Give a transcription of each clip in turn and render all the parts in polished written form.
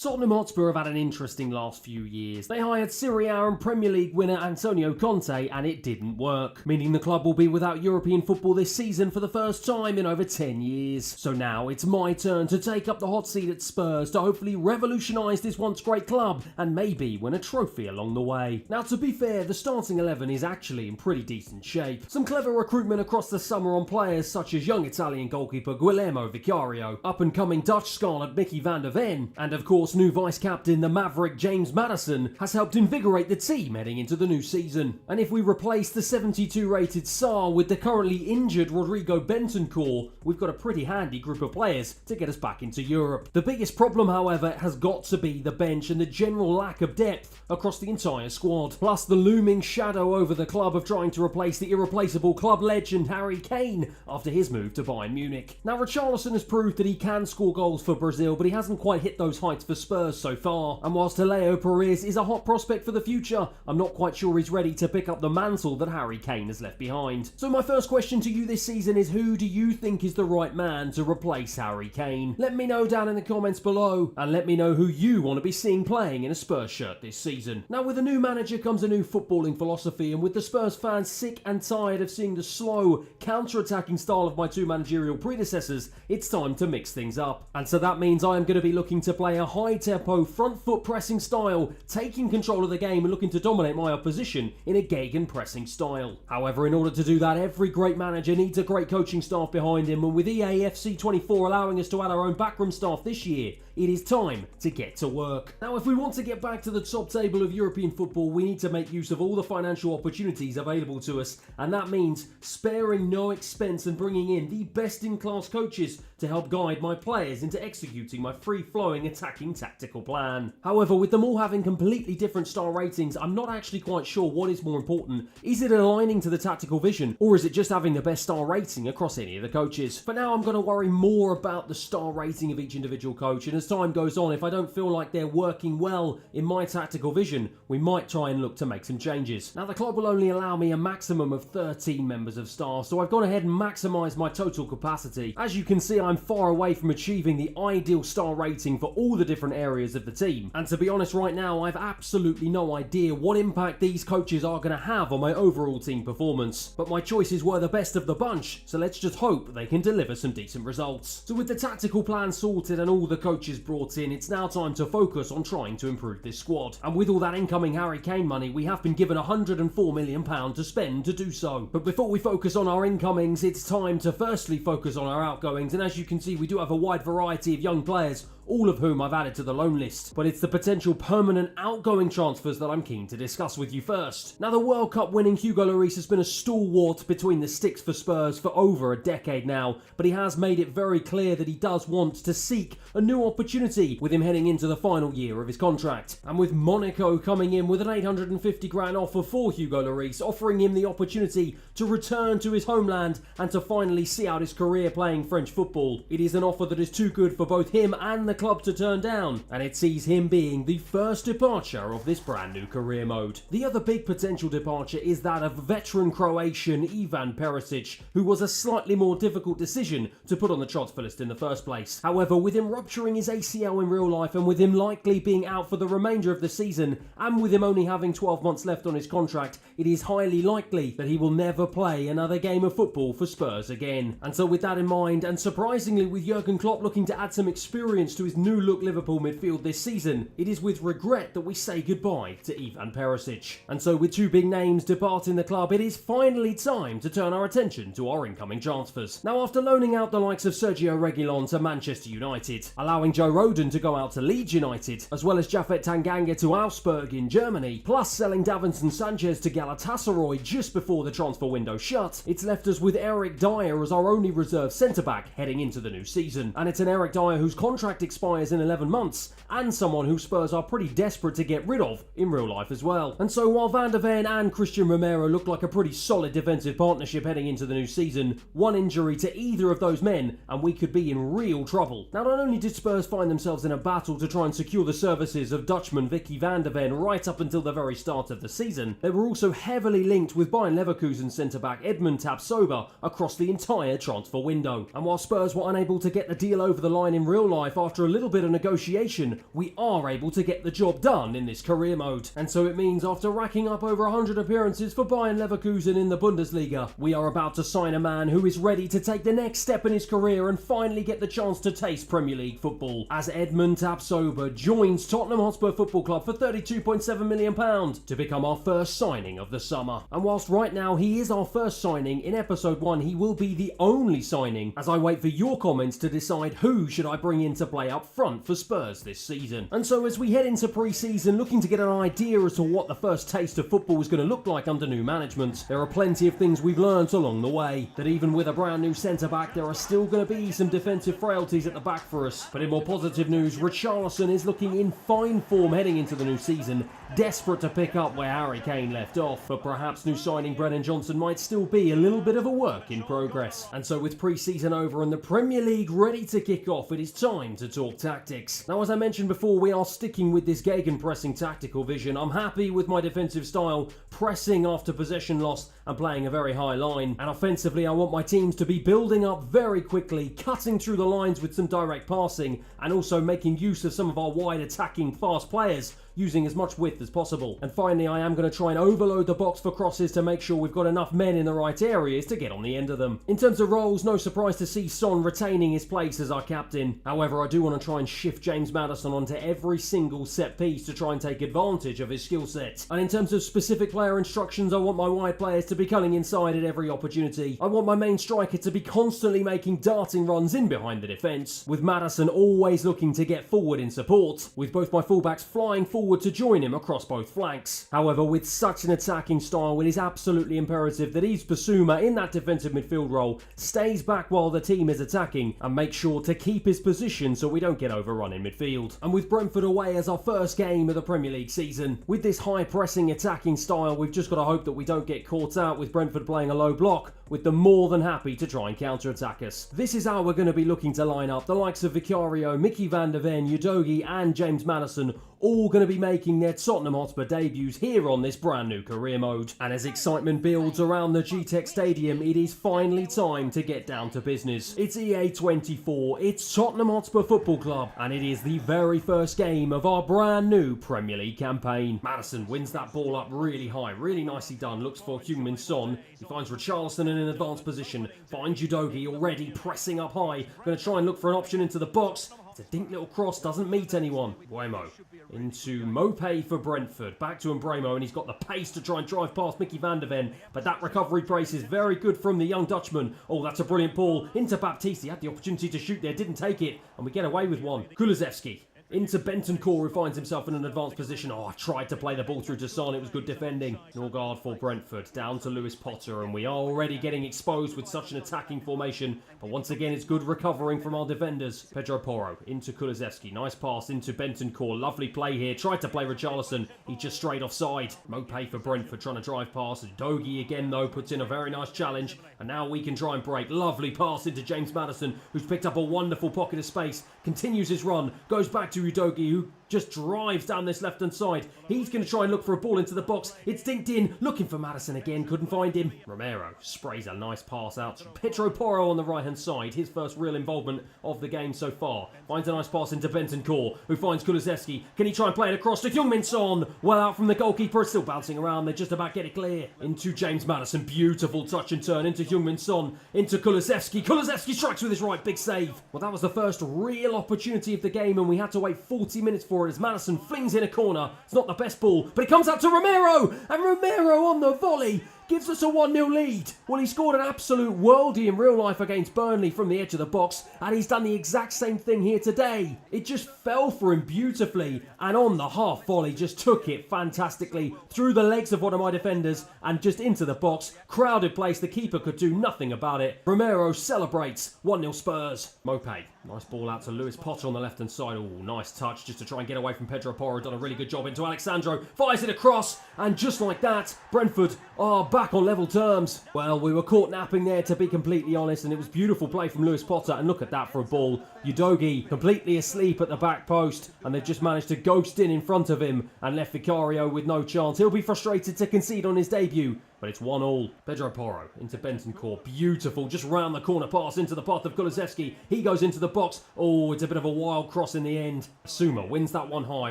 Tottenham Hotspur have had an interesting last few years. They hired Serie A and Premier League winner Antonio Conte and it didn't work, meaning the club will be without European football this season for the first time in over 10 years. So now it's my turn to take up the hot seat at Spurs to hopefully revolutionise this once great club and maybe win a trophy along the way. Now to be fair, the starting 11 is actually in pretty decent shape. Some clever recruitment across the summer on players such as young Italian goalkeeper Guillermo Vicario, up-and-coming Dutch scarlet Mickey van der Ven, and of course new vice-captain the Maverick James Maddison has helped invigorate the team heading into the new season. And if we replace the 72 rated Sarr with the currently injured Rodrigo Bentancur, we've got a pretty handy group of players to get us back into Europe. The biggest problem, however, has got to be the bench and the general lack of depth across the entire squad, plus the looming shadow over the club of trying to replace the irreplaceable club legend Harry Kane after his move to Bayern Munich. Now Richarlison has proved that he can score goals for Brazil, but he hasn't quite hit those heights for Spurs so far, and whilst Leo Perez is a hot prospect for the future, I'm not quite sure he's ready to pick up the mantle that Harry Kane has left behind. So my first question to you this season is, who do you think is the right man to replace Harry Kane? Let me know down in the comments below, and let me know who you want to be seeing playing in a Spurs shirt this season. Now with a new manager comes a new footballing philosophy, and with the Spurs fans sick and tired of seeing the slow, counter-attacking style of my two managerial predecessors, it's time to mix things up. And so that means I am going to be looking to play a high-tempo, front-foot pressing style, taking control of the game and looking to dominate my opposition in a gegen-pressing style. However, in order to do that, every great manager needs a great coaching staff behind him, and with EA FC 24 allowing us to add our own backroom staff this year, it is time to get to work. Now, if we want to get back to the top table of European football, we need to make use of all the financial opportunities available to us, and that means sparing no expense and bringing in the best-in-class coaches to help guide my players into executing my free-flowing attacking tactical plan. However, with them all having completely different star ratings, I'm not actually quite sure what is more important. Is it aligning to the tactical vision, or is it just having the best star rating across any of the coaches? For now, I'm going to worry more about the star rating of each individual coach, and as time goes on, if I don't feel like they're working well in my tactical vision, we might try and look to make some changes. Now, the club will only allow me a maximum of 13 members of staff, so I've gone ahead and maximised my total capacity. As you can see, I'm far away from achieving the ideal star rating for all the different areas of the team. And to be honest, right now, I've absolutely no idea what impact these coaches are going to have on my overall team performance. But my choices were the best of the bunch, so let's just hope they can deliver some decent results. So with the tactical plan sorted and all the coaches brought in, it's now time to focus on trying to improve this squad. And with all that incoming Harry Kane money, we have been given £104 million to spend to do so. But before we focus on our incomings, it's time to firstly focus on our outgoings, and as you can see, we do have a wide variety of young players, all of whom I've added to the loan list. But it's the potential permanent outgoing transfers that I'm keen to discuss with you first. Now, the World Cup winning Hugo Lloris has been a stalwart between the sticks for Spurs for over a decade now, but he has made it very clear that he does want to seek a new opportunity with him heading into the final year of his contract. And with Monaco coming in with an 850 grand offer for Hugo Lloris, offering him the opportunity to return to his homeland and to finally see out his career playing French football, it is an offer that is too good for both him and the club to turn down, and it sees him being the first departure of this brand new career mode. The other big potential departure is that of veteran Croatian Ivan Perisic, who was a slightly more difficult decision to put on the transfer list in the first place. However, with him rupturing his ACL in real life and with him likely being out for the remainder of the season, and with him only having 12 months left on his contract, it is highly likely that he will never play another game of football for Spurs again. And so with that in mind, and surprisingly with Jurgen Klopp looking to add some experience to his new look Liverpool midfield this season, it is with regret that we say goodbye to Ivan Perisic. And so with two big names departing the club, it is finally time to turn our attention to our incoming transfers. Now, after loaning out the likes of Sergio Reguilon to Manchester United, allowing Joe Rodon to go out to Leeds United, as well as Japhet Tanganga to Augsburg in Germany, plus selling Davinson Sanchez to Galatasaray just before the transfer window shut, it's left us with Eric Dyer as our only reserve centre-back heading into the new season. And it's an Eric Dyer whose contract expires in 11 months, and someone who Spurs are pretty desperate to get rid of in real life as well. And so while Van der Ven and Christian Romero look like a pretty solid defensive partnership heading into the new season, one injury to either of those men and we could be in real trouble. Now, not only did Spurs find themselves in a battle to try and secure the services of Dutchman Vicky van der Ven right up until the very start of the season, they were also heavily linked with Bayern Leverkusen centre-back Edmund Tapsoba across the entire transfer window. And while Spurs were unable to get the deal over the line in real life after after a little bit of negotiation, we are able to get the job done in this career mode. And so it means after racking up over 100 appearances for Bayern Leverkusen in the Bundesliga, we are about to sign a man who is ready to take the next step in his career and finally get the chance to taste Premier League football, as Edmund Tapsoba joins Tottenham Hotspur Football Club for £32.7 million to become our first signing of the summer. And whilst right now he is our first signing, in episode 1 he will be the only signing, as I wait for your comments to decide who should I bring in to play up front for Spurs this season. And so as we head into pre-season looking to get an idea as to what the first taste of football is going to look like under new management, there are plenty of things we've learnt along the way. That even with a brand new centre-back, there are still going to be some defensive frailties at the back for us. But in more positive news, Richarlison is looking in fine form heading into the new season, desperate to pick up where Harry Kane left off. But perhaps new signing Brennan Johnson might still be a little bit of a work in progress. And so with pre-season over and the Premier League ready to kick off, it is time to talk tactics. Now, as I mentioned before, we are sticking with this gegenpressing tactical vision. I'm happy with my defensive style, pressing after possession loss and playing a very high line. And offensively, I want my teams to be building up very quickly, cutting through the lines with some direct passing, and also making use of some of our wide attacking fast players, using as much width as possible. And finally, I am going to try and overload the box for crosses to make sure we've got enough men in the right areas to get on the end of them. In terms of roles, no surprise to see Son retaining his place as our captain. However, I do want to try and shift James Maddison onto every single set piece to try and take advantage of his skill set. And in terms of specific player instructions, I want my wide players to be cutting inside at every opportunity. I want my main striker to be constantly making darting runs in behind the defence, with Maddison always looking to get forward in support, with both my fullbacks flying forward to join him across both flanks. However, with such an attacking style, it is absolutely imperative that Yves Bissouma in that defensive midfield role stays back while the team is attacking and make sure to keep his position so we don't get overrun in midfield. And with Brentford away as our first game of the Premier League season, with this high pressing attacking style, we've just got to hope that we don't get caught out with Brentford playing a low block, with them more than happy to try and counter-attack us. This is how we're going to be looking to line up the likes of Vicario, Mickey van der Ven, Udogie and James Maddison, all going to be making their Tottenham Hotspur debuts here on this brand new career mode. And as excitement builds around the G-Tech Stadium, it is finally time to get down to business. It's EA24, it's Tottenham Hotspur Football Club, and it is the very first game of our brand new Premier League campaign. Maddison wins that ball up really high, really nicely done, looks for Heung-min Son. He finds Richarlison in an advanced position, finds Udogie already pressing up high, going to try and look for an option into the box. It's a dink little cross, doesn't meet anyone. Buemo into Mopé for Brentford. Back to Mbremo, and he's got the pace to try and drive past Mickey van der Ven. But that recovery brace is very good from the young Dutchman. Oh, that's a brilliant ball into Baptiste. He had the opportunity to shoot there, didn't take it. And we get away with one. Kulusevski into Bentancur, who finds himself in an advanced position. Oh, I tried to play the ball through to Son. It was good defending. Norgard for Brentford. Down to Lewis Potter. And we are already getting exposed with such an attacking formation. But once again, it's good recovering from our defenders. Pedro Porro into Kulusevski. Nice pass into Bentancur. Lovely play here. Tried to play Richarlison. He just strayed offside. Mopé for Brentford trying to drive past. Udogie again, though, puts in a very nice challenge. And now we can try and break. Lovely pass into James Maddison, who's picked up a wonderful pocket of space. Continues his run. Goes back to Udogie, who just drives down this left-hand side. He's going to try and look for a ball into the box. It's dinked in, looking for Maddison again, couldn't find him. Romero sprays a nice pass out to Pedro Porro on the right-hand side, his first real involvement of the game so far. Finds a nice pass into Bentancur, who finds Kulusevski. Can he try and play it across to Heung-min Son? Well out from the goalkeeper, it's still bouncing around, they just about get it clear. Into James Maddison, beautiful touch and turn, into Heung-min Son, into Kulusevski. Kulusevski strikes with his right, big save. Well, that was the first real opportunity of the game, and we had to wait 40 minutes for it as Maddison flings in a corner. It's not the best ball, but it comes out to Romero, and Romero on the volley gives us a 1-0 lead. Well, he scored an absolute worldie in real life against Burnley from the edge of the box, and he's done the exact same thing here today. It just fell for him beautifully, and on the half volley just took it fantastically through the legs of one of my defenders and just into the box. Crowded place, the keeper could do nothing about it. Romero celebrates. 1-0 Spurs. Mopé, nice ball out to Lewis Potter on the left hand side. Oh, nice touch just to try and get away from Pedro Porro. Done a really good job into Alexandro. Fires it across, and just like that, Brentford are back on level terms. Well, we were caught napping there, to be completely honest, and it was beautiful play from Lewis Potter, and look at that for a ball. Udogie completely asleep at the back post, and they've just managed to ghost in front of him and left Vicario with no chance. He'll be frustrated to concede on his debut. but it's 1-1. Pedro Porro into Bentancur. Beautiful. Just round the corner pass into the path of Kulusevski. He goes into the box. Oh, it's a bit of a wild cross in the end. Suma wins that one high.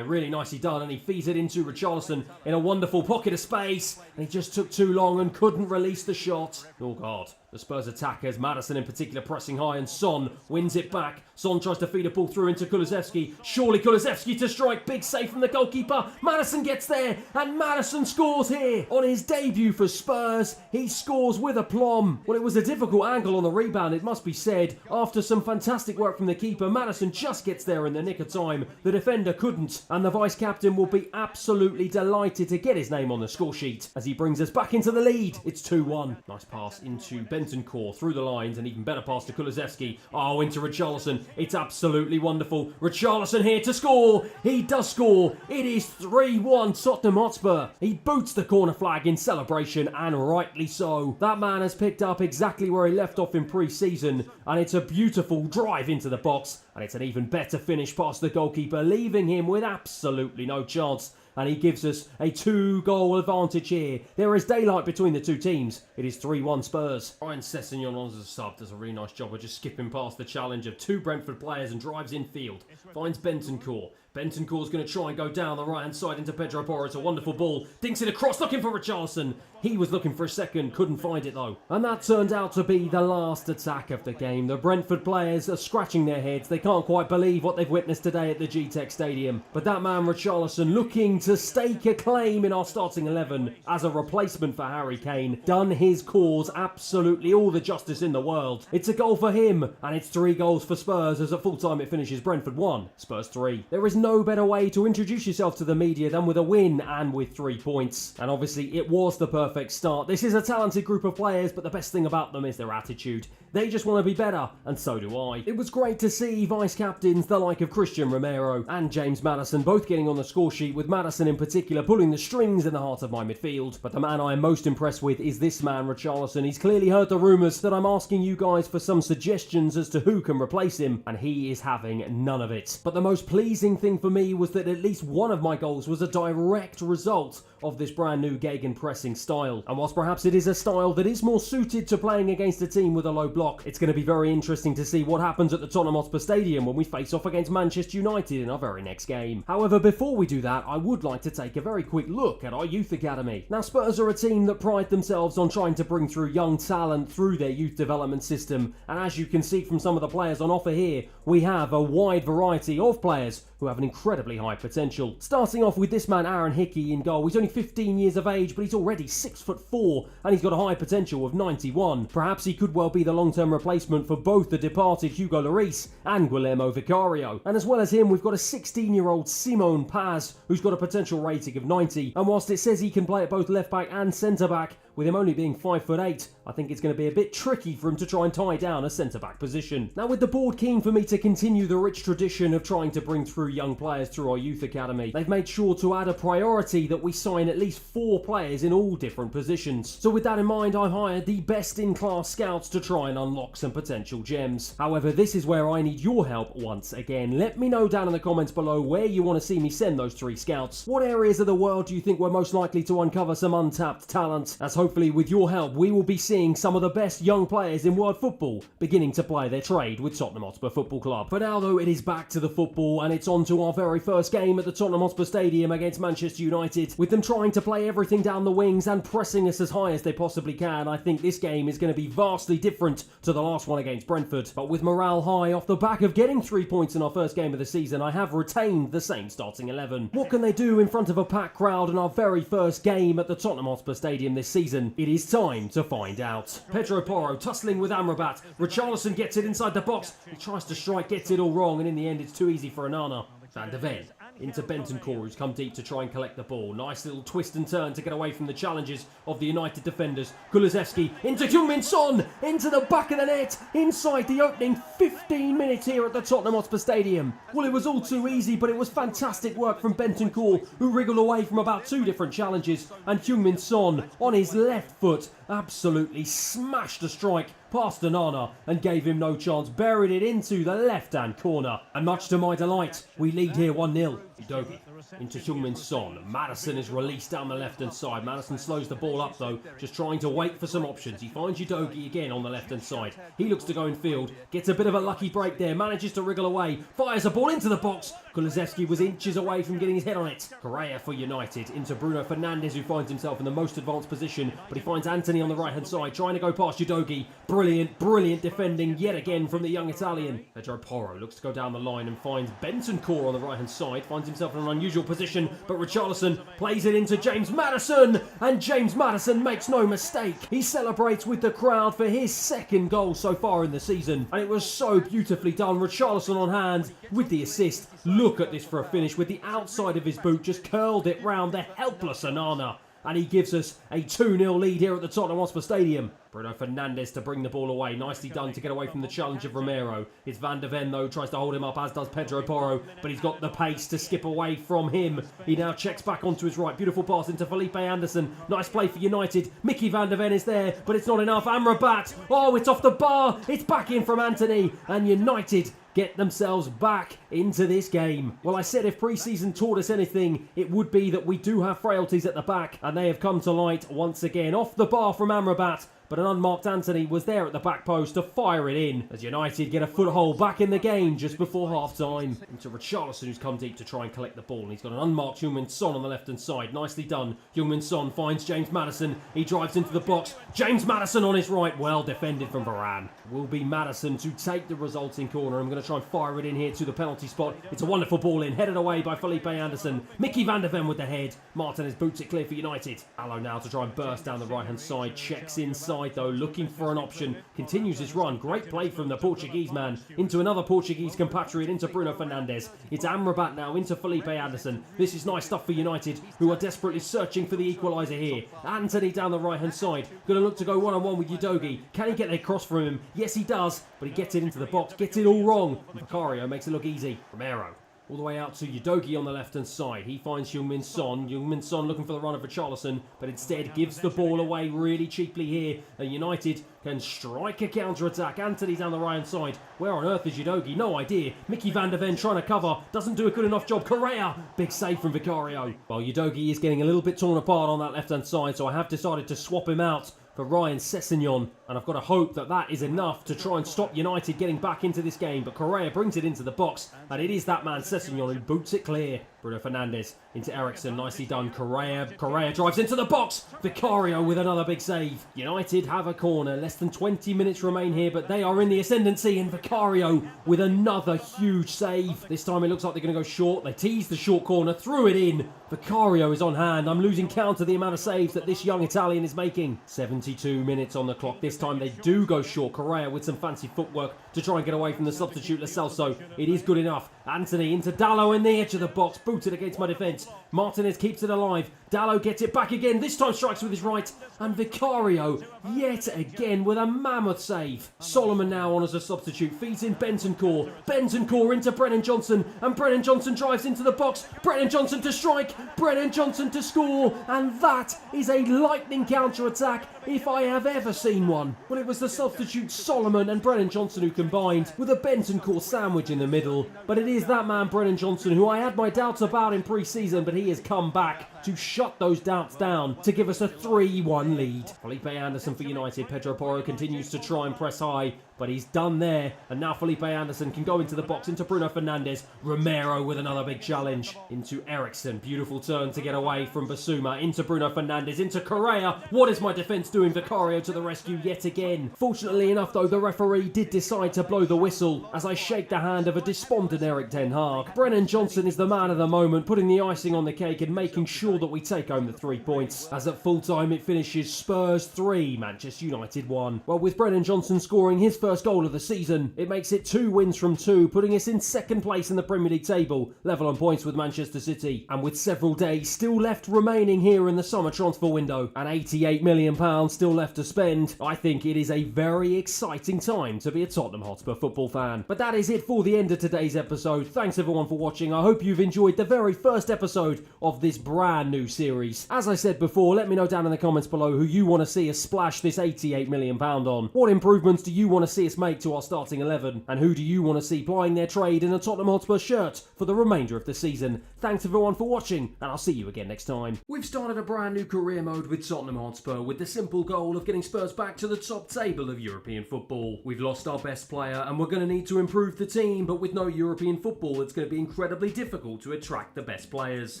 Really nicely done. And he feeds it into Richarlison in a wonderful pocket of space. And he just took too long and couldn't release the shot. Oh, God. The Spurs attackers, Maddison in particular, pressing high, and Son wins it back. Son tries to feed a ball through into Kulusevski. Surely Kulusevski to strike. Big save from the goalkeeper. Maddison gets there, and Maddison scores here. On his debut for Spurs, he scores with aplomb. Well, it was a difficult angle on the rebound, it must be said. After some fantastic work from the keeper, Maddison just gets there in the nick of time. The defender couldn't, and the vice-captain will be absolutely delighted to get his name on the score sheet as he brings us back into the lead. It's 2-1. Nice pass into Bentancur through the lines, and even better pass to Kulusevski. Oh, into Richarlison. It's absolutely wonderful. Richarlison here to score. He does score. It is 3-1 Tottenham Hotspur. He boots the corner flag in celebration, and rightly so. That man has picked up exactly where he left off in pre-season, and it's a beautiful drive into the box, and it's an even better finish past the goalkeeper, leaving him with absolutely no chance. And he gives us a 2-goal advantage here. There is daylight between the two teams. It is 3-1 Spurs. Ryan Sessegnon on as a sub does a really nice job of just skipping past the challenge of two Brentford players and drives infield. Finds Bentancur. Bentancur's going to try and go down the right-hand side into Pedro Porro. It's a wonderful ball. Dinks it across, looking for Richarlison. He was looking for a second, couldn't find it though. And that turned out to be the last attack of the game. The Brentford players are scratching their heads. They can't quite believe what they've witnessed today at the G-Tech Stadium. But that man Richarlison, looking to stake a claim in our starting 11 as a replacement for Harry Kane, done his cause absolutely all the justice in the world. It's a goal for him, and it's 3 goals for Spurs, as at full time it finishes Brentford 1, Spurs 3. There is no better way to introduce yourself to the media than with a win and with 3 points. And obviously it was the perfect start. This is a talented group of players, but the best thing about them is their attitude. They just want to be better, and so do I. It was great to see vice-captains the like of Christian Romero and James Maddison both getting on the score sheet, with Maddison in particular pulling the strings in the heart of my midfield. But the man I am most impressed with is this man, Richarlison. He's clearly heard the rumours that I'm asking you guys for some suggestions as to who can replace him, and he is having none of it. But the most pleasing thing for me was that at least one of my goals was a direct result of this brand new gegenpressing style. And whilst perhaps it is a style that is more suited to playing against a team with a low block, it's going to be very interesting to see what happens at the Tottenham Hotspur Stadium when we face off against Manchester United in our very next game. However, before we do that, I would like to take a very quick look at our youth academy. Now, Spurs are a team that pride themselves on trying to bring through young talent through their youth development system, and as you can see from some of the players on offer here, we have a wide variety of players who have an incredibly high potential. Starting off with this man Aaron Hickey in goal. He's only 15 years of age, but he's already 6'4", and he's got a high potential of 91. Perhaps he could well be the long-term replacement for both the departed Hugo Lloris and Guillermo Vicario. And as well as him, we've got a 16-year-old Simone Paz, who's got a potential rating of 90. And whilst it says he can play at both left-back and centre-back, with him only being 5'8", I think it's going to be a bit tricky for him to try and tie down a centre-back position. Now, with the board keen for me to continue the rich tradition of trying to bring through young players through our youth academy, they've made sure to add a priority that we sign at least 4 players in all different positions. So with that in mind, I've hired the best-in-class scouts to try and unlock some potential gems. However, this is where I need your help once again. Let me know down in the comments below where you want to see me send those 3 scouts. What areas of the world do you think we're most likely to uncover some untapped talent? As hopefully with your help, we will be seeing some of the best young players in world football beginning to play their trade with Tottenham Hotspur Football Club. For now though, it is back to the football, and it's on to our very first game at the Tottenham Hotspur Stadium against Manchester United. With them trying to play everything down the wings and pressing us as high as they possibly can, I think this game is going to be vastly different to the last one against Brentford. But with morale high off the back of getting 3 points in our first game of the season, I have retained the same starting 11. What can they do in front of a packed crowd in our very first game at the Tottenham Hotspur Stadium this season? It is time to find out. Pedro Porro tussling with Amrabat. Richarlison gets it inside the box. He tries to strike, gets it all wrong, and in the end it's too easy for Onana. Van de Ven into Bentancur, who's come deep to try and collect the ball. Nice little twist and turn to get away from the challenges of the United defenders. Kulusevski into Heung-min Son, into the back of the net, inside the opening 15 minutes here at the Tottenham Hotspur Stadium. Well, it was all too easy, but it was fantastic work from Bentancur, who wriggled away from about 2 different challenges, and Heung-min Son, on his left foot, absolutely smashed a strike past Onana and gave him no chance, buried it into the left-hand corner. And much to my delight, we lead here 1-0. Udogie into Heung-min Son. Maddison is released down the left-hand side. Maddison slows the ball up though, just trying to wait for some options. He finds Udogie again on the left-hand side. He looks to go in field, gets a bit of a lucky break there, manages to wriggle away, fires a ball into the box. Kulusevski was inches away from getting his head on it. Correa for United into Bruno Fernandes, who finds himself in the most advanced position, but he finds Antony on the right-hand side, trying to go past Udogie. Brilliant defending yet again from the young Italian. Pedro Porro looks to go down the line and finds Bentancur on the right-hand side, finds himself in an unusual position, but Richarlison plays it into James Maddison, and James Maddison makes no mistake. He celebrates with the crowd for his second goal so far in the season, and it was so beautifully done. Richarlison on hand with the assist. Look at this for a finish with the outside of his boot, just curled it round the helpless Onana. And he gives us a 2-0 lead here at the Tottenham Hotspur Stadium. Bruno Fernandes to bring the ball away. Nicely done to get away from the challenge of Romero. It's Van de Ven though, tries to hold him up, as does Pedro Porro, but he's got the pace to skip away from him. He now checks back onto his right. Beautiful pass into Felipe Anderson. Nice play for United. Mickey Van de Ven is there, but it's not enough. Amrabat. Oh, it's off the bar. It's back in from Antony. And United get themselves back into this game. Well, I said if pre-season taught us anything, it would be that we do have frailties at the back, and they have come to light once again. Off the bar from Amrabat, but an unmarked Antony was there at the back post to fire it in, as United get a foothold back in the game just before half-time. Into Richarlison, who's come deep to try and collect the ball, and he's got an unmarked Heung-min Son on the left-hand side. Nicely done. Heung-min Son finds James Maddison. He drives into the box. James Maddison on his right. Well defended from Varane. Will be Maddison to take the resulting corner. I'm going to try and fire it in here to the penalty spot. It's a wonderful ball in, headed away by Felipe Anderson. Mickey Van de Ven with the head. Martinez boots it clear for United. Allo now to try and burst down the right-hand side. Checks inside though, looking for an option. Continues his run. Great play from the Portuguese man into another Portuguese compatriot, into Bruno Fernandes. It's Amrabat now into Felipe Anderson. This is nice stuff for United, who are desperately searching for the equaliser here. Antony down the right-hand side. Going to look to go one-on-one with Udogie. Can he get a cross from him? Yes, he does, but he gets it into the box. Gets it all wrong. And Vicario makes it look easy. Romero all the way out to Udogie on the left-hand side. He finds Heung-min Son. Heung-min Son looking for the run of Richarlison, but instead gives the ball away really cheaply here. And United can strike a counter-attack. Antony down the right-hand side. Where on earth is Udogie? No idea. Mickey Van de Ven trying to cover. Doesn't do a good enough job. Correa. Big save from Vicario. Well, Udogie is getting a little bit torn apart on that left-hand side, so I have decided to swap him out for Ryan Sessegnon, and I've got to hope that that is enough to try and stop United getting back into this game. But Correa brings it into the box, and it is that man Sessegnon who boots it clear. Bruno Fernandes into Eriksen, nicely done. Correa drives into the box. Vicario with another big save. United have a corner. Less than 20 minutes remain here, but they are in the ascendancy, and Vicario with another huge save. This time it looks like they're going to go short. They teased the short corner, threw it in. Vicario is on hand. I'm losing count of the amount of saves that this young Italian is making. 72 minutes on the clock. This time they do go short. Correa with some fancy footwork to try and get away from the substitute Lo Celso. It is good enough. Antony into Dallo in the edge of the box. Booted against my defence. Martinez keeps it alive. Dallo gets it back again. This time strikes with his right. And Vicario yet again with a mammoth save. Solomon now on as a substitute. Feeds in Bentancur. Bentancur into Brennan Johnson. And Brennan Johnson drives into the box. Brennan Johnson to strike. Brennan Johnson to score. And that is a lightning counter-attack if I have ever seen one. Well, it was the substitute Solomon and Brennan Johnson who combined with a Bentancur sandwich in the middle. But it is that man Brennan Johnson who I had my doubts about in pre-season, but he has come back to shut those doubts down to give us a 3-1 lead. Felipe Anderson for United. Pedro Porro continues to try and press high, but he's done there. And now Felipe Anderson can go into the box, into Bruno Fernandes. Romero with another big challenge. Into Eriksen. Beautiful turn to get away from Basuma. Into Bruno Fernandes. Into Correa. What is my defence doing? Vicario to the rescue yet again. Fortunately enough though, the referee did decide to blow the whistle as I shake the hand of a despondent Erik ten Hag. Brennan Johnson is the man of the moment, putting the icing on the cake and making sure that we take home the 3 points. As at full time it finishes Spurs 3, Manchester United 1. Well, with Brennan Johnson scoring his first goal of the season, it makes it 2 wins from 2, putting us in second place in the Premier League table, level on points with Manchester City. And with several days still left remaining here in the summer transfer window, and £88 million still left to spend, I think it is a very exciting time to be a Tottenham Hotspur football fan. But that is it for the end of today's episode. Thanks everyone for watching. I hope you've enjoyed the very first episode of this brand new series. As I said before, let me know down in the comments below who you want to see us splash this £88 million on. What improvements do you want to see us make to our starting 11? And who do you want to see plying their trade in a Tottenham Hotspur shirt for the remainder of the season? Thanks everyone for watching, and I'll see you again next time. We've started a brand new career mode with Tottenham Hotspur with the simple goal of getting Spurs back to the top table of European football. We've lost our best player and we're going to need to improve the team, but with no European football it's going to be incredibly difficult to attract the best players.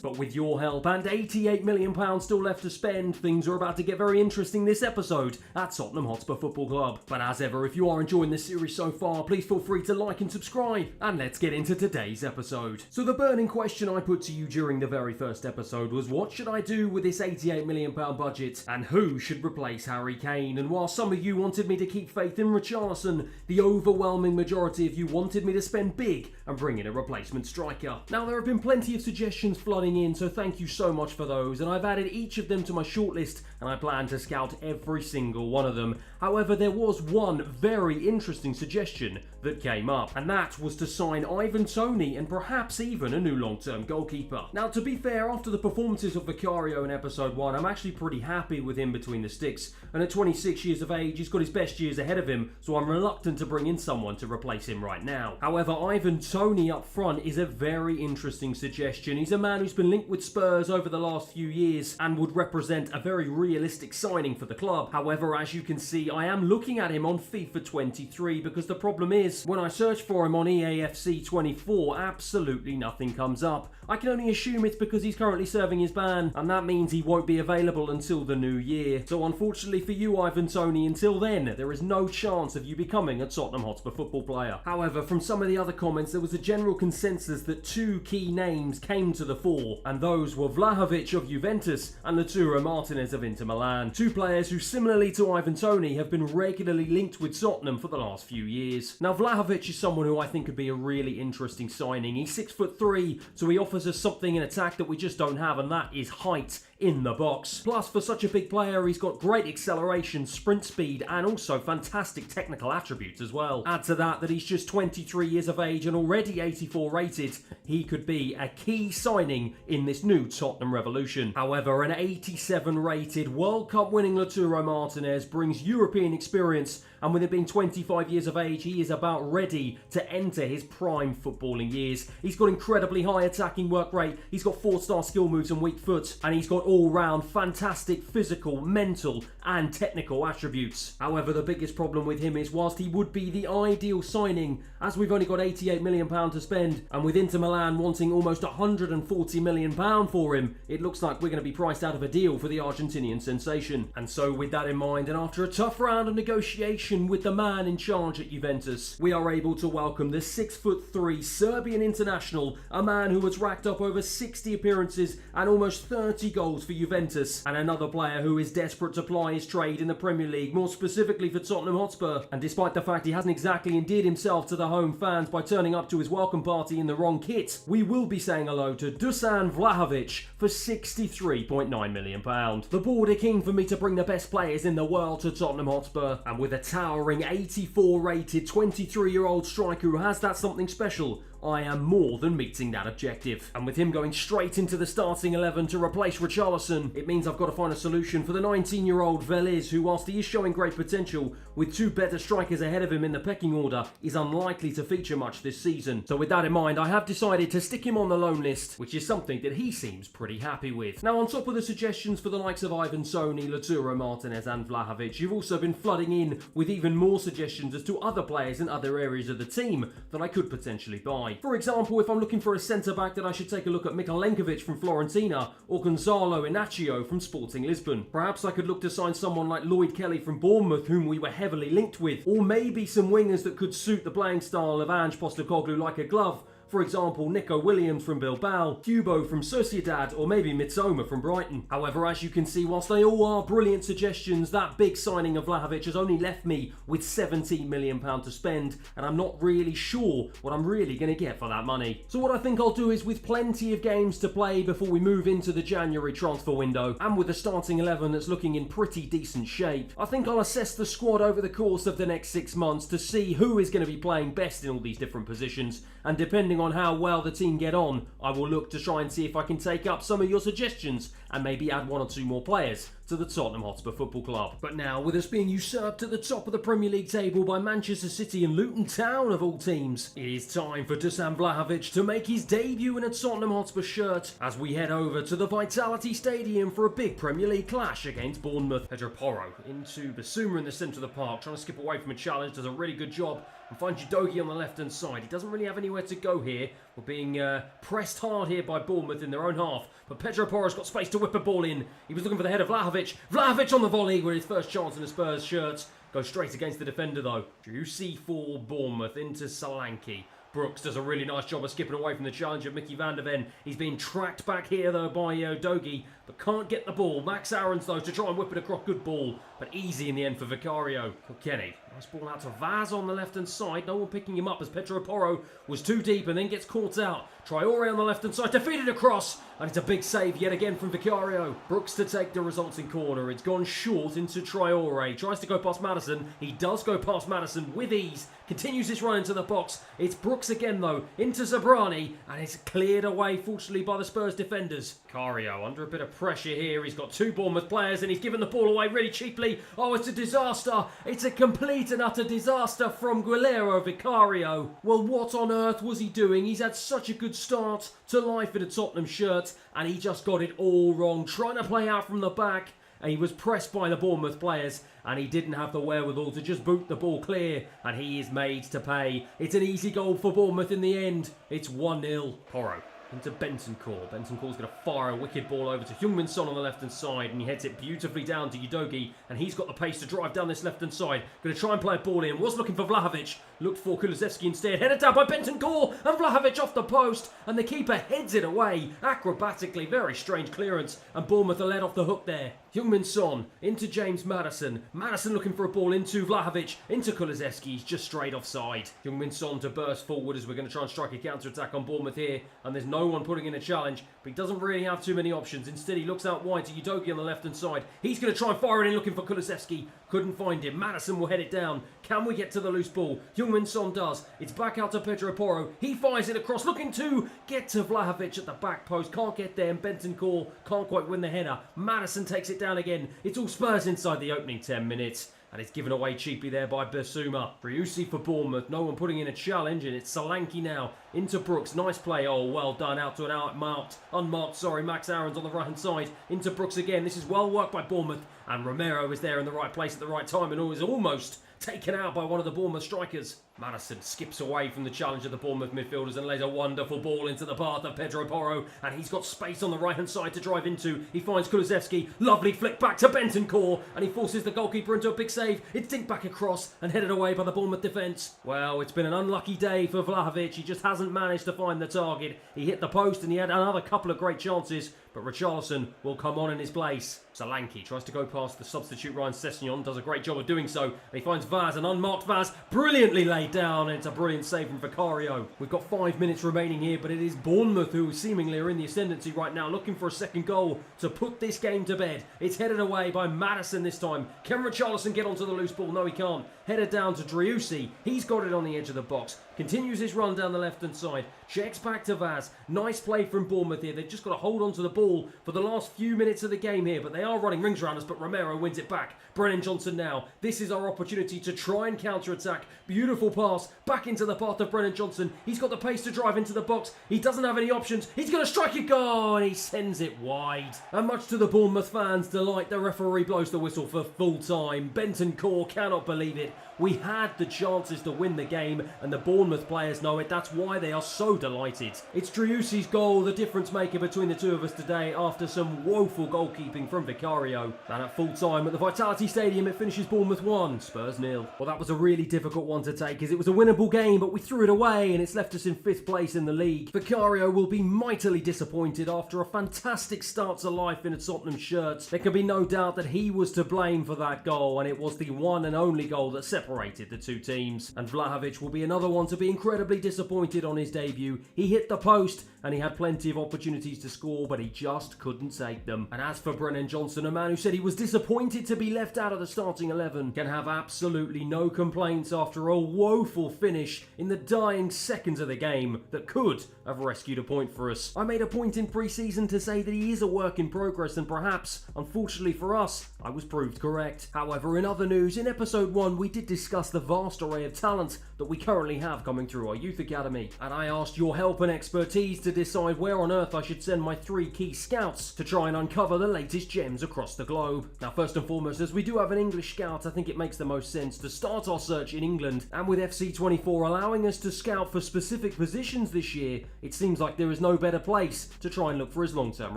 But with your help and £88 million still left to spend, things are about to get very interesting this episode at Tottenham Hotspur Football Club. But as ever, if you are enjoying this series so far, please feel free to like and subscribe, and let's get into today's episode. So the burning question I put to you during the very first episode was, what should I do with this £88 million budget, and who should replace Harry Kane? And while some of you wanted me to keep faith in Richarlison, the overwhelming majority of you wanted me to spend big and bring in a replacement striker. Now there have been plenty of suggestions flooding in, so thank you so much for those, and I've added each of them to my shortlist, and I plan to scout every single one of them. However, there was one very interesting suggestion that came up, and that was to sign Ivan Toney and perhaps even a new long-term goalkeeper. Now, to be fair, after the performances of Vicario in episode 1, I'm actually pretty happy with him between the sticks, and at 26 years of age, he's got his best years ahead of him, so I'm reluctant to bring in someone to replace him right now. However, Ivan Toney up front is a very interesting suggestion. He's a man who's been linked with Spurs over the last few years and would represent a very realistic signing for the club. However, as you can see, I am looking at him on FIFA 23 because the problem is, when I search for him on EA FC 24, absolutely nothing comes up. I can only assume it's because he's currently serving his ban, and that means he won't be available until the new year. So unfortunately for you, Ivan Toney, until then, there is no chance of you becoming a Tottenham Hotspur football player. However, from some of the other comments, there was a general consensus that two key names came to the fore, and those were Vlahovic of Juventus and Lautaro Martinez of Inter Milan. Two players who, similarly to Ivan Toney, have been regularly linked with Tottenham for the last few years. Now, Vlahovic is someone who I think could be a really interesting signing. He's 6'3", so he offers us something in attack that we just don't have, and that is height in the box. Plus, for such a big player, he's got great acceleration, sprint speed, and also fantastic technical attributes as well. Add to that he's just 23 years of age and already 84 rated. He could be a key signing in this new Tottenham revolution. However, an 87 rated World Cup winning Lautaro Martinez brings European experience, and with him being 25 years of age, he is about ready to enter his prime footballing years. He's got incredibly high attacking work rate, he's got 4-star skill moves and weak foot, and he's got all-round fantastic physical, mental and technical attributes. However, the biggest problem with him is, whilst he would be the ideal signing, as we've only got £88 million to spend, and with Inter Milan wanting almost £140 million for him, it looks like we're going to be priced out of a deal for the Argentinian sensation. And so with that in mind, and after a tough round of negotiation with the man in charge at Juventus, we are able to welcome the 6'3" Serbian international, a man who has racked up over 60 appearances and almost 30 goals for Juventus, and another player who is desperate to ply his trade in the Premier League, more specifically for Tottenham Hotspur. And despite the fact he hasn't exactly endeared himself to the home fans by turning up to his welcome party in the wrong kit, we will be saying hello to Dusan Vlahovic for £63.9 million. The board are keen for me to bring the best players in the world to Tottenham Hotspur, and with a towering 84 rated 23-year-old striker who has that something special, I am more than meeting that objective. And with him going straight into the starting 11 to replace Richarlison, it means I've got to find a solution for the 19-year-old Veliz, who, whilst he is showing great potential, with two better strikers ahead of him in the pecking order, is unlikely to feature much this season. So with that in mind, I have decided to stick him on the loan list, which is something that he seems pretty happy with. Now, on top of the suggestions for the likes of Ivan Toney, Lautaro Martinez and Vlahovic, you've also been flooding in with even more suggestions as to other players in other areas of the team that I could potentially buy. For example, if I'm looking for a centre-back, then I should take a look at Mikalenkovic from Fiorentina or Gonzalo Inacio from Sporting Lisbon. Perhaps I could look to sign someone like Lloyd Kelly from Bournemouth, whom we were heavily linked with, or maybe some wingers that could suit the playing style of Ange Postecoglou like a glove. For example, Nico Williams from Bilbao, Cubo from Sociedad, or maybe Mitsoma from Brighton. However, as you can see, whilst they all are brilliant suggestions, that big signing of Vlahovic has only left me with £17 million to spend, and I'm not really sure what I'm really going to get for that money. So what I think I'll do is, with plenty of games to play before we move into the January transfer window, and with a starting 11 that's looking in pretty decent shape, I think I'll assess the squad over the course of the next 6 months to see who is going to be playing best in all these different positions, and depending depending on how well the team get on, I will look to try and see if I can take up some of your suggestions and maybe add 1 or 2 more players to the Tottenham Hotspur Football Club. But now, with us being usurped at the top of the Premier League table by Manchester City and Luton Town of all teams, it is time for Dusan Vlahovic to make his debut in a Tottenham Hotspur shirt as we head over to the Vitality Stadium for a big Premier League clash against Bournemouth. Pedro Porro into Basuma in the centre of the park, trying to skip away from a challenge, does a really good job and finds Udogie on the left-hand side. He doesn't really have anywhere to go here. We're being pressed hard here by Bournemouth in their own half, but Pedro Porro's got space to whip a ball in. He was looking for the head of Vlahovic. Vlahovic on the volley with his first chance in a Spurs shirt. Goes straight against the defender though. Driussi for Bournemouth into Solanke. Brooks does a really nice job of skipping away from the challenge of Mickey van der Ven. He's being tracked back here though by Udogie, but can't get the ball. Max Aarons though to try and whip it across. Good ball, but easy in the end for Vicario. Kenny, nice ball out to Vaz on the left hand side. No one picking him up as Pedro Porro was too deep and then gets caught out. Traore on the left hand side, defeated across, and it's a big save yet again from Vicario. Brooks to take the resulting corner. It's gone short into Traore. Tries to go past Maddison. He does go past Maddison with ease. Continues his run into the box. It's Brooks again though, into Zabrani, and it's cleared away fortunately by the Spurs defenders. Vicario under a bit of pressure here. He's got 2 Bournemouth players and he's given the ball away really cheaply. Oh, it's a disaster. It's a complete and utter disaster from Guillermo Vicario. Well, what on earth was he doing? He's had such a good start to life in a Tottenham shirt and he just got it all wrong. Trying to play out from the back and he was pressed by the Bournemouth players and he didn't have the wherewithal to just boot the ball clear and he is made to pay. It's an easy goal for Bournemouth in the end. It's 1-0. Porro into Bentancur. Bentancur's going to fire a wicked ball over to Heung-min Son on the left-hand side and he heads it beautifully down to Udogie and he's got the pace to drive down this left-hand side. Going to try and play a ball in. Was looking for Vlahovic. Looked for Kulusevski instead. Headed down by Bentancur and Vlahovic off the post and the keeper heads it away acrobatically. Very strange clearance and Bournemouth are let off the hook there. Heung-min Son into James Maddison. Maddison looking for a ball into Vlahovic, into Kulusevski. He's just straight offside. Heung-min Son to burst forward as we're going to try and strike a counter-attack on Bournemouth here. And there's no one putting in a challenge, but he doesn't really have too many options. Instead, he looks out wide to Udogie on the left-hand side. He's going to try and fire it in looking for Kulusevski. Couldn't find him. Maddison will head it down. Can we get to the loose ball? Heung-min Son does. It's back out to Pedro Porro. He fires it across, looking to get to Vlahovic at the back post. Can't get there, and Bentancur can't quite win the header. Maddison takes it down again. It's all Spurs inside the opening 10 minutes. And it's given away cheaply there by Basuma. Driussi for Bournemouth. No one putting in a challenge. And it's Solanke now into Brooks. Nice play. Oh, well done. Out to an unmarked, Max Aarons on the right-hand side. Into Brooks again. This is well worked by Bournemouth. And Romero is there in the right place at the right time. And is almost taken out by one of the Bournemouth strikers. Maddison skips away from the challenge of the Bournemouth midfielders and lays a wonderful ball into the path of Pedro Porro, and he's got space on the right-hand side to drive into. He finds Kulusevski, lovely flick back to Bentancur, and he forces the goalkeeper into a big save. It's dinked back across and headed away by the Bournemouth defence. Well, it's been an unlucky day for Vlahovic. He just hasn't managed to find the target. He hit the post and he had another couple of great chances, but Richarlison will come on in his place. Solanke tries to go past the substitute Ryan Sessegnon, does a great job of doing so. And he finds Vaz, an unmarked Vaz, brilliantly laid down, and it's a brilliant save from Vicario. We've got 5 minutes remaining here, but it is Bournemouth who seemingly are in the ascendancy right now, looking for a second goal to put this game to bed. It's headed away by Maddison this time. Can Richarlison get onto the loose ball? No, he can't. Headed down to Driussi. He's got it on the edge of the box. Continues his run down the left-hand side. Checks back to Vaz. Nice play from Bournemouth here. They've just got to hold on to the ball for the last few minutes of the game here, but they are running rings around us, but Romero wins it back. Brennan Johnson now. This is our opportunity to try and counter-attack. Beautiful pass back into the path of Brennan Johnson. He's got the pace to drive into the box. He doesn't have any options. He's going to strike a goal, and he sends it wide. And much to the Bournemouth fans' delight, the referee blows the whistle for full time. Bentancur cannot believe it. We had the chances to win the game, and the Bournemouth players know it. That's why they are so delighted. It's Driussi's goal, the difference maker between the two of us today, after some woeful goalkeeping from Vicario. And at full time at the Vitality Stadium, it finishes Bournemouth 1, Spurs 0. Well, that was a really difficult one to take, as it was a winnable game, but we threw it away, and it's left us in 5th place in the league. Vicario will be mightily disappointed after a fantastic start to life in a Tottenham shirt. There can be no doubt that he was to blame for that goal, and it was the one and only goal that separated separated the two teams. And Vlahovic will be another one to be incredibly disappointed on his debut. He hit the post and he had plenty of opportunities to score, but he just couldn't take them. And as for Brennan Johnson, a man who said he was disappointed to be left out of the starting 11, can have absolutely no complaints after a woeful finish in the dying seconds of the game that could have rescued a point for us. I made a point in pre-season to say that he is a work in progress, and perhaps, unfortunately for us, I was proved correct. However, in other news, in episode 1 we did discuss the vast array of talent that we currently have coming through our youth academy, and I asked your help and expertise to decide where on earth I should send my 3 key scouts to try and uncover the latest gems across the globe. Now, first and foremost, as we do have an English scout, I think it makes the most sense to start our search in England, and with FC24 allowing us to scout for specific positions this year, it seems like there is no better place to try and look for his long-term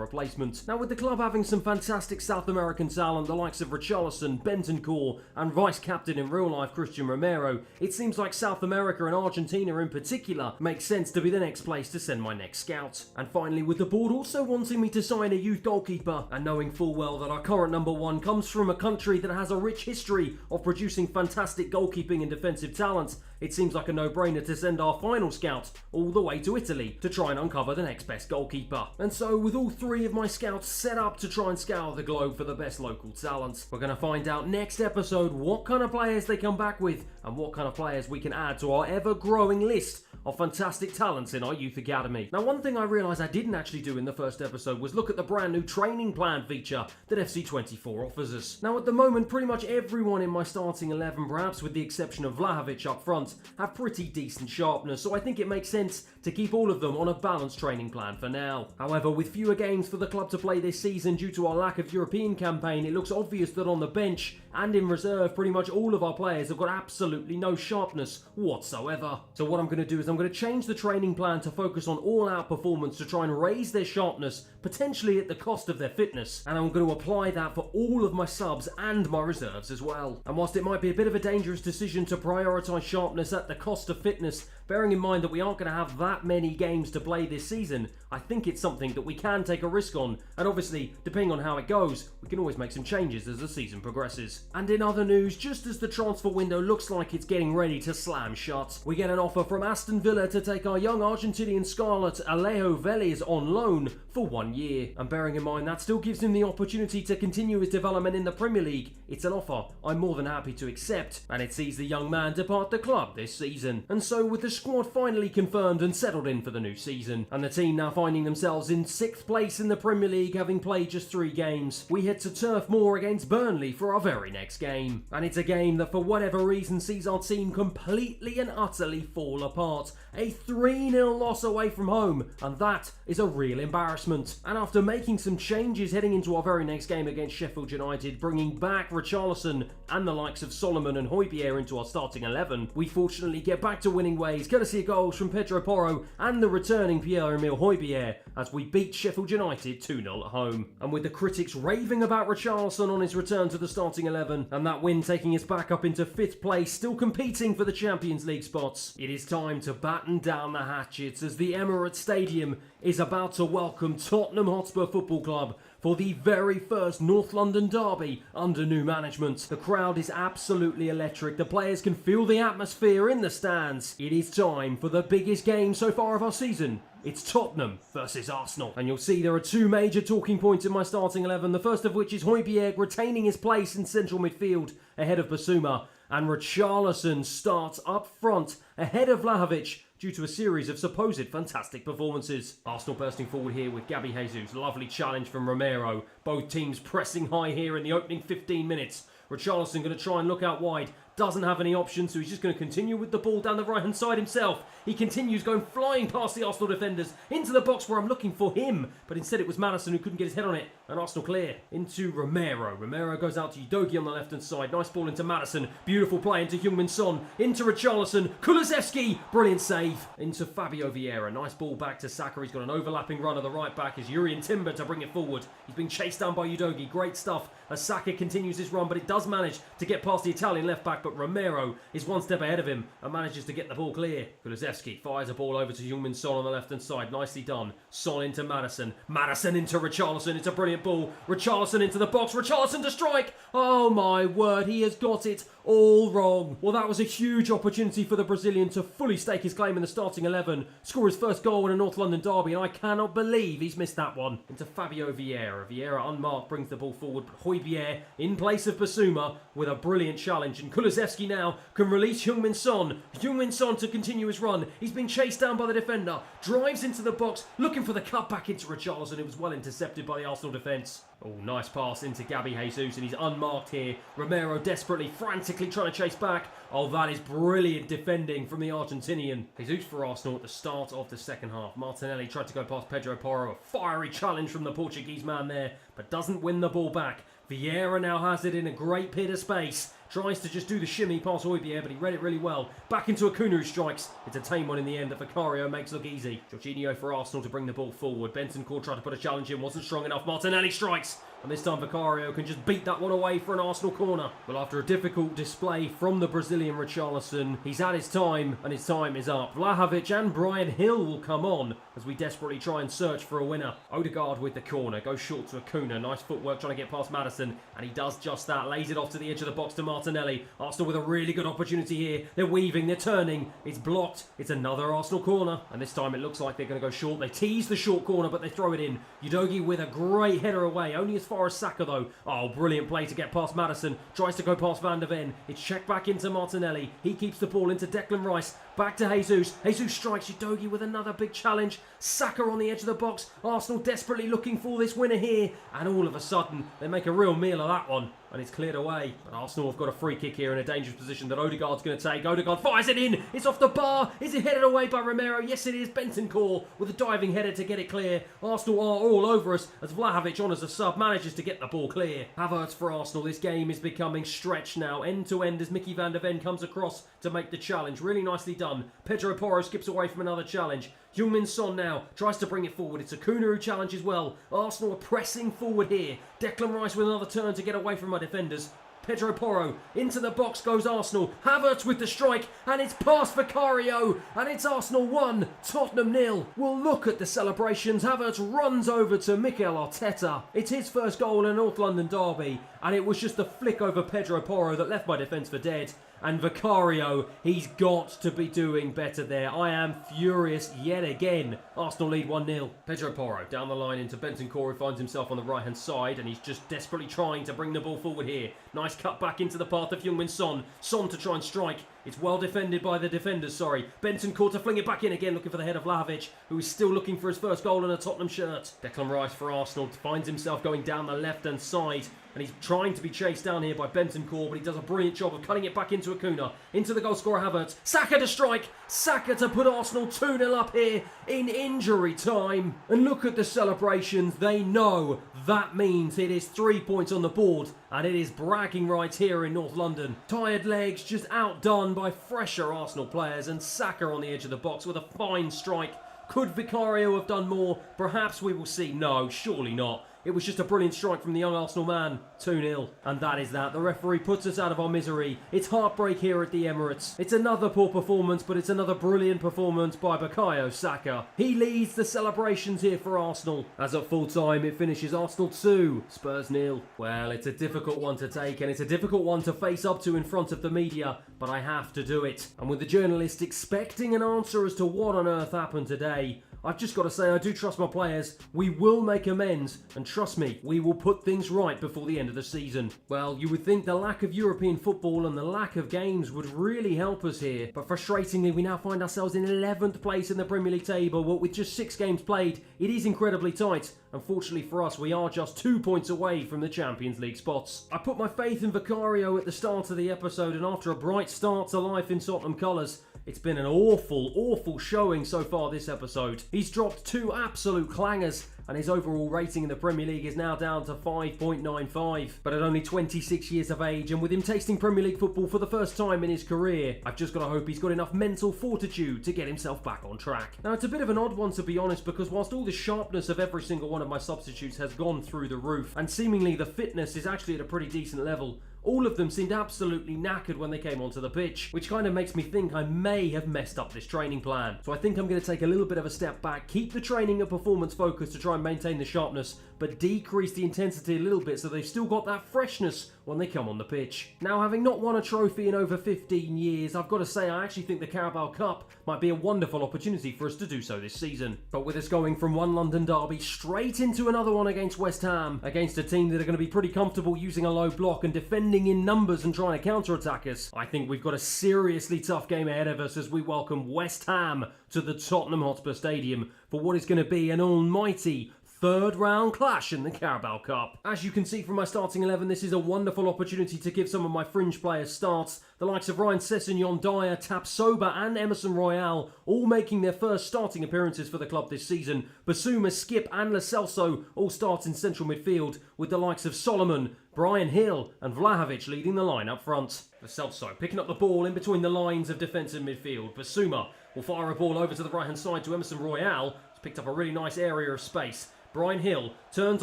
replacement. Now, with the club having some fantastic South American talent, the likes of Richarlison, Bentancur, and vice-captain in real life Christian Romero, it seems like South America and Argentina in particular makes sense to be the next place to send my next scout. And finally, with the board also wanting me to sign a youth goalkeeper, and knowing full well that our current number 1 comes from a country that has a rich history of producing fantastic goalkeeping and defensive talent, it seems like a no-brainer to send our final scout all the way to Italy to try and uncover the next best goalkeeper. And so, with all 3 of my scouts set up to try and scour the globe for the best local talent, we're going to find out next episode what kind of players they come back with and what kind of players we can add to our ever-growing list of fantastic talents in our youth academy. Now, one thing I realised I didn't actually do in the first episode was look at the brand new training plan feature that FC24 offers us. Now, at the moment, pretty much everyone in my starting 11, perhaps with the exception of Vlahovic up front, have pretty decent sharpness, so I think it makes sense to keep all of them on a balanced training plan for now. However, with fewer games for the club to play this season due to our lack of European campaign, it looks obvious that on the bench and in reserve, pretty much all of our players have got absolutely no sharpness whatsoever. So what I'm going to do is I'm going to change the training plan to focus on all-out performance to try and raise their sharpness, potentially at the cost of their fitness, and I'm going to apply that for all of my subs and my reserves as well. And whilst it might be a bit of a dangerous decision to prioritise sharpness at the cost of fitness, bearing in mind that we aren't going to have that many games to play this season, I think it's something that we can take a risk on, and obviously, depending on how it goes, we can always make some changes as the season progresses. And in other news, just as the transfer window looks like it's getting ready to slam shut, we get an offer from Aston Villa to take our young Argentinian Scarlet Alejo Vélez on loan for 1 year. And bearing in mind that still gives him the opportunity to continue his development in the Premier League, it's an offer I'm more than happy to accept, and it sees the young man depart the club this season. And so, with the squad finally confirmed and settled in for the new season, and the team now finding themselves in 6th place in the Premier League having played just 3 games, we head to Turf Moor against Burnley for our very next game. And it's a game that for whatever reason sees our team completely and utterly fall apart. A 3-0 loss away from home, and that is a real embarrassment. And after making some changes heading into our very next game against Sheffield United, bringing back Richarlison and the likes of Solomon and Hojbjerg into our starting 11, we fortunately get back to winning ways, courtesy of goals from Pedro Porro and the returning Pierre-Emile Hojbjerg, as we beat Sheffield United 2-0 at home. And with the critics raving about Richarlison on his return to the starting 11, and that win taking us back up into 5th place, still competing for the Champions League spots, it is time to batten down the hatchets as the Emirates Stadium is about to welcome Tottenham Hotspur Football Club for the very first North London derby under new management. The crowd is absolutely electric. The players can feel the atmosphere in the stands. It is time for the biggest game so far of our season. It's Tottenham versus Arsenal. And you'll see there are 2 major talking points in my starting 11, the first of which is Hojbjerg retaining his place in central midfield ahead of Basuma, and Richarlison starts up front ahead of Vlahovic due to a series of supposed fantastic performances. Arsenal bursting forward here with Gabby Jesus, lovely challenge from Romero, both teams pressing high here in the opening 15 minutes. Richarlison going to try and look out wide, doesn't have any options, so he's just going to continue with the ball down the right hand side himself. He continues going flying past the Arsenal defenders into the box where I'm looking for him, but instead it was Maddison who couldn't get his head on it, and Arsenal clear into Romero. Romero goes out to Udogie on the left hand side, nice ball into Maddison, beautiful play into Heung-min Son, into Richarlison, Kulusevski, brilliant save, into Fabio Vieira, nice ball back to Saka. He's got an overlapping run of the right back as Jurrien Timber to bring it forward. He's being chased down by Udogie, great stuff as Saka continues his run, but it does manage to get past the Italian left back but Romero is one step ahead of him and manages to get the ball clear. Kulusevski fires a ball over to Heung-min Son on the left-hand side. Nicely done. Son into Maddison. Maddison into Richarlison. It's a brilliant ball. Richarlison into the box. Richarlison to strike. Oh my word, he has got it all wrong. Well, that was a huge opportunity for the Brazilian to fully stake his claim in the starting 11, score his first goal in a North London derby, and I cannot believe he's missed that one. Into Fabio Vieira. Vieira unmarked brings the ball forward, but Højbjerg in place of Basuma with a brilliant challenge, and Kulusevski now can release Heung-min Son. Heung-min Son to continue his run. He's been chased down by the defender, drives into the box, looking for the cut back into Richarlison. It was well intercepted by the Arsenal defence. Oh, nice pass into Gabby Jesus, and he's unmarked here. Romero desperately, frantically trying to chase back. Oh, that is brilliant defending from the Argentinian. Jesus for Arsenal at the start of the second half. Martinelli tried to go past Pedro Porro. A fiery challenge from the Portuguese man there, but doesn't win the ball back. Vieira now has it in a great pit of space. Tries to just do the shimmy past Højbjerg, but he read it really well. Back into Acuna, who strikes. It's a tame one in the end that Vicario makes look easy. Jorginho for Arsenal to bring the ball forward. Bentancur tried to put a challenge in, wasn't strong enough. Martinelli strikes. And this time Vicario can just beat that one away for an Arsenal corner. Well, after a difficult display from the Brazilian Richarlison, he's had his time, and his time is up. Vlahovic and Bryan Hill will come on as we desperately try and search for a winner. Odegaard with the corner, goes short to Acuna. Nice footwork trying to get past Maddison, and he does just that. Lays it off to the edge of the box to Martinelli. Arsenal with a really good opportunity here. They're weaving, they're turning. It's blocked. It's another Arsenal corner, and this time it looks like they're going to go short. They tease the short corner, but they throw it in. Udogie with a great header away, only as far as Saka though. Oh, brilliant play to get past Maddison. Tries to go past Van der Ven. It's checked back into Martinelli. He keeps the ball into Declan Rice. Back to Jesus. Jesus strikes. Udogie with another big challenge. Saka on the edge of the box. Arsenal desperately looking for this winner here. And all of a sudden, they make a real meal of that one. And it's cleared away. But Arsenal have got a free kick here in a dangerous position that Odegaard's going to take. Odegaard fires it in. It's off the bar. Is it headed away by Romero? Yes, it is. Bentancur with a diving header to get it clear. Arsenal are all over us as Vlahovic on as a sub manages to get the ball clear. Havertz for Arsenal. This game is becoming stretched now. End to end as Mickey van der Ven comes across to make the challenge. Really nicely done. Pedro Porro skips away from another challenge. Heung-min Son now tries to bring it forward. It's Acuna who challenges well. Arsenal are pressing forward here. Declan Rice with another turn to get away from my defenders. Pedro Porro into the box goes Arsenal. Havertz with the strike, and it's past Vicario, and it's Arsenal 1, Tottenham 0. We'll look at the celebrations. Havertz runs over to Mikel Arteta. It's his first goal in a North London derby, and it was just a flick over Pedro Porro that left my defence for dead. And Vicario, he's got to be doing better there. I am furious yet again. Arsenal lead 1-0. Pedro Porro down the line into Bentancur, who finds himself on the right-hand side, and he's just desperately trying to bring the ball forward here. Nice cut back into the path of Heung-min Son. Son to try and strike. It's well defended by the defenders, sorry. Bentancur to fling it back in again, looking for the head of Vlahovic, who is still looking for his first goal in a Tottenham shirt. Declan Rice for Arsenal finds himself going down the left-hand side, and he's trying to be chased down here by Bentancur, but he does a brilliant job of cutting it back into Acuna. Into the goal scorer Havertz. Saka to strike. Saka to put Arsenal 2-0 up here in injury time. And look at the celebrations. They know that means it is 3 points on the board, and it is bragging rights here in North London. Tired legs just outdone by fresher Arsenal players, and Saka on the edge of the box with a fine strike. Could Vicario have done more? Perhaps we will see. No, surely not. It was just a brilliant strike from the young Arsenal man. 2-0. And that is that. The referee puts us out of our misery. It's heartbreak here at the Emirates. It's another poor performance, but it's another brilliant performance by Bukayo Saka. He leads the celebrations here for Arsenal. As at full time, it finishes Arsenal 2, Spurs 0. Well, it's a difficult one to take, and it's a difficult one to face up to in front of the media, but I have to do it. And with the journalists expecting an answer as to what on earth happened today, I've just got to say I do trust my players. We will make amends, and trust me, we will put things right before the end of the season. Well, you would think the lack of European football and the lack of games would really help us here, but frustratingly we now find ourselves in 11th place in the Premier League table, but with just 6 games played, it is incredibly tight. Unfortunately for us, we are just 2 points away from the Champions League spots. I put my faith in Vicario at the start of the episode, and after a bright start to life in Tottenham colours, it's been an awful showing so far this episode. He's dropped 2 absolute clangers, and his overall rating in the Premier League is now down to 5.95. But at only 26 years of age, and with him tasting Premier League football for the first time in his career, I've just got to hope he's got enough mental fortitude to get himself back on track. Now, it's a bit of an odd one to be honest, because whilst all the sharpness of every single one of my substitutes has gone through the roof, and seemingly the fitness is actually at a pretty decent level, all of them seemed absolutely knackered when they came onto the pitch, which kind of makes me think I may have messed up this training plan. So I think I'm going to take a little bit of a step back, keep the training and performance focus to try and maintain the sharpness, but decrease the intensity a little bit so they've still got that freshness when they come on the pitch. Now, having not won a trophy in over 15 years, I've got to say I actually think the Carabao Cup might be a wonderful opportunity for us to do so this season. But with us going from one London derby straight into another one against West Ham, against a team that are going to be pretty comfortable using a low block and defending in numbers and trying to counter-attack us, I think we've got a seriously tough game ahead of us as we welcome West Ham to the Tottenham Hotspur Stadium for what is going to be an almighty third round clash in the Carabao Cup. As you can see from my starting 11, this is a wonderful opportunity to give some of my fringe players starts. The likes of Ryan Sessegnon, Dyer, Tapsoba and Emerson Royale all making their first starting appearances for the club this season. Basuma, Skip and Lo Celso all start in central midfield, with the likes of Solomon, Brian Hill and Vlahovic leading the line up front. Lo Celso picking up the ball in between the lines of defensive midfield. Basuma will fire a ball over to the right hand side to Emerson Royale. He's picked up a really nice area of space. Brian Hill turns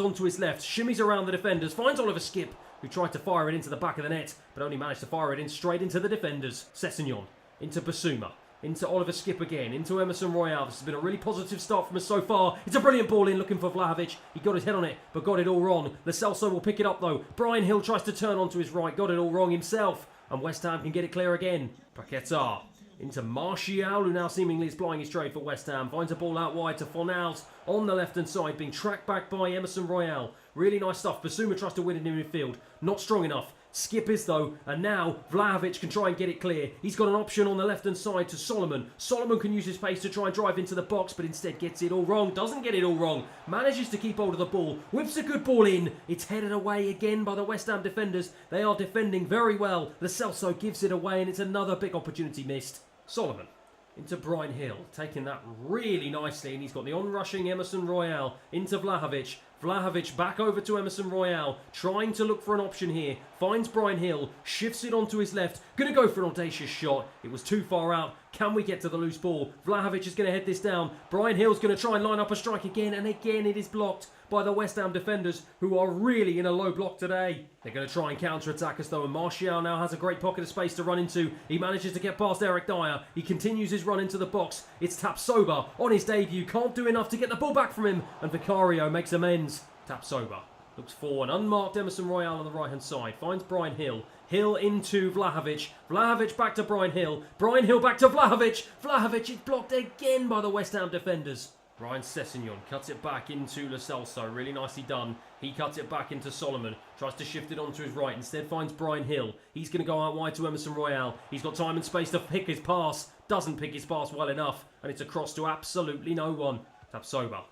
onto his left, shimmies around the defenders, finds Oliver Skip, who tried to fire it into the back of the net, but only managed to fire it in straight into the defenders. Sessegnon, into Basuma, into Oliver Skip again, into Emerson Royale. This has been a really positive start from us so far. It's a brilliant ball in, looking for Vlahovic. He got his head on it, but got it all wrong. Lo Celso will pick it up though. Brian Hill tries to turn onto his right, got it all wrong himself, and West Ham can get it clear again. Paquetá into Martial, who now seemingly is plying his trade for West Ham. Finds a ball out wide to Fornals on the left-hand side, being tracked back by Emerson Royale. Really nice stuff. Basuma tries to win it in midfield. Not strong enough. Skip is though, and now Vlahovic can try and get it clear. He's got an option on the left-hand side to Solomon. Solomon can use his pace to try and drive into the box, but instead gets it all wrong. Doesn't get it all wrong. Manages to keep hold of the ball. Whips a good ball in. It's headed away again by the West Ham defenders. They are defending very well. Lo Celso gives it away, and it's another big opportunity missed. Solomon into Brian Hill, taking that really nicely, and he's got the on-rushing Emerson Royale into Vlahovic. Vlahovic back over to Emerson Royale, trying to look for an option here. Finds Brian Hill, shifts it onto his left. Going to go for an audacious shot. It was too far out. Can we get to the loose ball? Vlahovic is going to head this down. Brian Hill's going to try and line up a strike again, and again it is blocked by the West Ham defenders, who are really in a low block today. They're going to try and counter-attack us though, and Martial now has a great pocket of space to run into. He manages to get past Eric Dyer. He continues his run into the box. It's Tapsoba on his debut. Can't do enough to get the ball back from him, and Vicario makes amends. Tapsoba looks for an unmarked Emerson Royale on the right-hand side. Finds Brian Hill. Hill into Vlahovic. Vlahovic back to Brian Hill. Brian Hill back to Vlahovic. Vlahovic is blocked again by the West Ham defenders. Ryan Sessegnon cuts it back into Lo Celso. Really nicely done. He cuts it back into Solomon. Tries to shift it onto his right. Instead finds Brian Hill. He's going to go out wide to Emerson Royale. He's got time and space to pick his pass. Doesn't pick his pass well enough. And it's across to absolutely no one. Tapsoba.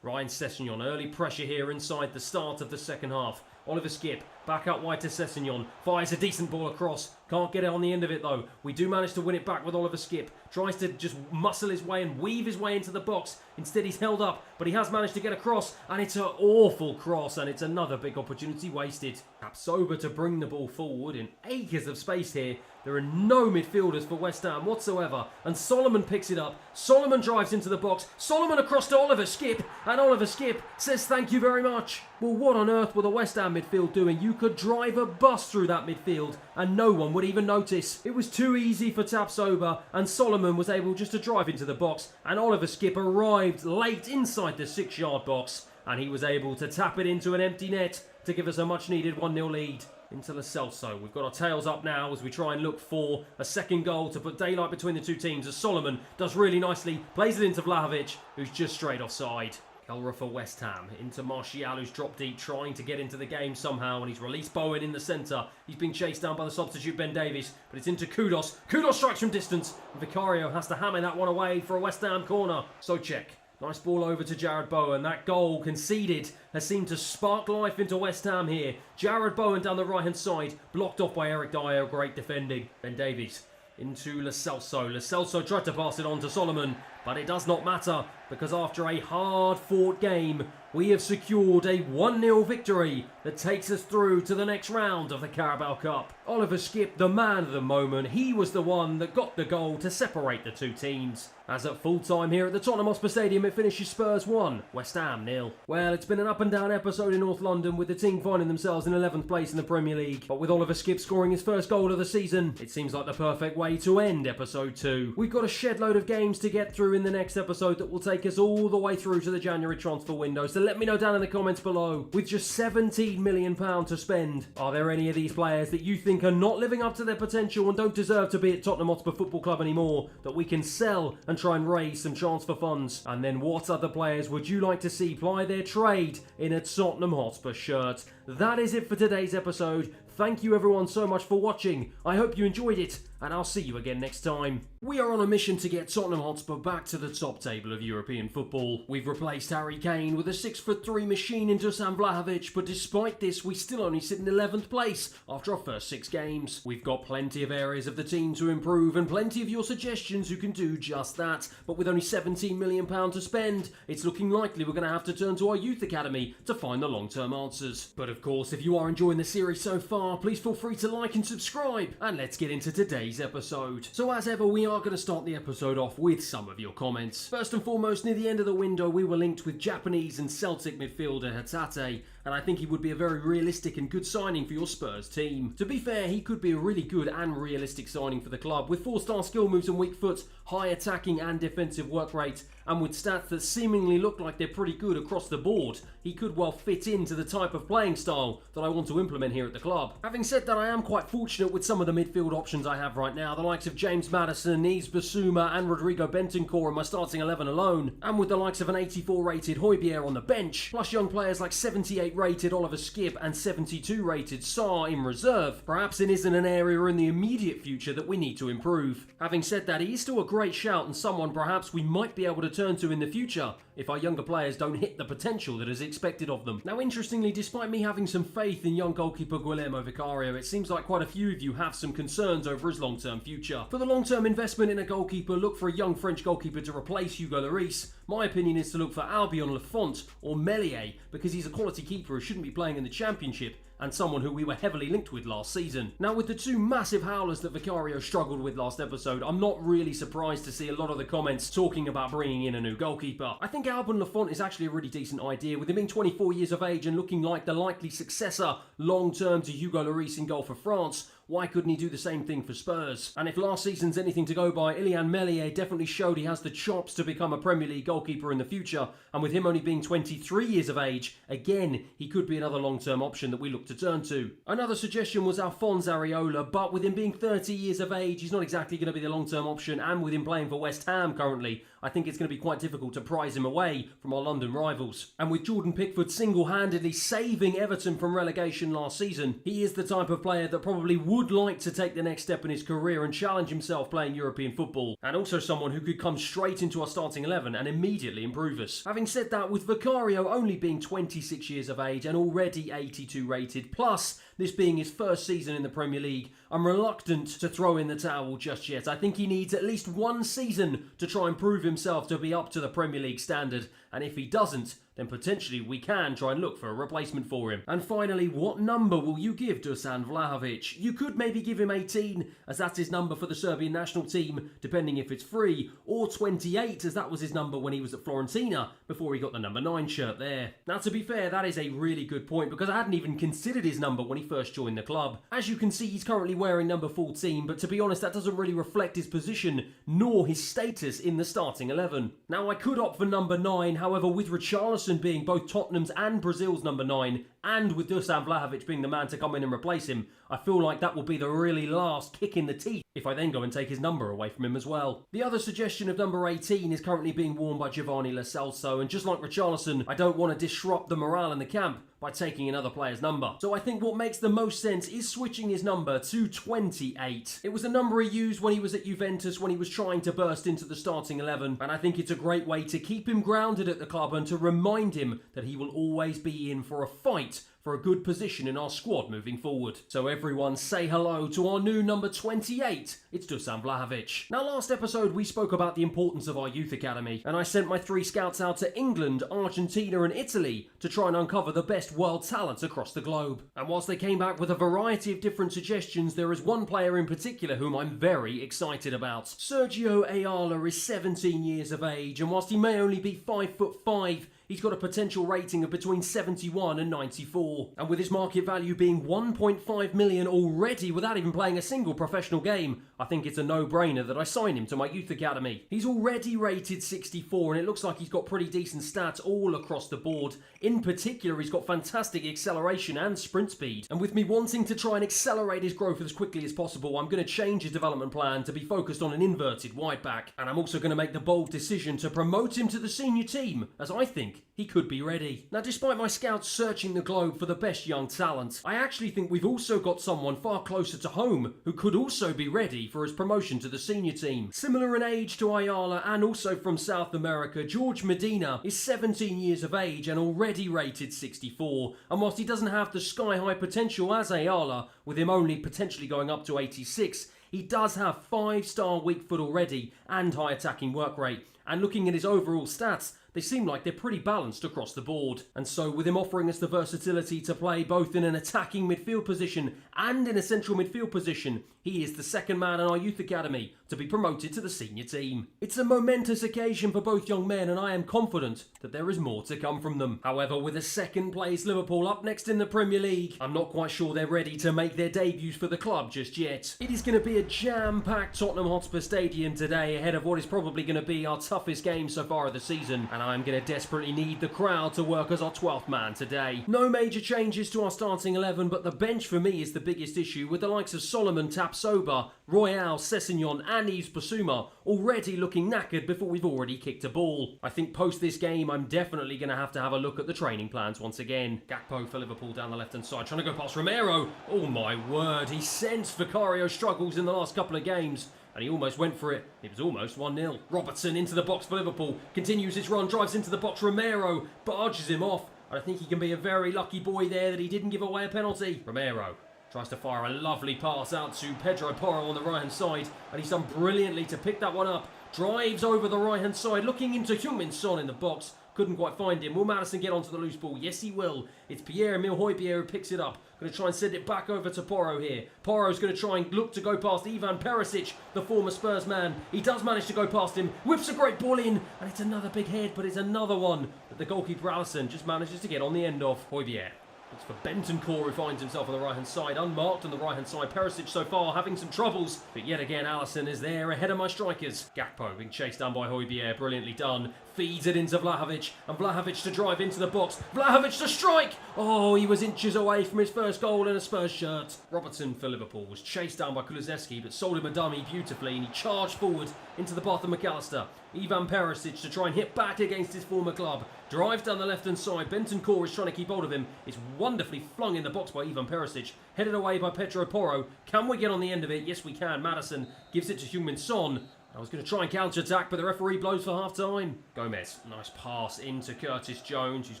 Ryan Sessegnon. Early pressure here inside the start of the second half. Oliver Skip back out wide to Sessegnon. Fires a decent ball across. Can't get it on the end of it though. We do manage to win it back with Oliver Skip. Tries to just muscle his way and weave his way into the box. Instead he's held up, but he has managed to get across, and it's an awful cross, and it's another big opportunity wasted. Tapsoba to bring the ball forward in acres of space here. There are no midfielders for West Ham whatsoever, and Solomon picks it up. Solomon drives into the box. Solomon across to Oliver Skip, and Oliver Skip says thank you very much. Well, what on earth were the West Ham midfield doing? You could drive a bus through that midfield and no one would even notice. It was too easy for Tapsoba, and Solomon was able just to drive into the box, and Oliver Skip arrived late inside the 6-yard box, and he was able to tap it into an empty net to give us a much needed 1-0 lead. Into Lo Celso. We've got our tails up now as we try and look for a second goal to put daylight between the two teams, as Solomon does really nicely, plays it into Vlahovic, who's just straight offside. Kelra for West Ham, into Martial, who's dropped deep, trying to get into the game somehow, and he's released Bowen in the centre. He's being chased down by the substitute Ben Davies, but it's into Kudos. Kudos strikes from distance, and Vicario has to hammer that one away for a West Ham corner. Souček. Nice ball over to Jared Bowen. That goal conceded has seemed to spark life into West Ham here. Jared Bowen down the right-hand side, blocked off by Eric Dyer. Great defending. Ben Davies into Lo Celso. Lo Celso tried to pass it on to Solomon, but it does not matter, because after a hard-fought game, we have secured a 1-0 victory that takes us through to the next round of the Carabao Cup. Oliver Skip, the man of the moment, he was the one that got the goal to separate the two teams. As at full time here at the Tottenham Hotspur Stadium, it finishes Spurs 1, West Ham 0. Well, it's been an up and down episode in North London, with the team finding themselves in 11th place in the Premier League. But with Oliver Skipp scoring his first goal of the season, it seems like the perfect way to end episode 2. We've got a shed load of games to get through in the next episode that will take us all the way through to the January transfer window, so let me know down in the comments below. With just £17 million to spend, are there any of these players that you think are not living up to their potential and don't deserve to be at Tottenham Hotspur Football Club anymore, that we can sell and try and raise some transfer funds? And then what other players would you like to see ply their trade in a Tottenham Hotspur shirt? That is it for today's episode. Thank you everyone so much for watching. I hope you enjoyed it, and I'll see you again next time. We are on a mission to get Tottenham Hotspur back to the top table of European football. We've replaced Harry Kane with a 6'3" machine in Dusan Vlahovic, but despite this, we still only sit in 11th place after our first 6 games. We've got plenty of areas of the team to improve and plenty of your suggestions who can do just that. But with only £17 million to spend, it's looking likely we're going to have to turn to our youth academy to find the long-term answers. But of course, if you are enjoying the series so far, please feel free to like and subscribe, and let's get into today's episode. So as ever, we are going to start the episode off with some of your comments. First and foremost, near the end of the window, we were linked with Japanese and Celtic midfielder Hatate, and I think he would be a very realistic and good signing for your Spurs team. To be fair, he could be a really good and realistic signing for the club, with 4-star skill moves and weak foot, high attacking and defensive work rate, and with stats that seemingly look like they're pretty good across the board. He could well fit into the type of playing style that I want to implement here at the club. Having said that, I am quite fortunate with some of the midfield options I have right now, the likes of James Maddison, Yves Bissouma and Rodrigo Bentancur in my starting 11 alone, and with the likes of an 84 rated Højbjerg on the bench, plus young players like 78 rated Oliver Skipp and 72 rated Sarr in reserve. Perhaps it isn't an area in the immediate future that we need to improve. Having said that, he is still a great shout and someone perhaps we might be able to turn to in the future if our younger players don't hit the potential that is expected of them. Now interestingly, despite me having some faith in young goalkeeper Guillermo Vicario, it seems like quite a few of you have some concerns over his long-term future. For the long-term investment in a goalkeeper, look for a young French goalkeeper to replace Hugo Lloris. My opinion is to look for Albion Lafont or Meslier, because he's a quality keeper who shouldn't be playing in the Championship, and someone who we were heavily linked with last season. Now with the 2 massive howlers that Vicario struggled with last episode, I'm not really surprised to see a lot of the comments talking about bringing in a new goalkeeper. I think Albion Lafont is actually a really decent idea, with him being 24 years of age and looking like the likely successor long-term to Hugo Lloris in goal for France. Why couldn't he do the same thing for Spurs? And if last season's anything to go by, Ilian Meslier definitely showed he has the chops to become a Premier League goalkeeper in the future, and with him only being 23 years of age, again, he could be another long-term option that we look to turn to. Another suggestion was Alphonse Areola, but with him being 30 years of age, he's not exactly going to be the long-term option, and with him playing for West Ham currently, I think it's going to be quite difficult to prize him away from our London rivals. And with Jordan Pickford single-handedly saving Everton from relegation last season, he is the type of player that probably would like to take the next step in his career and challenge himself playing European football, and also someone who could come straight into our starting 11 and immediately improve us. Having said that, with Vicario only being 26 years of age and already 82 rated, plus this being his first season in the Premier League, I'm reluctant to throw in the towel just yet. I think he needs at least 1 season to try and prove himself to be up to the Premier League standard, and if he doesn't, then potentially we can try and look for a replacement for him. And finally, what number will you give Dusan Vlahovic? You could maybe give him 18, as that's his number for the Serbian national team, depending if it's free, or 28, as that was his number when he was at Fiorentina, before he got the number 9 shirt there. Now to be fair, that is a really good point, because I hadn't even considered his number when he first joined the club. As you can see, he's currently wearing number 14, but to be honest, that doesn't really reflect his position, nor his status in the starting 11. Now I could opt for number 9, however, with Richarlison being both Tottenham's and Brazil's number 9, and with Dusan Vlahovic being the man to come in and replace him, I feel like that will be the really last kick in the teeth if I then go and take his number away from him as well. The other suggestion of number 18 is currently being worn by Giovanni Lo Celso, and just like Richarlison, I don't want to disrupt the morale in the camp by taking another player's number. So I think what makes the most sense is switching his number to 28. It was a number he used when he was at Juventus when he was trying to burst into the starting 11, and I think it's a great way to keep him grounded at the club and to remind him that he will always be in for a fight great for a good position in our squad moving forward. So everyone say hello to our new number 28, it's Dusan Vlahovic. Now last episode we spoke about the importance of our youth academy, and I sent my 3 scouts out to England, Argentina and Italy to try and uncover the best world talents across the globe. And whilst they came back with a variety of different suggestions, there is one player in particular whom I'm very excited about. Sergio Ayala is 17 years of age, and whilst he may only be 5'5", he's got a potential rating of between 71 and 94. And with his market value being 1.5 million already without even playing a single professional game, I think it's a no-brainer that I sign him to my youth academy. He's already rated 64 and it looks like he's got pretty decent stats all across the board. In particular, he's got fantastic acceleration and sprint speed. And with me wanting to try and accelerate his growth as quickly as possible, I'm going to change his development plan to be focused on an inverted wide back. And I'm also going to make the bold decision to promote him to the senior team, as I think he could be ready. Now, despite my scouts searching the globe for the best young talent, I actually think we've also got someone far closer to home who could also be ready for his promotion to the senior team. Similar in age to Ayala and also from South America, George Medina is 17 years of age and already rated 64. And whilst he doesn't have the sky-high potential as Ayala, with him only potentially going up to 86, he does have 5-star weak foot already and high attacking work rate. And looking at his overall stats, they seem like they're pretty balanced across the board. And so with him offering us the versatility to play both in an attacking midfield position and in a central midfield position, he is the second man in our youth academy to be promoted to the senior team. It's a momentous occasion for both young men and I am confident that there is more to come from them. However, with a second place Liverpool up next in the Premier League, I'm not quite sure they're ready to make their debuts for the club just yet. It is going to be a jam-packed Tottenham Hotspur Stadium today ahead of what is probably going to be our toughest game so far of the season, and I'm going to desperately need the crowd to work as our 12th man today. No major changes to our starting 11, but the bench for me is the biggest issue, with the likes of Solomon Tapsoba, Royale, Sessegnon and Yves Bissouma already looking knackered before we've already kicked a ball. I think post this game I'm definitely going to have a look at the training plans once again. Gakpo for Liverpool down the left hand side, trying to go past Romero. Oh my word, he sensed Vicario's struggles in the last couple of games, and he almost went for it. It was almost 1-0. Robertson into the box for Liverpool, continues his run, drives into the box. Romero barges him off, and I think he can be a very lucky boy there that he didn't give away a penalty. Romero tries to fire a lovely pass out to Pedro Porro on the right hand side, and he's done brilliantly to pick that one up. Drives over the right hand side, looking into Heung-min Son in the box. Couldn't quite find him. Will Maddison get onto the loose ball? Yes, he will. It's Pierre-Emile Højbjerg who picks it up. Going to try and send it back over to Porro here. Porro's going to try and look to go past Ivan Perisic, the former Spurs man. He does manage to go past him. Whips a great ball in, and it's another big head, but it's another one that the goalkeeper Alisson just manages to get on the end of. Højbjerg. It's for Bentancur, who finds himself on the right-hand side, unmarked on the right-hand side. Perisic so far having some troubles, but yet again Alisson is there ahead of my strikers. Gakpo being chased down by Højbjerg, brilliantly done. Feeds it into Vlahovic, and Vlahovic to drive into the box. Vlahovic to strike! Oh, he was inches away from his first goal in a Spurs shirt. Robertson for Liverpool was chased down by Kulusevski, but sold him a dummy beautifully, and he charged forward into the path of McAllister. Ivan Perisic to try and hit back against his former club. Drives down the left-hand side. Bentancur is trying to keep hold of him. It's wonderfully flung in the box by Ivan Perisic. Headed away by Pedro Porro. Can we get on the end of it? Yes, we can. Maddison gives it to Heung-min Son. I was going to try and counter-attack, but the referee blows for half-time. Gomez, nice pass into Curtis Jones, who's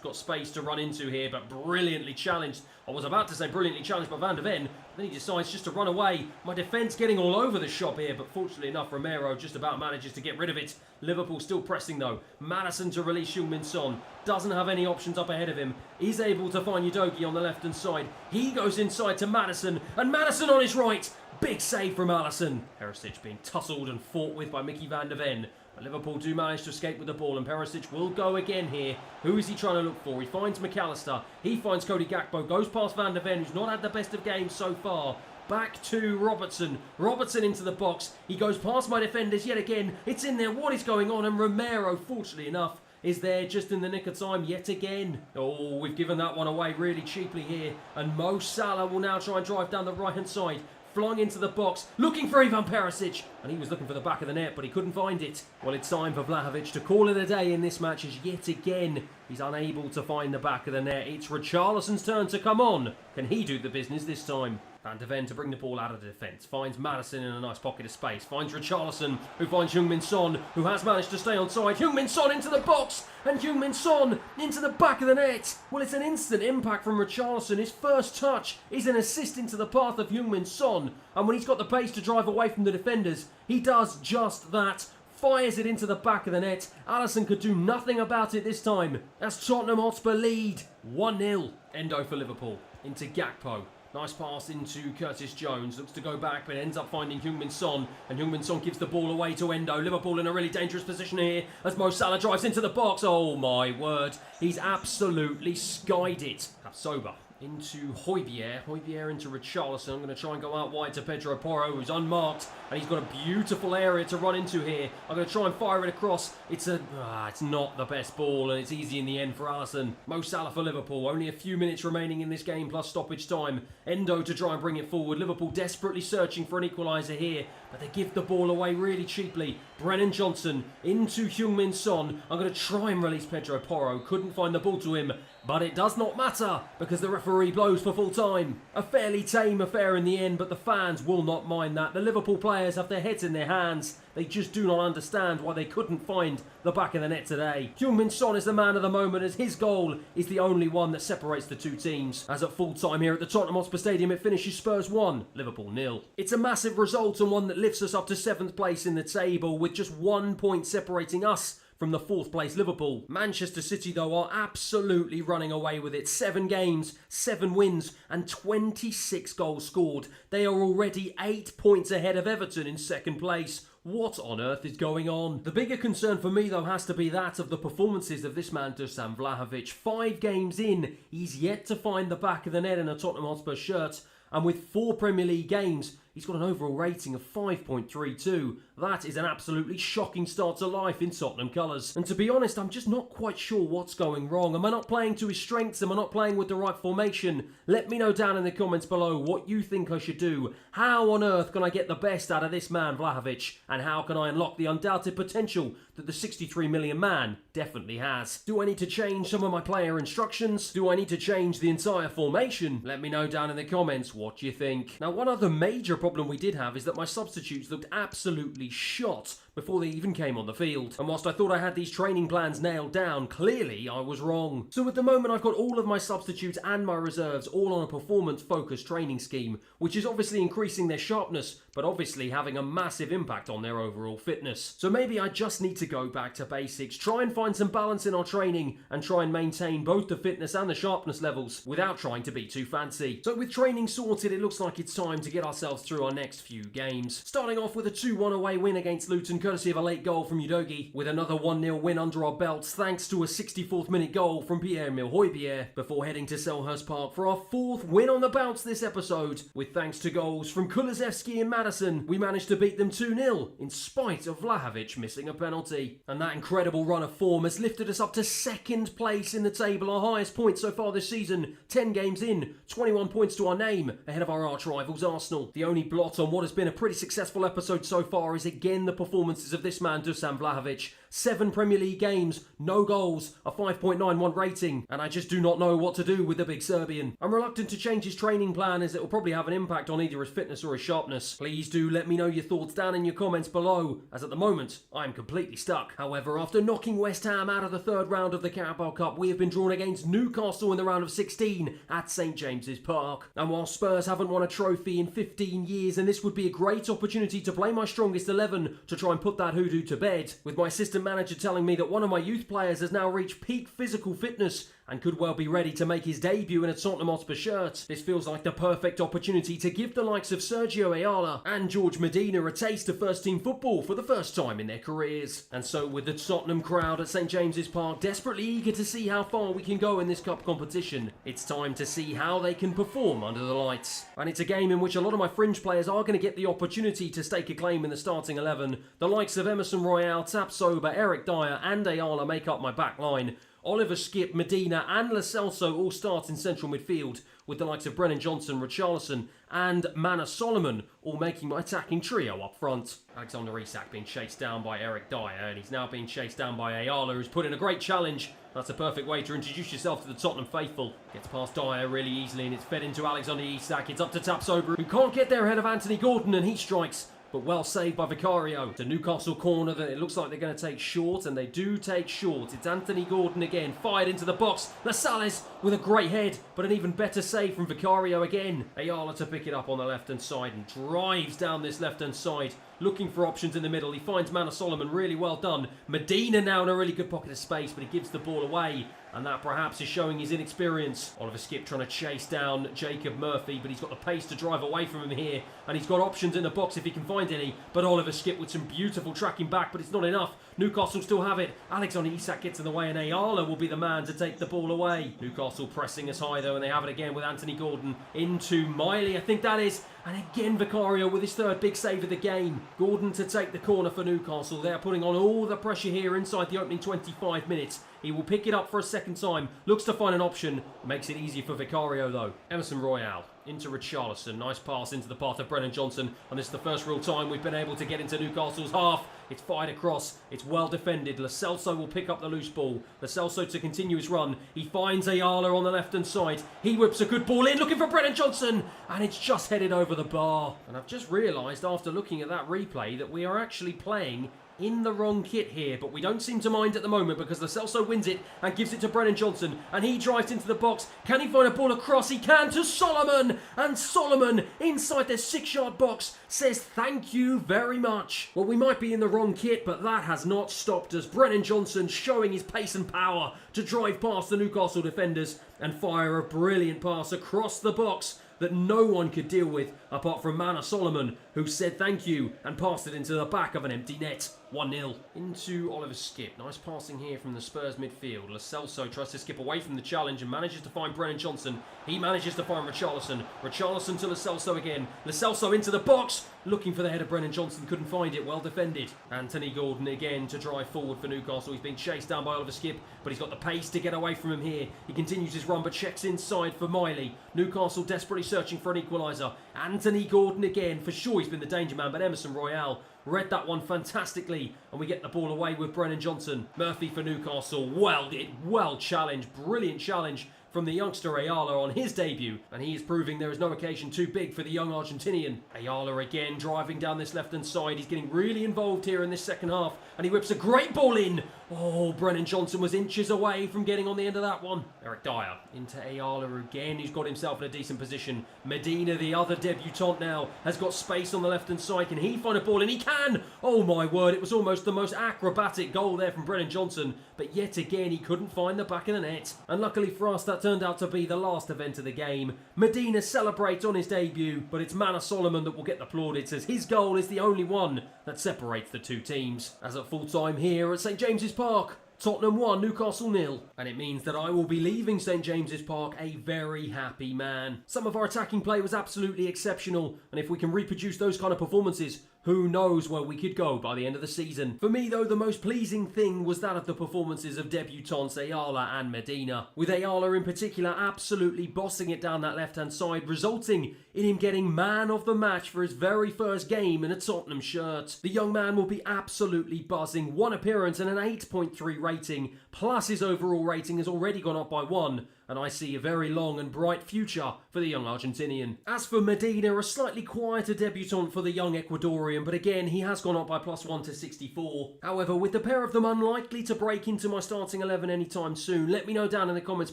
got space to run into here, but brilliantly challenged. I was about to say brilliantly challenged by Van de Ven, then he decides just to run away. My defence getting all over the shop here, but fortunately enough, Romero just about manages to get rid of it. Liverpool still pressing though. Maddison to release Heung-min Son. Doesn't have any options up ahead of him. Is able to find Udogie on the left-hand side. He goes inside to Maddison, and Maddison on his right. Big save from Alisson. Perisic being tussled and fought with by Mickey van der Ven. But Liverpool do manage to escape with the ball, and Perisic will go again here. Who is he trying to look for? He finds McAllister. He finds Cody Gakpo. Goes past Van der Ven, who's not had the best of games so far. Back to Robertson. Robertson into the box. He goes past my defenders yet again. It's in there. What is going on? And Romero, fortunately enough, is there just in the nick of time yet again. Oh, we've given that one away really cheaply here. And Mo Salah will now try and drive down the right-hand side. Flung into the box, looking for Ivan Perisic, and he was looking for the back of the net, but he couldn't find it. Well, it's time for Vlahovic to call it a day in this match, as yet again he's unable to find the back of the net. It's Richarlison's turn to come on. Can he do the business this time? Van de Ven to bring the ball out of the defence. Finds Maddison in a nice pocket of space. Finds Richarlison, who finds Heung-min Son, who has managed to stay on side. Heung-min Son into the box, and Heung-min Son into the back of the net. Well, it's an instant impact from Richarlison. His first touch is an assist into the path of Heung-min Son. And when he's got the pace to drive away from the defenders, he does just that. Fires it into the back of the net. Alisson could do nothing about it this time. As Tottenham Hotspur lead 1-0. Endo for Liverpool. Into Gakpo. Nice pass into Curtis Jones. Looks to go back, but ends up finding Heung-min Son. And Heung-min Son gives the ball away to Endo. Liverpool in a really dangerous position here as Mo Salah drives into the box. Oh my word. He's absolutely skied it. Sober into Højbjerg. Højbjerg into Richarlison. I'm going to try and go out wide to Pedro Porro, who's unmarked. And he's got a beautiful area to run into here. I'm going to try and fire it across. It's not the best ball, and it's easy in the end for Alisson. Mo Salah for Liverpool. Only a few minutes remaining in this game plus stoppage time. Endo to try and bring it forward. Liverpool desperately searching for an equaliser here, but they give the ball away really cheaply. Brennan Johnson into Heung-min Son. I'm going to try and release Pedro Porro. Couldn't find the ball to him, but it does not matter because the referee blows for full time. A fairly tame affair in the end, but the fans will not mind that. The Liverpool players have their heads in their hands. They just do not understand why they couldn't find the back of the net today. Heung-min Son is the man of the moment as his goal is the only one that separates the two teams. As at full time here at the Tottenham Hotspur Stadium, it finishes Spurs 1, Liverpool 0. It's a massive result and one that lifts us up to 7th place in the table with just 1 point separating us from the 4th place Liverpool. Manchester City, though, are absolutely running away with it. 7 games, 7 wins, and 26 goals scored. They are already 8 points ahead of Everton in 2nd place. What on earth is going on? The bigger concern for me, though, has to be that of the performances of this man, Dusan Vlahovic. 5 games in, he's yet to find the back of the net in a Tottenham Hotspur shirt. And with 4 Premier League games, he's got an overall rating of 5.32. That is an absolutely shocking start to life in Tottenham colours. And to be honest, I'm just not quite sure what's going wrong. Am I not playing to his strengths? Am I not playing with the right formation? Let me know down in the comments below what you think I should do. How on earth can I get the best out of this man, Vlahovic? And how can I unlock the undoubted potential that the 63 million man definitely has? Do I need to change some of my player instructions? Do I need to change the entire formation? Let me know down in the comments what you think. Now, one other major problem we did have is that my substitutes looked absolutely shot before they even came on the field. And whilst I thought I had these training plans nailed down, clearly I was wrong. So at the moment I've got all of my substitutes and my reserves all on a performance-focused training scheme, which is obviously increasing their sharpness, but obviously having a massive impact on their overall fitness. So maybe I just need to go back to basics, try and find some balance in our training, and try and maintain both the fitness and the sharpness levels without trying to be too fancy. So with training sorted, it looks like it's time to get ourselves through our next few games. Starting off with a 2-1 away win against Luton, courtesy of a late goal from Udogie, with another 1-0 win under our belts thanks to a 64th minute goal from Pierre-Emile Højbjerg, before heading to Selhurst Park for our 4th win on the bounce this episode, with thanks to goals from Kulusevski and Maddison. We managed to beat them 2-0 in spite of Vlahovic missing a penalty. And that incredible run of form has lifted us up to 2nd place in the table, our highest point so far this season. 10 games in, 21 points to our name, ahead of our arch rivals Arsenal. The only blot on what has been a pretty successful episode so far is again the performances of this man, Dusan Vlahovic. 7 Premier League games, no goals, a 5.91 rating, and I just do not know what to do with the big Serbian. I'm reluctant to change his training plan as it will probably have an impact on either his fitness or his sharpness. Please do let me know your thoughts down in your comments below, as at the moment, I'm completely stuck. However, after knocking West Ham out of the 3rd round of the Carabao Cup, we have been drawn against Newcastle in the round of 16 at St James's Park. And while Spurs haven't won a trophy in 15 years, and this would be a great opportunity to play my strongest 11 to try and put that hoodoo to bed, with my assistant manager telling me that one of my youth players has now reached peak physical fitness and could well be ready to make his debut in a Tottenham Hotspur shirt. This feels like the perfect opportunity to give the likes of Sergio Ayala and George Medina a taste of first-team football for the first time in their careers. And so with the Tottenham crowd at St James's Park desperately eager to see how far we can go in this cup competition, it's time to see how they can perform under the lights. And it's a game in which a lot of my fringe players are going to get the opportunity to stake a claim in the starting 11. The likes of Emerson Royale, Tapsoba, Eric Dyer and Ayala make up my back line. Oliver Skip, Medina and Lo Celso all start in central midfield, with the likes of Brennan Johnson, Richarlison and Mana Solomon all making my attacking trio up front. Alexander Isak being chased down by Eric Dyer, and he's now being chased down by Ayala, who's put in a great challenge That's a perfect way to introduce yourself to the Tottenham faithful. Gets past Dyer really easily and it's fed into Alexander Isak. It's up to Tapsoba, who can't get there ahead of Anthony Gordon, and he strikes. But well saved by Vicario. It's a Newcastle corner that it looks like they're going to take short, and they do take short. It's Anthony Gordon again, fired into the box. Lascelles with a great head, but an even better save from Vicario again. Ayala to pick it up on the left-hand side and drives down this left-hand side, looking for options in the middle. He finds Mana Solomon, really well done. Medina now in a really good pocket of space, but he gives the ball away. And that perhaps is showing his inexperience. Oliver Skipp trying to chase down Jacob Murphy, but he's got the pace to drive away from him here. And he's got options in the box if he can find any. But Oliver Skipp with some beautiful tracking back, but it's not enough. Newcastle still have it. Alexander Isak gets in the way, and Ayala will be the man to take the ball away. Newcastle pressing us high though, and they have it again with Anthony Gordon into Miley, I think that is. And again Vicario with his third big save of the game. Gordon to take the corner for Newcastle. They're putting on all the pressure here inside the opening 25 minutes. He will pick it up for a second time. Looks to find an option. Makes it easier for Vicario though. Emerson Royale into Richarlison. Nice pass into the path of Brennan Johnson. And this is the first real time we've been able to get into Newcastle's half. It's fired across. It's well defended. Lo Celso will pick up the loose ball. Lo Celso to continue his run. He finds Ayala on the left-hand side. He whips a good ball in, looking for Brennan Johnson. And it's just headed over the bar. And I've just realised after looking at that replay that we are actually playing in the wrong kit here, but we don't seem to mind at the moment because Lo Celso wins it and gives it to Brennan Johnson, and he drives into the box. Can he find a ball across? He can, to Solomon, and Solomon inside their 6-yard box says thank you very much. Well, we might be in the wrong kit, but that has not stopped us. Brennan Johnson showing his pace and power to drive past the Newcastle defenders and fire a brilliant pass across the box that no one could deal with apart from Mana Solomon, who said thank you and passed it into the back of an empty net. 1-0. Into Oliver Skipp. Nice passing here from the Spurs midfield. Lo Celso tries to skip away from the challenge and manages to find Brennan Johnson. He manages to find Richarlison. Richarlison to Lo Celso again. Lo Celso into the box. Looking for the head of Brennan Johnson. Couldn't find it. Well defended. Anthony Gordon again to drive forward for Newcastle. He's been chased down by Oliver Skipp, but he's got the pace to get away from him here. He continues his run but checks inside for Miley. Newcastle desperately searching for an equaliser. Anthony Gordon again. For sure he's been the danger man, but Emerson Royale read that one fantastically, and we get the ball away with Brennan Johnson. Murphy for Newcastle. Well challenged. Brilliant challenge from the youngster Ayala on his debut, and he is proving there is no occasion too big for the young Argentinian. Ayala again driving down this left-hand side. He's getting really involved here in this second half, and he whips a great ball in. Oh, Brennan Johnson was inches away from getting on the end of that one. Eric Dyer into Ayala again. He's got himself in a decent position. Medina, the other debutant now, has got space on the left-hand side. Can he find a ball? And he can! Oh my word, it was almost the most acrobatic goal there from Brennan Johnson, but yet again he couldn't find the back of the net. And luckily for us, that turned out to be the last event of the game. Medina celebrates on his debut, but it's Mana Solomon that will get the plaudits, as his goal is the only one that separates the two teams. As at full time here at St James's Park, Tottenham 1, Newcastle 0. And it means that I will be leaving St James's Park a very happy man. Some of our attacking play was absolutely exceptional, and if we can reproduce those kind of performances, who knows where we could go by the end of the season. For me though, the most pleasing thing was that of the performances of debutants Ayala and Medina, with Ayala in particular absolutely bossing it down that left-hand side, resulting in him getting man of the match for his very first game in a Tottenham shirt. The young man will be absolutely buzzing. 1 appearance and an 8.3 rating, plus his overall rating has already gone up by 1. And I see a very long and bright future for the young Argentinian. As for Medina, a slightly quieter debutant for the young Ecuadorian, but again, he has gone up by +1 to 64. However, with the pair of them unlikely to break into my starting 11 anytime soon, let me know down in the comments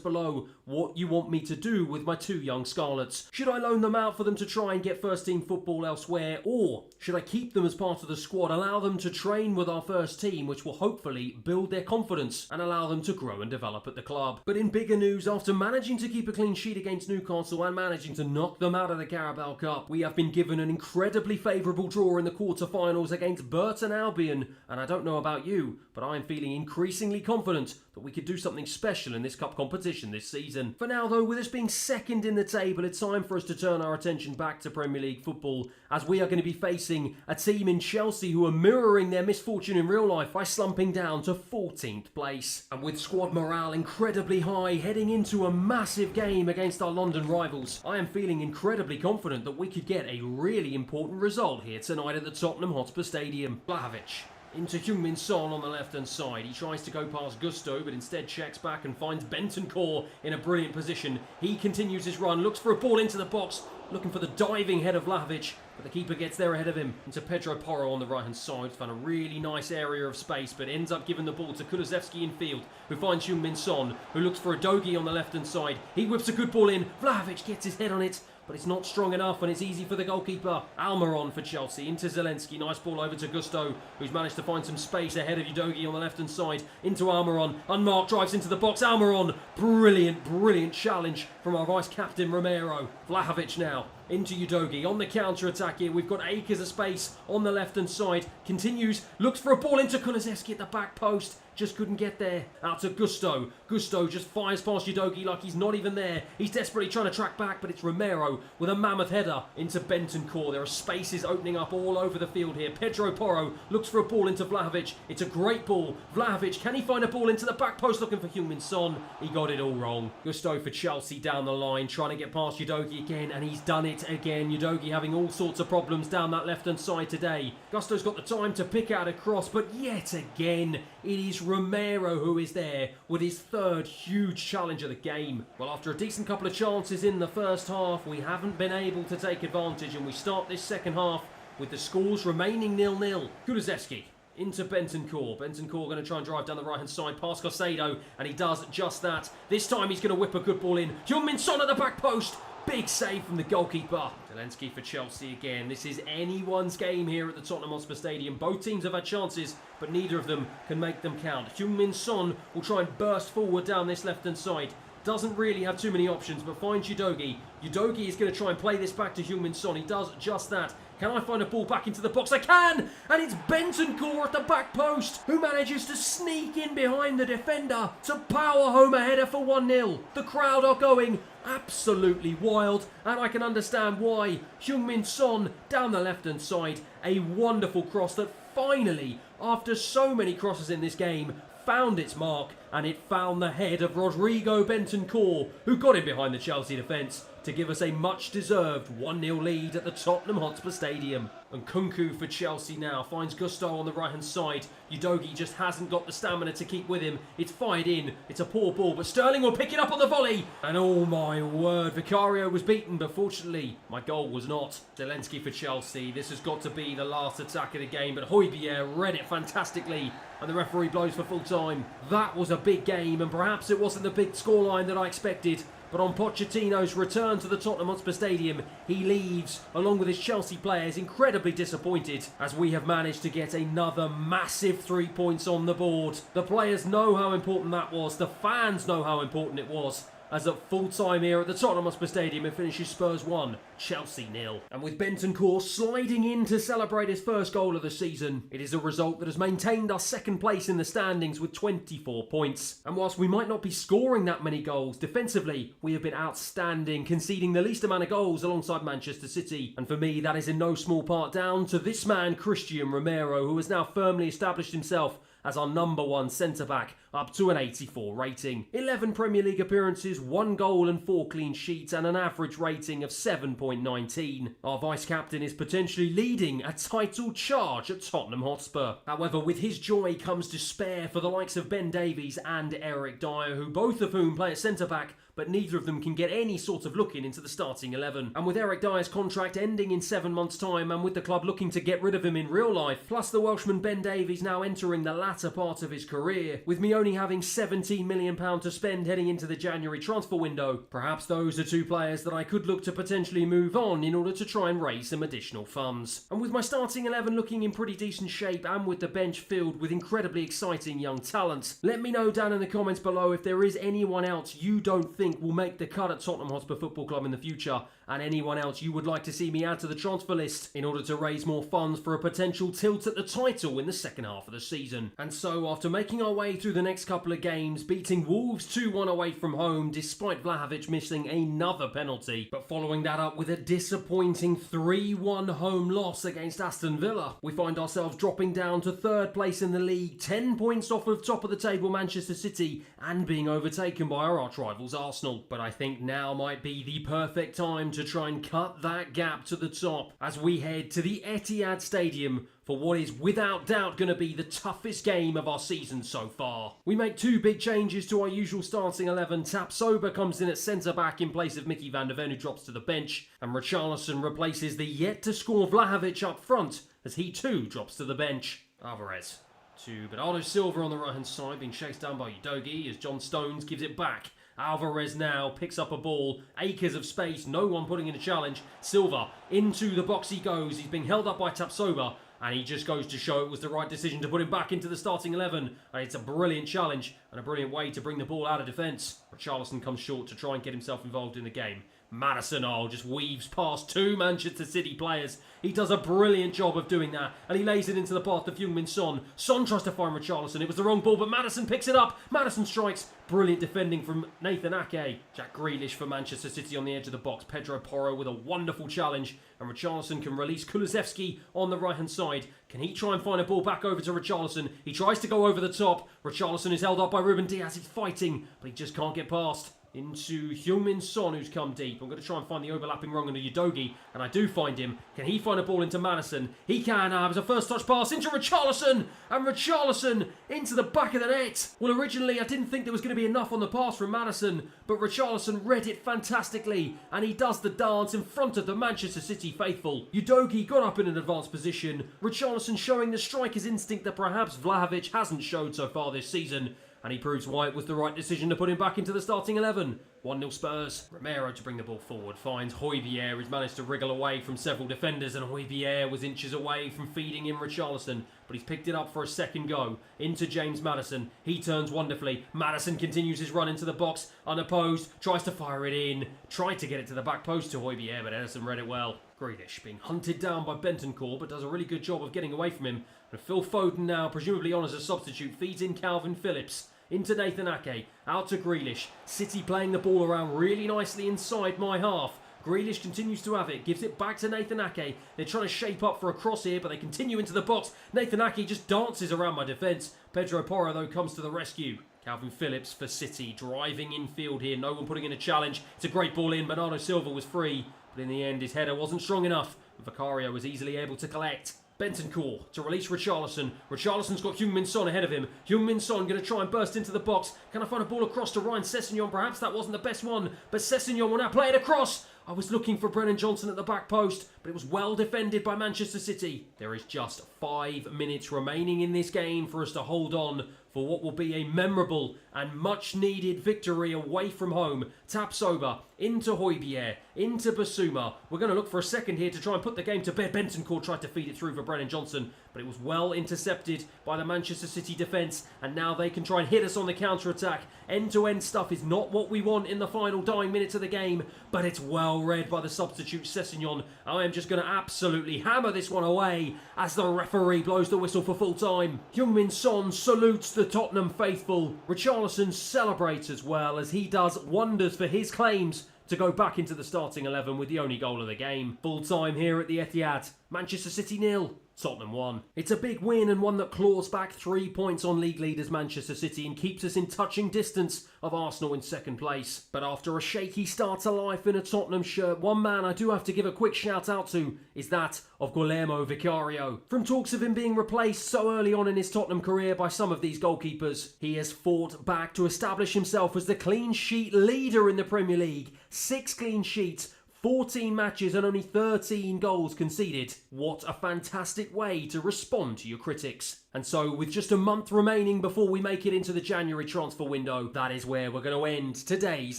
below what you want me to do with my 2 young Scarlets. Should I loan them out for them to try and get first team football elsewhere, or should I keep them as part of the squad, allow them to train with our first team, which will hopefully build their confidence and allow them to grow and develop at the club? But in bigger news, after managing to keep a clean sheet against Newcastle and managing to knock them out of the Carabao Cup, we have been given an incredibly favourable draw in the quarter-finals against Burton Albion, and I don't know about you, but I am feeling increasingly confident that we could do something special in this cup competition this season. For now though, with us being second in the table, it's time for us to turn our attention back to Premier League football, as we are going to be facing a team in Chelsea who are mirroring their misfortune in real life by slumping down to 14th place. And with squad morale incredibly high, heading into a massive game against our London rivals, I am feeling incredibly confident that we could get a really important result here tonight at the Tottenham Hotspur Stadium. Vlahovic into Heung-min Son on the left-hand side. He tries to go past Gusto, but instead checks back and finds Bentancur in a brilliant position. He continues his run, looks for a ball into the box, looking for the diving head of Vlahovic, but the keeper gets there ahead of him. Into Pedro Porro on the right-hand side. Found a really nice area of space, but ends up giving the ball to Kulusevski in field, who finds Heung-min Son, who looks for a Dogi on the left-hand side. He whips a good ball in. Vlahovic gets his head on it, but it's not strong enough, and it's easy for the goalkeeper. Almiron for Chelsea, into Zelensky. Nice ball over to Gusto, who's managed to find some space ahead of Udogi on the left-hand side. Into Almiron. Unmarked, drives into the box. Almiron. Brilliant challenge from our vice-captain Romero. Vlahovic now. Into Udogi. On the counter-attack here, we've got acres of space on the left-hand side. Continues, looks for a ball into Kulusevski at the back post. Just couldn't get there. Out to Gusto. Gusto just fires past Udogi like he's not even there. He's desperately trying to track back, but it's Romero with a mammoth header into Bentancur. There are spaces opening up all over the field here. Pedro Porro looks for a ball into Vlahovic. It's a great ball. Vlahovic, can he find a ball into the back post looking for Heung-min Son? He got it all wrong. Gusto for Chelsea down the line, trying to get past Udogi again, and he's done it again. Udogi having all sorts of problems down that left-hand side today. Gusto's got the time to pick out a cross, but yet again, it is Romero who is there with his third huge challenge of the game. Well, after a decent couple of chances in the first half, we haven't been able to take advantage, and we start this second half with the scores remaining 0-0. Kulusevski into Bentancur. Bentancur going to try and drive down the right-hand side past Caicedo, and he does just that. This time he's going to whip a good ball in. Heung-min Son at the back post. Big save from the goalkeeper. Zelensky for Chelsea again. This is anyone's game here at the Tottenham Hotspur Stadium. Both teams have had chances, but neither of them can make them count. Heung-min Son will try and burst forward down this left-hand side. Doesn't really have too many options, but finds Udogi. Udogi is going to try and play this back to Heung-min Son. He does just that. Can I find a ball back into the box? I can! And it's Bentancur at the back post, who manages to sneak in behind the defender to power home a header for 1-0. The crowd are going absolutely wild, and I can understand why. Heung-min Son down the left-hand side. A wonderful cross that finally, after so many crosses in this game, found its mark, and it found the head of Rodrigo Bentancur, who got in behind the Chelsea defence to give us a much-deserved 1-0 lead at the Tottenham Hotspur Stadium. And Kunku for Chelsea now finds Gusto on the right-hand side. Udogi just hasn't got the stamina to keep with him. It's fired in. It's a poor ball, but Sterling will pick it up on the volley. And oh my word, Vicario was beaten, but fortunately, my goal was not. Zelensky for Chelsea. This has got to be the last attack of the game, but Højbjerg read it fantastically, and the referee blows for full time. That was a big game, and perhaps it wasn't the big scoreline that I expected. But on Pochettino's return to the Tottenham Hotspur Stadium, he leaves, along with his Chelsea players, incredibly disappointed, as we have managed to get another massive 3 points on the board. The players know how important that was, the fans know how important it was, as at full time here at the Tottenham Hotspur Stadium it finishes Spurs 1, Chelsea 0. And with Bentancur sliding in to celebrate his first goal of the season, it is a result that has maintained our second place in the standings with 24 points. And whilst we might not be scoring that many goals, defensively we have been outstanding, conceding the least amount of goals alongside Manchester City. And for me, that is in no small part down to this man, Cristian Romero, who has now firmly established himself as our number one centre-back, up to an 84 rating. 11 Premier League appearances, 1 goal and 4 clean sheets, and an average rating of 7.19. Our vice-captain is potentially leading a title charge at Tottenham Hotspur. However, with his joy comes despair for the likes of Ben Davies and Eric Dyer, who both of whom play at centre-back, but neither of them can get any sort of look in into the starting 11. And with Eric Dyer's contract ending in 7 months' time, and with the club looking to get rid of him in real life, plus the Welshman Ben Davies now entering the latter part of his career, with me only having £17 million to spend heading into the January transfer window, perhaps those are 2 players that I could look to potentially move on in order to try and raise some additional funds. And with my starting 11 looking in pretty decent shape, and with the bench filled with incredibly exciting young talent, let me know down in the comments below if there is anyone else you don't think will make the cut at Tottenham Hotspur Football Club in the future, and anyone else you would like to see me add to the transfer list in order to raise more funds for a potential tilt at the title in the second half of the season. And so, after making our way through the next couple of games, beating Wolves 2-1 away from home despite Vlahovic missing another penalty, but following that up with a disappointing 3-1 home loss against Aston Villa, we find ourselves dropping down to 3rd place in the league, 10 points off of top of the table Manchester City, and being overtaken by our arch rivals Arsenal. But I think now might be the perfect time to try and cut that gap to the top as we head to the Etihad Stadium for what is without doubt going to be the toughest game of our season so far. We make two big changes to our usual starting 11. Tapsoba comes in at centre-back in place of Mickey van der Ven, who drops to the bench, and Richarlison replaces the yet-to-score Vlahovic up front as he too drops to the bench. Alvarez to Bernardo Silva on the right-hand side, being chased down by Udogie as John Stones gives it back. Alvarez now picks up a ball, acres of space, no one putting in a challenge. Silva into the box he goes, he's being held up by Tapsoba, and he just goes to show it was the right decision to put him back into the starting 11. And it's a brilliant challenge and a brilliant way to bring the ball out of defence. Richarlison comes short to try and get himself involved in the game. Maddison just weaves past two Manchester City players. He does a brilliant job of doing that, and he lays it into the path of Heung-min Son. Son tries to find Richarlison. It was the wrong ball, but Maddison picks it up. Maddison strikes. Brilliant defending from Nathan Ake. Jack Grealish for Manchester City on the edge of the box. Pedro Porro with a wonderful challenge, and Richarlison can release Kulusevski on the right-hand side. Can he try and find a ball back over to Richarlison? He tries to go over the top. Richarlison is held up by Ruben Diaz. He's fighting, but he just can't get past. Into Heung-min Son, who's come deep. I'm going to try and find the overlapping wrong under Udogie, and I do find him. Can he find a ball into Maddison? He can. It's a first touch pass into Richarlison, and Richarlison into the back of the net. Well, originally I didn't think there was going to be enough on the pass from Maddison, but Richarlison read it fantastically, and he does the dance in front of the Manchester City faithful. Udogie got up in an advanced position. Richarlison showing the striker's instinct that perhaps Vlahovic hasn't showed so far this season. And he proves why it was the right decision to put him back into the starting 11. 1-0 Spurs. Romero to bring the ball forward. Finds Højbjerg, who's managed to wriggle away from several defenders, and Højbjerg was inches away from feeding in Richarlison, but he's picked it up for a second go. Into James Maddison. He turns wonderfully. Maddison continues his run into the box, unopposed, tries to fire it in, tried to get it to the back post to Højbjerg, but Ederson read it well. Grealish being hunted down by Bentancur, but does a really good job of getting away from him. And Phil Foden now, presumably on as a substitute, feeds in Calvin Phillips. Into Nathan Ake, out to Grealish. City playing the ball around really nicely inside my half. Grealish continues to have it, gives it back to Nathan Ake. They're trying to shape up for a cross here, but they continue into the box. Nathan Ake just dances around my defence. Pedro Porro, though, comes to the rescue. Calvin Phillips for City, driving infield here. No one putting in a challenge. It's a great ball in. Bernardo Silva was free, but in the end, his header wasn't strong enough. Vicario was easily able to collect. Bentancur to release Richarlison. Richarlison's got Heung-min Son ahead of him. Heung-min Son going to try and burst into the box. Can I find a ball across to Ryan Sessegnon? Perhaps that wasn't the best one, but Sessegnon will now play it across. I was looking for Brennan Johnson at the back post, but it was well defended by Manchester City. There is just 5 minutes remaining in this game for us to hold on for what will be a memorable and much needed victory away from home. Tapsoba into Højbjerg, into Basuma. We're going to look for a second here to try and put the game to bed. Bentancur tried to feed it through for Brennan Johnson, but it was well intercepted by the Manchester City defence, and now they can try and hit us on the counter-attack. End-to-end stuff is not what we want in the final dying minutes of the game, but it's well read by the substitute Sessegnon. I am just going to absolutely hammer this one away as the referee blows the whistle for full time. Heung-min Son salutes the Tottenham faithful. Richarlison celebrates as well as he does wonders for his claims to go back into the starting 11 with the only goal of the game. Full time here at the Etihad. Manchester City 0. Tottenham 1. It's a big win and one that claws back 3 points on league leaders Manchester City and keeps us in touching distance of Arsenal in second place. But after a shaky start to life in a Tottenham shirt, one man I do have to give a quick shout out to is that of Guillermo Vicario. From talks of him being replaced so early on in his Tottenham career by some of these goalkeepers, he has fought back to establish himself as the clean sheet leader in the Premier League. 6 clean sheets, 14 matches and only 13 goals conceded. What a fantastic way to respond to your critics. And so, with just a month remaining before we make it into the January transfer window, that is where we're going to end today's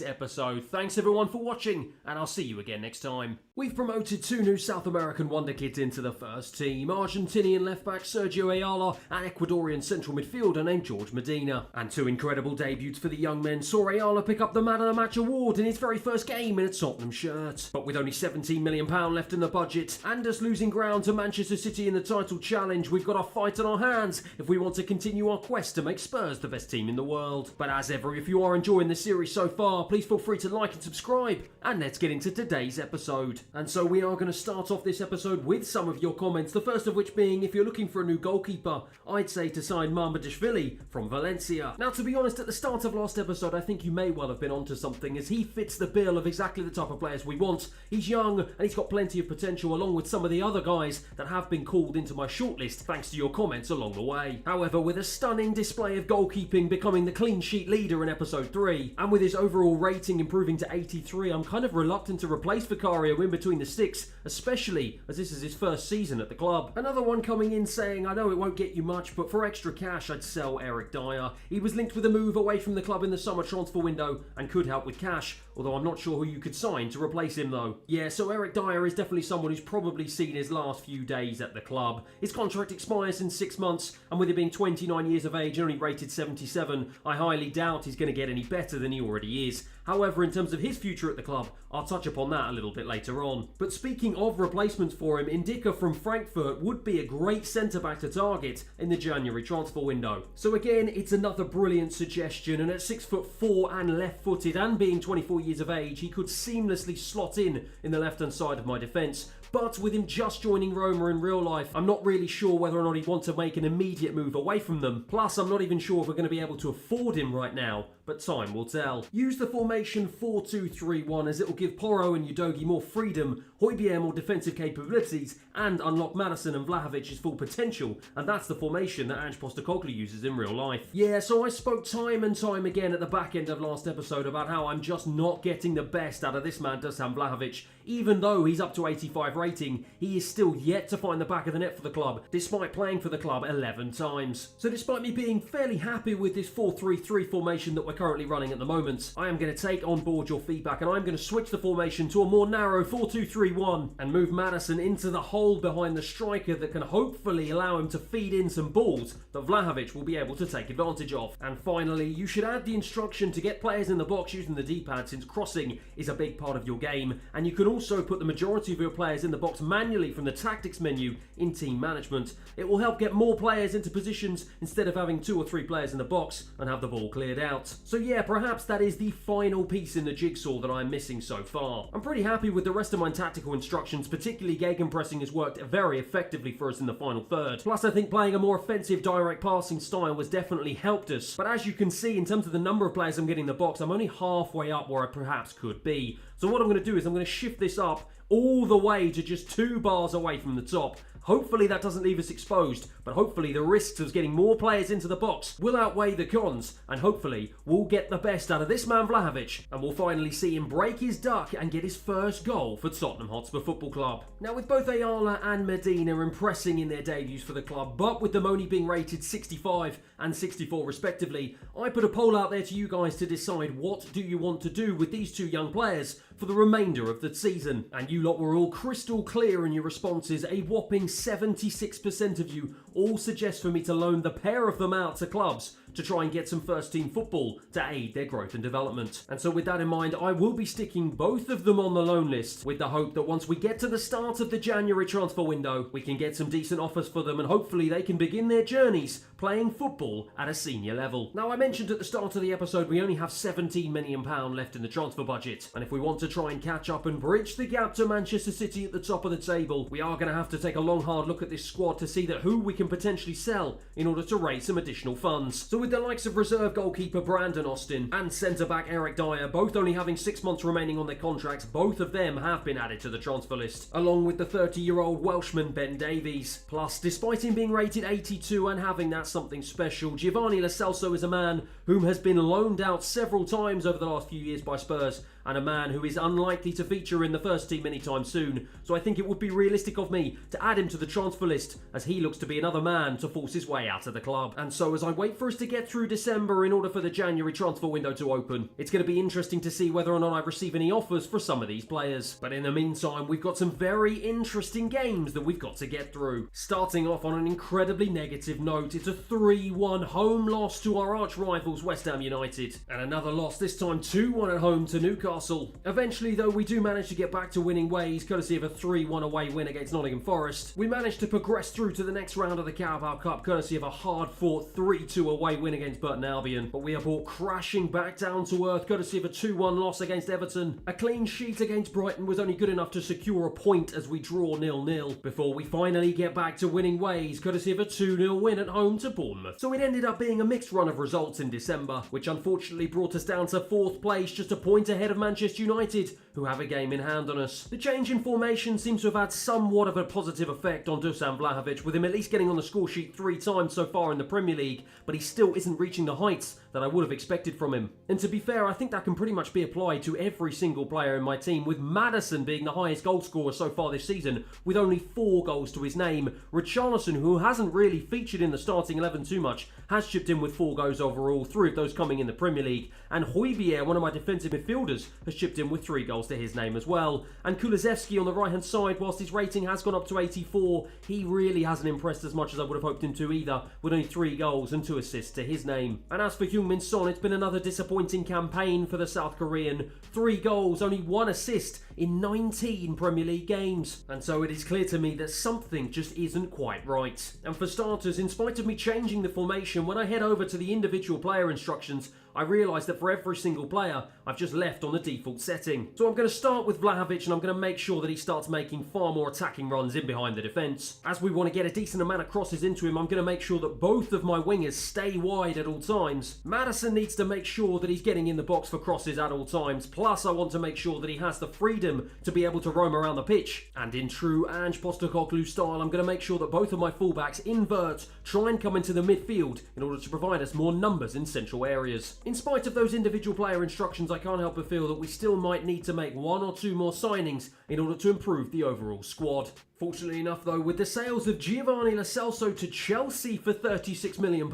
episode. Thanks everyone for watching, and I'll see you again next time. We've promoted 2 new South American wonder kids into the first team. Argentinian left-back Sergio Ayala and Ecuadorian central midfielder named George Medina. And 2 incredible debuts for the young men saw Ayala pick up the Man of the Match award in his very first game in a Tottenham shirt. But with only £17 million left in the budget, and us losing ground to Manchester City in the title challenge, we've got a fight on our hands fans if we want to continue our quest to make Spurs the best team in the world. But as ever, if you are enjoying the series so far, please feel free to like and subscribe, and let's get into today's episode. And so we are going to start off this episode with some of your comments, the first of which being, if you're looking for a new goalkeeper, I'd say to sign Mamardashvili from Valencia. Now, to be honest, at the start of last episode, I think you may well have been onto something, as he fits the bill of exactly the type of players we want. He's young, and he's got plenty of potential, along with some of the other guys that have been called into my shortlist, thanks to your comments along the way. However, with a stunning display of goalkeeping becoming the clean sheet leader in episode 3, and with his overall rating improving to 83, I'm kind of reluctant to replace Vicario in between the sticks, especially as this is his first season at the club. Another one coming in saying, I know it won't get you much, but for extra cash I'd sell Eric Dyer. He was linked with a move away from the club in the summer transfer window and could help with cash, although I'm not sure who you could sign to replace him though. Yeah, so Eric Dyer is definitely someone who's probably seen his last few days at the club. His contract expires in 6 months, and with him being 29 years of age and only rated 77, I highly doubt he's going to get any better than he already is. However, in terms of his future at the club, I'll touch upon that a little bit later on. But speaking of replacements for him, Indika from Frankfurt would be a great centre-back to target in the January transfer window. So again, it's another brilliant suggestion, and at 6'4" and left-footed and being 24 years of age, he could seamlessly slot in the left-hand side of my defence. But with him just joining Roma in real life, I'm not really sure whether or not he'd want to make an immediate move away from them. Plus, I'm not even sure if we're going to be able to afford him right now, but time will tell. Use the formation 4-2-3-1 as it will give Porro and Udogie more freedom, Højbjerg more defensive capabilities, and unlock Maddison and Vlahovic's full potential, and that's the formation that Ange Postecoglou uses in real life. Yeah, so I spoke time and time again at the back end of last episode about how I'm just not getting the best out of this man Dusan Vlahovic. Even though he's up to 85 rating, he is still yet to find the back of the net for the club, despite playing for the club 11 times. So despite me being fairly happy with this 4-3-3 formation that we're currently running at the moment, I am going to take on board your feedback, and I'm going to switch the formation to a more narrow 4-2-3-1 and move Maddison into the hole behind the striker that can hopefully allow him to feed in some balls that Vlahovic will be able to take advantage of. And finally, you should add the instruction to get players in the box using the D-pad, since crossing is a big part of your game, and you can also put the majority of your players in the box manually from the tactics menu in team management. It will help get more players into positions instead of having 2 or 3 players in the box and have the ball cleared out. So yeah, perhaps that is the final piece in the jigsaw that I'm missing so far. I'm pretty happy with the rest of my tactical instructions, particularly gegenpressing has worked very effectively for us in the final third. Plus, I think playing a more offensive direct passing style has definitely helped us. But as you can see, in terms of the number of players I'm getting in the box, I'm only halfway up where I perhaps could be. So what I'm going to do is I'm going to shift this up all the way to just 2 bars away from the top. Hopefully that doesn't leave us exposed, but hopefully the risks of getting more players into the box will outweigh the cons, and hopefully we'll get the best out of this man Vlahovic, and we'll finally see him break his duck and get his first goal for Tottenham Hotspur Football Club. Now, with both Ayala and Medina impressing in their debuts for the club, but with them only being rated 65 and 64 respectively, I put a poll out there to you guys to decide what do you want to do with these 2 young players for the remainder of the season. And you lot were all crystal clear in your responses. A whopping 76% of you all suggest for me to loan the pair of them out to clubs to try and get some first team football to aid their growth and development. And so with that in mind, I will be sticking both of them on the loan list, with the hope that once we get to the start of the January transfer window, we can get some decent offers for them, and hopefully they can begin their journeys playing football at a senior level. Now, I mentioned at the start of the episode we only have £17 million left in the transfer budget, and if we want to try and catch up and bridge the gap to Manchester City at the top of the table, we are going to have to take a long hard look at this squad to see that who we can potentially sell in order to raise some additional funds. So with the likes of reserve goalkeeper Brandon Austin and centre-back Eric Dyer both only having 6 months remaining on their contracts, both of them have been added to the transfer list, along with the 30-year-old Welshman Ben Davies. Plus, despite him being rated 82 and having that something special, Giovanni Lo Celso is a man whom has been loaned out several times over the last few years by Spurs, and a man who is unlikely to feature in the first team anytime soon. So I think it would be realistic of me to add him to the transfer list, as he looks to be another man to force his way out of the club. And so as I wait for us to get through December in order for the January transfer window to open, it's going to be interesting to see whether or not I receive any offers for some of these players. But in the meantime, we've got some very interesting games that we've got to get through. Starting off on an incredibly negative note, it's a 3-1 home loss to our arch rivals West Ham United. And another loss, this time 2-1 at home to Newcastle Newcastle. Eventually though, we do manage to get back to winning ways, courtesy of a 3-1 away win against Nottingham Forest. We managed to progress through to the next round of the Carabao Cup, courtesy of a hard-fought 3-2 away win against Burton Albion. But we are brought crashing back down to earth, courtesy of a 2-1 loss against Everton. A clean sheet against Brighton was only good enough to secure a point as we draw 0-0, before we finally get back to winning ways, courtesy of a 2-0 win at home to Bournemouth. So it ended up being a mixed run of results in December, which unfortunately brought us down to 4th place, just a point ahead of Manchester United, who have a game in hand on us. The change in formation seems to have had somewhat of a positive effect on Dusan Vlahovic, with him at least getting on the score sheet 3 times so far in the Premier League, but he still isn't reaching the heights that I would have expected from him. And to be fair, I think that can pretty much be applied to every single player in my team, with Maddison being the highest goal scorer so far this season, with only 4 goals to his name. Richarlison, who hasn't really featured in the starting 11 too much, has chipped in with 4 goals overall, 3 of those coming in the Premier League. And Hojbjerg, one of my defensive midfielders, has chipped in with 3 goals to his name as well. And Kulusevski on the right hand side, whilst his rating has gone up to 84, he really hasn't impressed as much as I would have hoped him to either, with only 3 goals and 2 assists to his name. And as for Heung-min Son, it's been another disappointing campaign for the South Korean. 3 goals, only 1 assist in 19 Premier League games. And so it is clear to me that something just isn't quite right. And for starters, in spite of me changing the formation, when I head over to the individual player instructions, I realise that for every single player, I've just left on the default setting. So I'm going to start with Vlahovic, and I'm going to make sure that he starts making far more attacking runs in behind the defence. As we want to get a decent amount of crosses into him, I'm going to make sure that both of my wingers stay wide at all times. Maddison needs to make sure that he's getting in the box for crosses at all times, plus I want to make sure that he has the freedom to be able to roam around the pitch. And in true Ange Postecoglou style, I'm going to make sure that both of my fullbacks invert, try and come into the midfield in order to provide us more numbers in central areas. In spite of those individual player instructions, I can't help but feel that we still might need to make 1 or 2 more signings in order to improve the overall squad. Fortunately enough though, with the sales of Giovanni Lo Celso to Chelsea for £36 million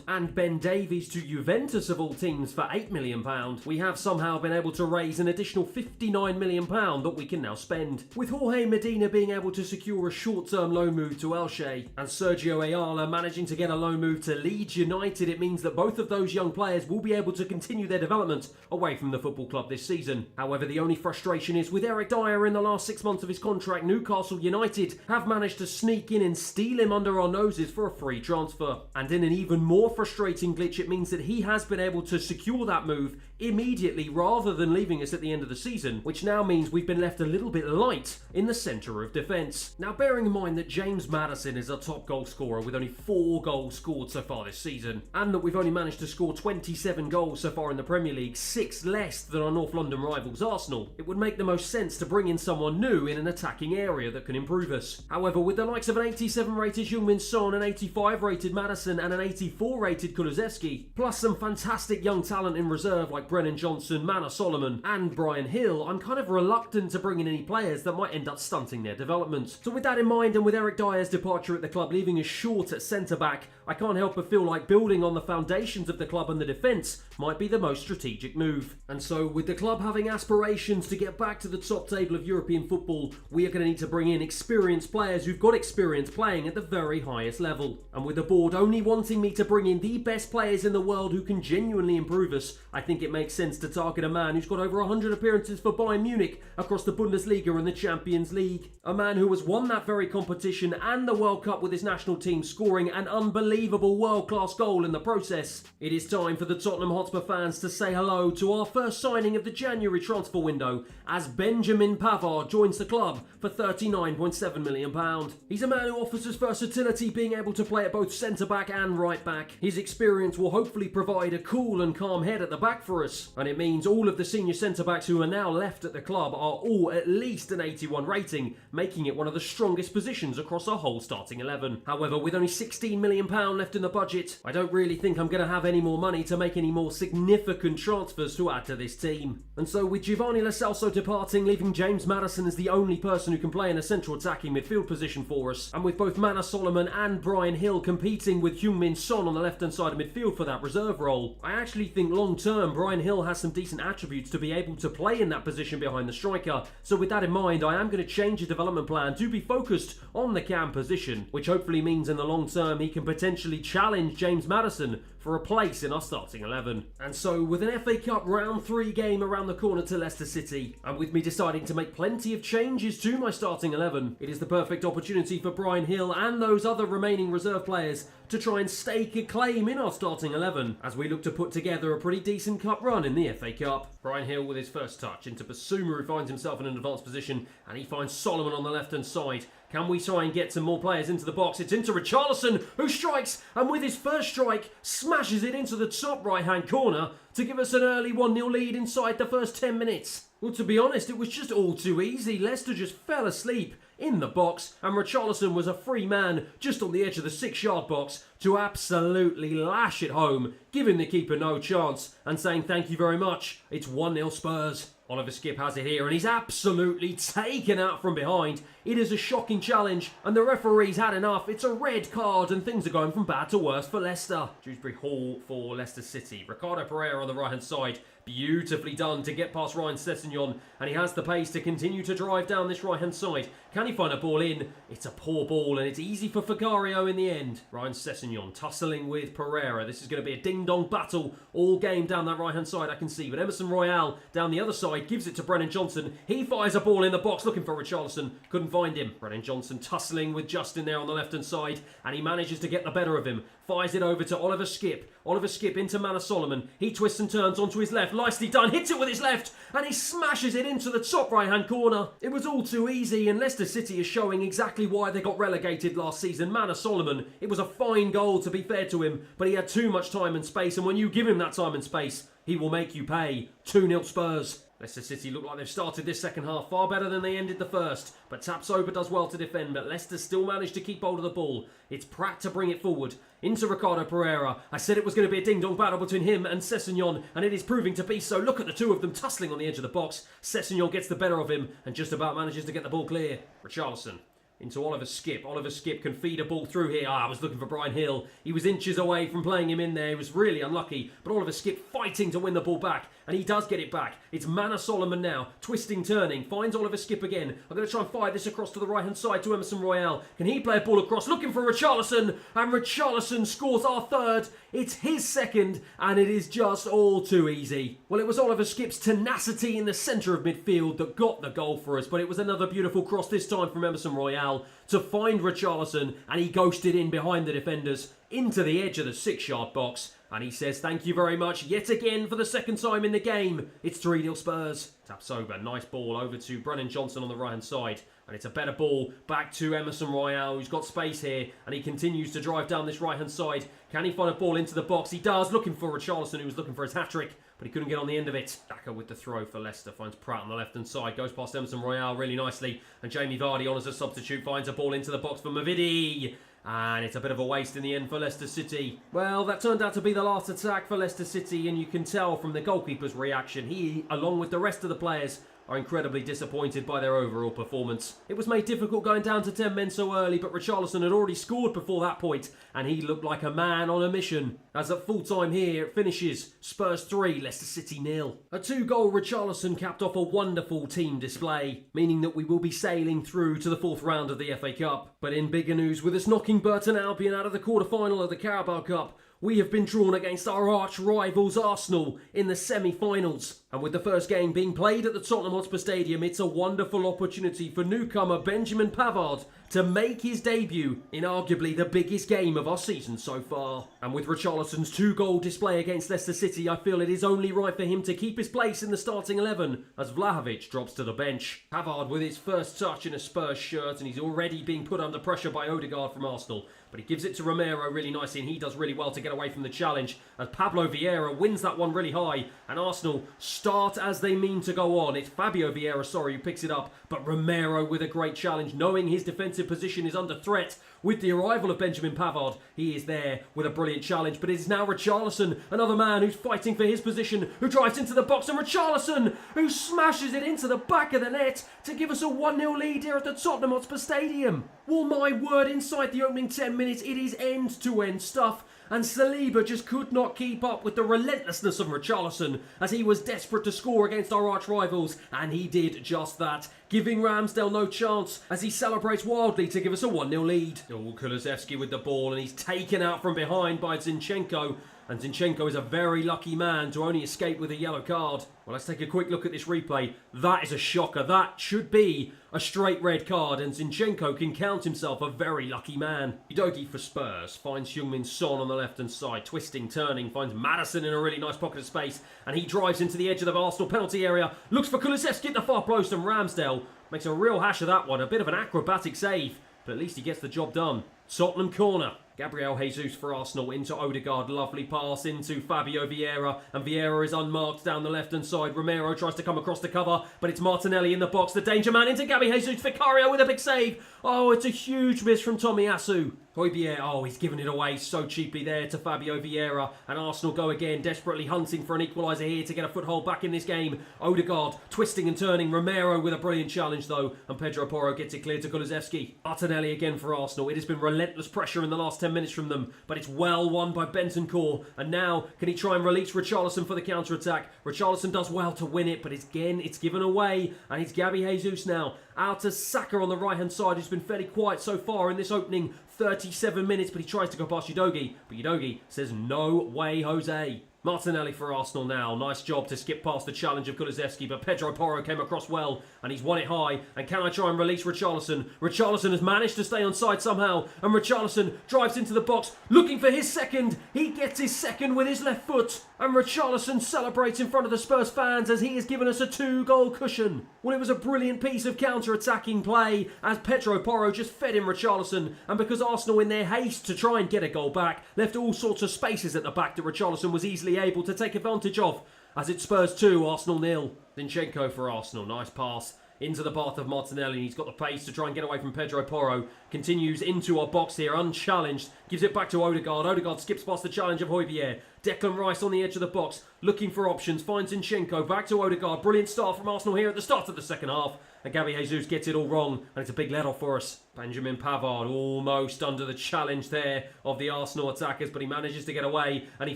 and Ben Davies to Juventus of all teams for £8 million, we have somehow been able to raise an additional £59 million that we can now spend. With Jorge Medina being able to secure a short-term loan move to Elche and Sergio Ayala managing to get a loan move to Leeds United, it means that both of those young players will be able to continue their development away from the football club this season. However, the only frustration is with Eric Dyer in the last 6 months of his contract, Newcastle United have managed to sneak in and steal him under our noses for a free transfer. And in an even more frustrating glitch, it means that he has been able to secure that move immediately rather than leaving us at the end of the season, which now means we've been left a little bit light in the centre of defence. Now, bearing in mind that James Maddison is our top goal scorer with only 4 goals scored so far this season, and that we've only managed to score 27 goals so far in the Premier League, 6 less than our North London rivals Arsenal, it would make the most sense to bring in someone new in an attacking area that can improve us. However, with the likes of an 87 rated Heung-min Son, an 85 rated Maddison and an 84 rated Kulusevski, plus some fantastic young talent in reserve like Brennan Johnson, Manor Solomon and Brian Hill, I'm kind of reluctant to bring in any players that might end up stunting their development. So with that in mind, and with Eric Dyer's departure at the club leaving us short at centre-back, I can't help but feel like building on the foundations of the club and the defence might be the most strategic move. And so, with the club having aspirations to get back to the top table of European football, we are going to need to bring in experienced players who've got experience playing at the very highest level. And with the board only wanting me to bring in the best players in the world who can genuinely improve us, I think it makes sense to target a man who's got over 100 appearances for Bayern Munich across the Bundesliga and the Champions League. A man who has won that very competition and the World Cup with his national team, scoring an unbelievable world-class goal in the process. It is time for the Tottenham Hotspur fans to say hello to our first signing of the January transfer window, as Benjamin Pavard joins the club for £39.7 million. He's a man who offers us versatility, being able to play at both centre-back and right-back. His experience will hopefully provide a cool and calm head at the back for us, and it means all of the senior centre-backs who are now left at the club are all at least an 81 rating, making it one of the strongest positions across our whole starting 11. However, with only £16 million left in the budget, I don't really think I'm going to have any more money to make any more significant transfers to add to this team. And so with Giovanni Lo Celso departing, leaving James Maddison as the only person who can play in a central attacking midfield position for us, and with both Manor Solomon and Brian Hill competing with Heung-min Son on the left-hand side of midfield for that reserve role, I actually think long-term Brian Hill has some decent attributes to be able to play in that position behind the striker. So with that in mind, I am going to change his development plan to be focused on the cam position, which hopefully means in the long term he can potentially challenge James Maddison for a place in our starting 11. And so with an FA Cup round 3 game around the corner to Leicester City, and with me deciding to make plenty of changes to my starting 11, it is the perfect opportunity for Bryan Hill and those other remaining reserve players to try and stake a claim in our starting 11 as we look to put together a pretty decent cup run in the FA Cup. Bryan Hill with his first touch into Basuma, who finds himself in an advanced position, and he finds Solomon on the left hand side. Can we try and get some more players into the box? It's into Richarlison, who strikes, and with his first strike, smashes it into the top right-hand corner to give us an early 1-0 lead inside the first 10 minutes. Well, to be honest, it was just all too easy. Leicester just fell asleep in the box, and Richarlison was a free man just on the edge of the 6-yard box to absolutely lash it home, giving the keeper no chance and saying thank you very much. It's 1-0 Spurs. Oliver Skipp has it here and he's absolutely taken out from behind. It is a shocking challenge and the referee's had enough. It's a red card and things are going from bad to worse for Leicester. Dewsbury Hall for Leicester City. Ricardo Pereira on the right hand side. Beautifully done to get past Ryan Sessegnon, and he has the pace to continue to drive down this right hand side. Can he find a ball in? It's a poor ball and it's easy for Vicario in the end. Ryan Sessegnon tussling with Pereira. This is going to be a ding-dong battle all game down that right hand side, I can see. But Emerson Royale down the other side gives it to Brennan Johnson. He fires a ball in the box looking for Richarlison. Couldn't find him. Brennan Johnson tussling with Justin there on the left hand side, and he manages to get the better of him. Fires it over to Oliver Skipp. Oliver Skipp into Manor Solomon. He twists and turns onto his left. Nicely done. Hits it with his left. And he smashes it into the top right-hand corner. It was all too easy, and Leicester City is showing exactly why they got relegated last season. Manor Solomon, it was a fine goal to be fair to him, but he had too much time and space, and when you give him that time and space, he will make you pay. 2-0 Spurs. Leicester City look like they've started this second half far better than they ended the first, but Tapsoba does well to defend, but Leicester still managed to keep hold of the ball. It's Pratt to bring it forward into Ricardo Pereira. I said it was going to be a ding-dong battle between him and Sessegnon, and it is proving to be so. Look at the two of them tussling on the edge of the box. Sessegnon gets the better of him and just about manages to get the ball clear. Richarlison into Oliver Skipp. Oliver Skipp can feed a ball through here. I was looking for Bryan Hill. He was inches away from playing him in there. He was really unlucky. But Oliver Skipp fighting to win the ball back. And he does get it back. It's Manor Solomon now. Twisting, turning. Finds Oliver Skipp again. I'm going to try and fire this across to the right-hand side to Emerson Royale. Can he play a ball across? Looking for Richarlison. And Richarlison scores our third. It's his second. And it is just all too easy. Well, it was Oliver Skipp's tenacity in the centre of midfield that got the goal for us. But it was another beautiful cross this time from Emerson Royale to find Richarlison, and he ghosted in behind the defenders into the edge of the 6-yard box, and he says thank you very much yet again for the second time in the game. It's 3-0 Spurs. Tapsoba, nice ball over to Brennan Johnson on the right hand side, and it's a better ball back to Emerson Royale, who's got space here, and he continues to drive down this right hand side. Can he find a ball into the box? He does, looking for Richarlison, who was looking for his hat-trick, but he couldn't get on the end of it. Daka with the throw for Leicester, finds Pratt on the left-hand side, goes past Emerson Royale really nicely, and Jamie Vardy on as a substitute finds a ball into the box for Mavidi. And it's a bit of a waste in the end for Leicester City. Well, that turned out to be the last attack for Leicester City, and you can tell from the goalkeeper's reaction, he, along with the rest of the players, are incredibly disappointed by their overall performance. It was made difficult going down to 10 men so early, but Richarlison had already scored before that point, and he looked like a man on a mission. As at full time here, it finishes Spurs 3, Leicester City 0. A 2-goal Richarlison capped off a wonderful team display, meaning that we will be sailing through to the 4th round of the FA Cup. But in bigger news, with us knocking Burton Albion out of the quarter-final of the Carabao Cup, we have been drawn against our arch rivals Arsenal in the semi-finals. And with the first game being played at the Tottenham Hotspur Stadium, it's a wonderful opportunity for newcomer Benjamin Pavard to make his debut in arguably the biggest game of our season so far. And with Richarlison's 2-goal display against Leicester City, I feel it is only right for him to keep his place in the starting 11 as Vlahovic drops to the bench. Pavard with his first touch in a Spurs shirt, and he's already being put under pressure by Odegaard from Arsenal. But he gives it to Romero really nicely, and he does really well to get away from the challenge as Pablo Vieira wins that one really high, and Arsenal start as they mean to go on. It's Fabio Vieira, who picks it up, but Romero with a great challenge, knowing his defensive position is under threat. With the arrival of Benjamin Pavard, he is there with a brilliant challenge, but it is now Richarlison, another man who's fighting for his position, who drives into the box, and Richarlison, who smashes it into the back of the net to give us a 1-0 lead here at the Tottenham Hotspur Stadium. Well, my word, inside the opening 10 minutes, it is end-to-end stuff. and Saliba just could not keep up with the relentlessness of Richarlison as he was desperate to score against our arch rivals, and he did just that, giving Ramsdale no chance as he celebrates wildly to give us a 1-0 lead. Kulusevski with the ball, and he's taken out from behind by Zinchenko. And Zinchenko is a very lucky man to only escape with a yellow card. Well, let's take a quick look at this replay. That is a shocker. That should be a straight red card, and Zinchenko can count himself a very lucky man. Udogie for Spurs finds Heung-min Son on the left-hand side, twisting, turning, finds Maddison in a really nice pocket of space, and he drives into the edge of the Arsenal penalty area, looks for Kulusevski at the far post, and Ramsdale makes a real hash of that one. A bit of an acrobatic save, but at least he gets the job done. Tottenham corner. Gabriel Jesus for Arsenal into Odegaard. Lovely pass into Fabio Vieira. And Vieira is unmarked down the left-hand side. Romero tries to come across the cover, but it's Martinelli in the box. The danger man into Gabby Jesus. Vicario with a big save. Oh, it's a huge miss from Tomiyasu. Højbjerg, oh, he's given it away so cheaply there to Fabio Vieira. And Arsenal go again, desperately hunting for an equaliser here to get a foothold back in this game. Odegaard twisting and turning. Romero with a brilliant challenge though. And Pedro Porro gets it cleared to Kulusevski. Martinelli again for Arsenal. It has been relentless pressure in the last 10 minutes from them, but it's well won by Bentancur. And now, can he try and release Richarlison for the counter-attack? Richarlison does well to win it, but it's given away. And it's Gabby Jesus now. Out to Saka on the right-hand side, who's been fairly quiet so far in this opening 37 minutes, but he tries to go past Udogie. But Udogie says, no way, Jose. Martinelli for Arsenal now. Nice job to skip past the challenge of Kulusevski, but Pedro Porro came across well, and he's won it high. And can I try and release Richarlison? Richarlison has managed to stay on side somehow, and Richarlison drives into the box, looking for his second. He gets his second with his left foot, and Richarlison celebrates in front of the Spurs fans as he has given us a 2-goal cushion. Well, it was a brilliant piece of counter-attacking play as Pedro Porro just fed in Richarlison, and because Arsenal, in their haste to try and get a goal back, left all sorts of spaces at the back that Richarlison was easily able to take advantage of. As it's Spurs 2, Arsenal 0. Zinchenko for Arsenal. Nice pass into the path of Martinelli. He's got the pace to try and get away from Pedro Porro. Continues into our box here, unchallenged. Gives it back to Odegaard. Odegaard skips past the challenge of Højbjerg. Declan Rice on the edge of the box, looking for options. Finds Zinchenko. Back to Odegaard. Brilliant start from Arsenal here at the start of the second half. And Gabby Jesus gets it all wrong, and it's a big let-off for us. Benjamin Pavard almost under the challenge there of the Arsenal attackers, but he manages to get away, and he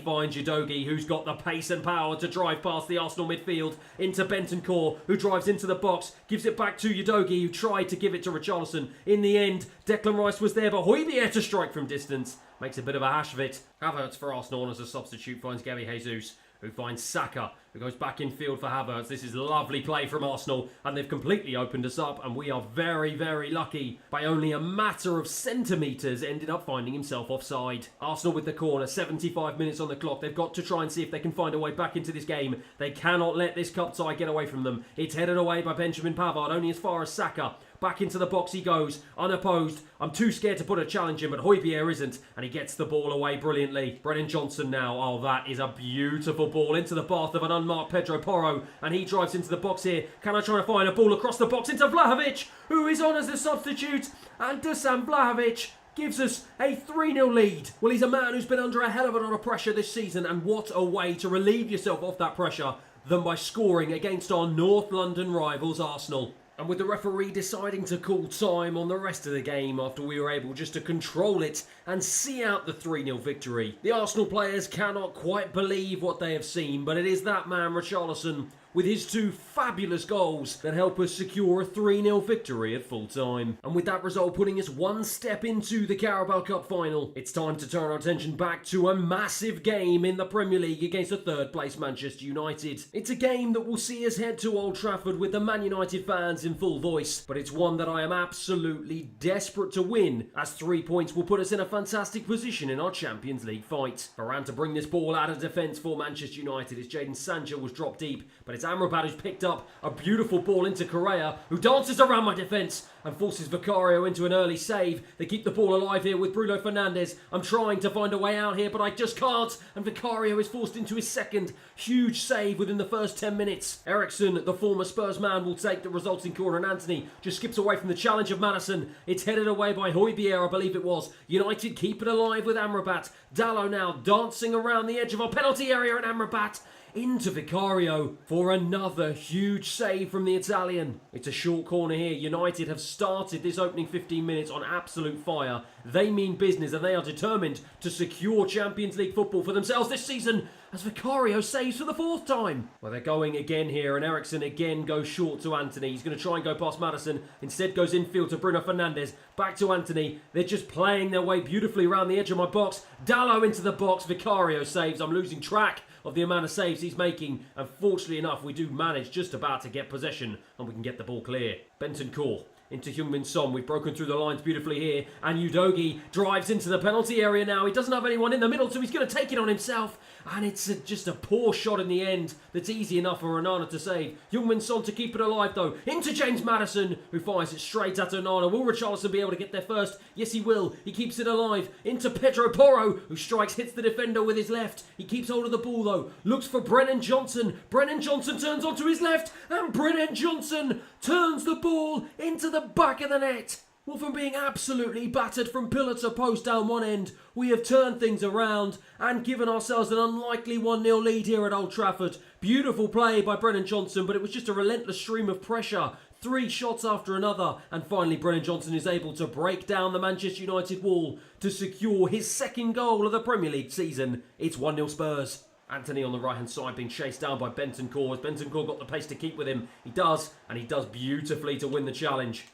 finds Udogie, who's got the pace and power to drive past the Arsenal midfield into Bentancur, who drives into the box, gives it back to Udogie, who tried to give it to Richarlison. In the end, Declan Rice was there, but Højbjerg to strike from distance. Makes a bit of a hash of it. Havertz for Arsenal as a substitute finds Gabby Jesus, who finds Saka, who goes back in field for Havertz. This is lovely play from Arsenal, and they've completely opened us up, and we are very, very lucky. By only a matter of centimetres, ended up finding himself offside. Arsenal with the corner, 75 minutes on the clock. They've got to try and see if they can find a way back into this game. They cannot let this cup tie get away from them. It's headed away by Benjamin Pavard, only as far as Saka. Back into the box he goes, unopposed. I'm too scared to put a challenge in, but Højbjerg isn't, and he gets the ball away brilliantly. Brennan Johnson now. Oh, that is a beautiful ball into the path of an unmarked Pedro Porro, and he drives into the box here. Can I try and find a ball across the box into Vlahovic, who is on as the substitute, and Dusan Vlahovic gives us a 3-0 lead. Well, he's a man who's been under a hell of a lot of pressure this season, and what a way to relieve yourself of that pressure than by scoring against our North London rivals Arsenal. And with the referee deciding to call time on the rest of the game after we were able just to control it and see out the 3-0 victory, the Arsenal players cannot quite believe what they have seen, but it is that man, Richarlison, with his 2 fabulous goals that help us secure a 3-0 victory at full time. And with that result putting us one step into the Carabao Cup final, it's time to turn our attention back to a massive game in the Premier League against a third place Manchester United. It's a game that will see us head to Old Trafford with the Man United fans in full voice, but it's one that I am absolutely desperate to win, as 3 points will put us in a fantastic position in our Champions League fight. Varane to bring this ball out of defence for Manchester United as Jadon Sancho was dropped deep, but it's Amrabat who's picked up a beautiful ball into Correa, who dances around my defence and forces Vicario into an early save. They keep the ball alive here with Bruno Fernandes. I'm trying to find a way out here, but I just can't, and Vicario is forced into his second huge save within the first 10 minutes. Ericsson, the former Spurs man, will take the resulting corner, and Anthony just skips away from the challenge of Maddison. It's headed away by Højbjerg, I believe it was. United keep it alive with Amrabat. Dalot now dancing around the edge of our penalty area, and Amrabat into Vicario for another huge save from the Italian. It's a short corner here. United have started this opening 15 minutes on absolute fire. They mean business and they are determined to secure Champions League football for themselves this season as Vicario saves for the 4th time. Well, they're going again here and Eriksen again goes short to Antony. He's going to try and go past Maddison. Instead goes infield to Bruno Fernandes. Back to Antony. They're just playing their way beautifully around the edge of my box. Dallo into the box. Vicario saves. I'm losing track of the amount of saves he's making. And fortunately enough, we do manage just about to get possession and we can get the ball clear. Bentancur into Heung-min Son. We've broken through the lines beautifully here. And Udogie drives into the penalty area now. He doesn't have anyone in the middle, so he's going to take it on himself. And it's just a poor shot in the end that's easy enough for Onana to save. Heung-min Son to keep it alive, though. Into James Maddison, who fires it straight at Onana. Will Richarlison be able to get there first? Yes, he will. He keeps it alive. Into Pedro Porro, who strikes, hits the defender with his left. He keeps hold of the ball, though. Looks for Brennan Johnson. Brennan Johnson turns onto his left. And Brennan Johnson turns the ball into the back of the net. Well, from being absolutely battered from pillar to post down one end, we have turned things around and given ourselves an unlikely 1-0 lead here at Old Trafford. Beautiful play by Brennan Johnson, but it was just a relentless stream of pressure. 3 shots after another, and finally Brennan Johnson is able to break down the Manchester United wall to secure his 2nd goal of the Premier League season. It's 1-0 Spurs. Antony on the right-hand side being chased down by Bentancur. Has Bentancur got the pace to keep with him? He does, and he does beautifully to win the challenge.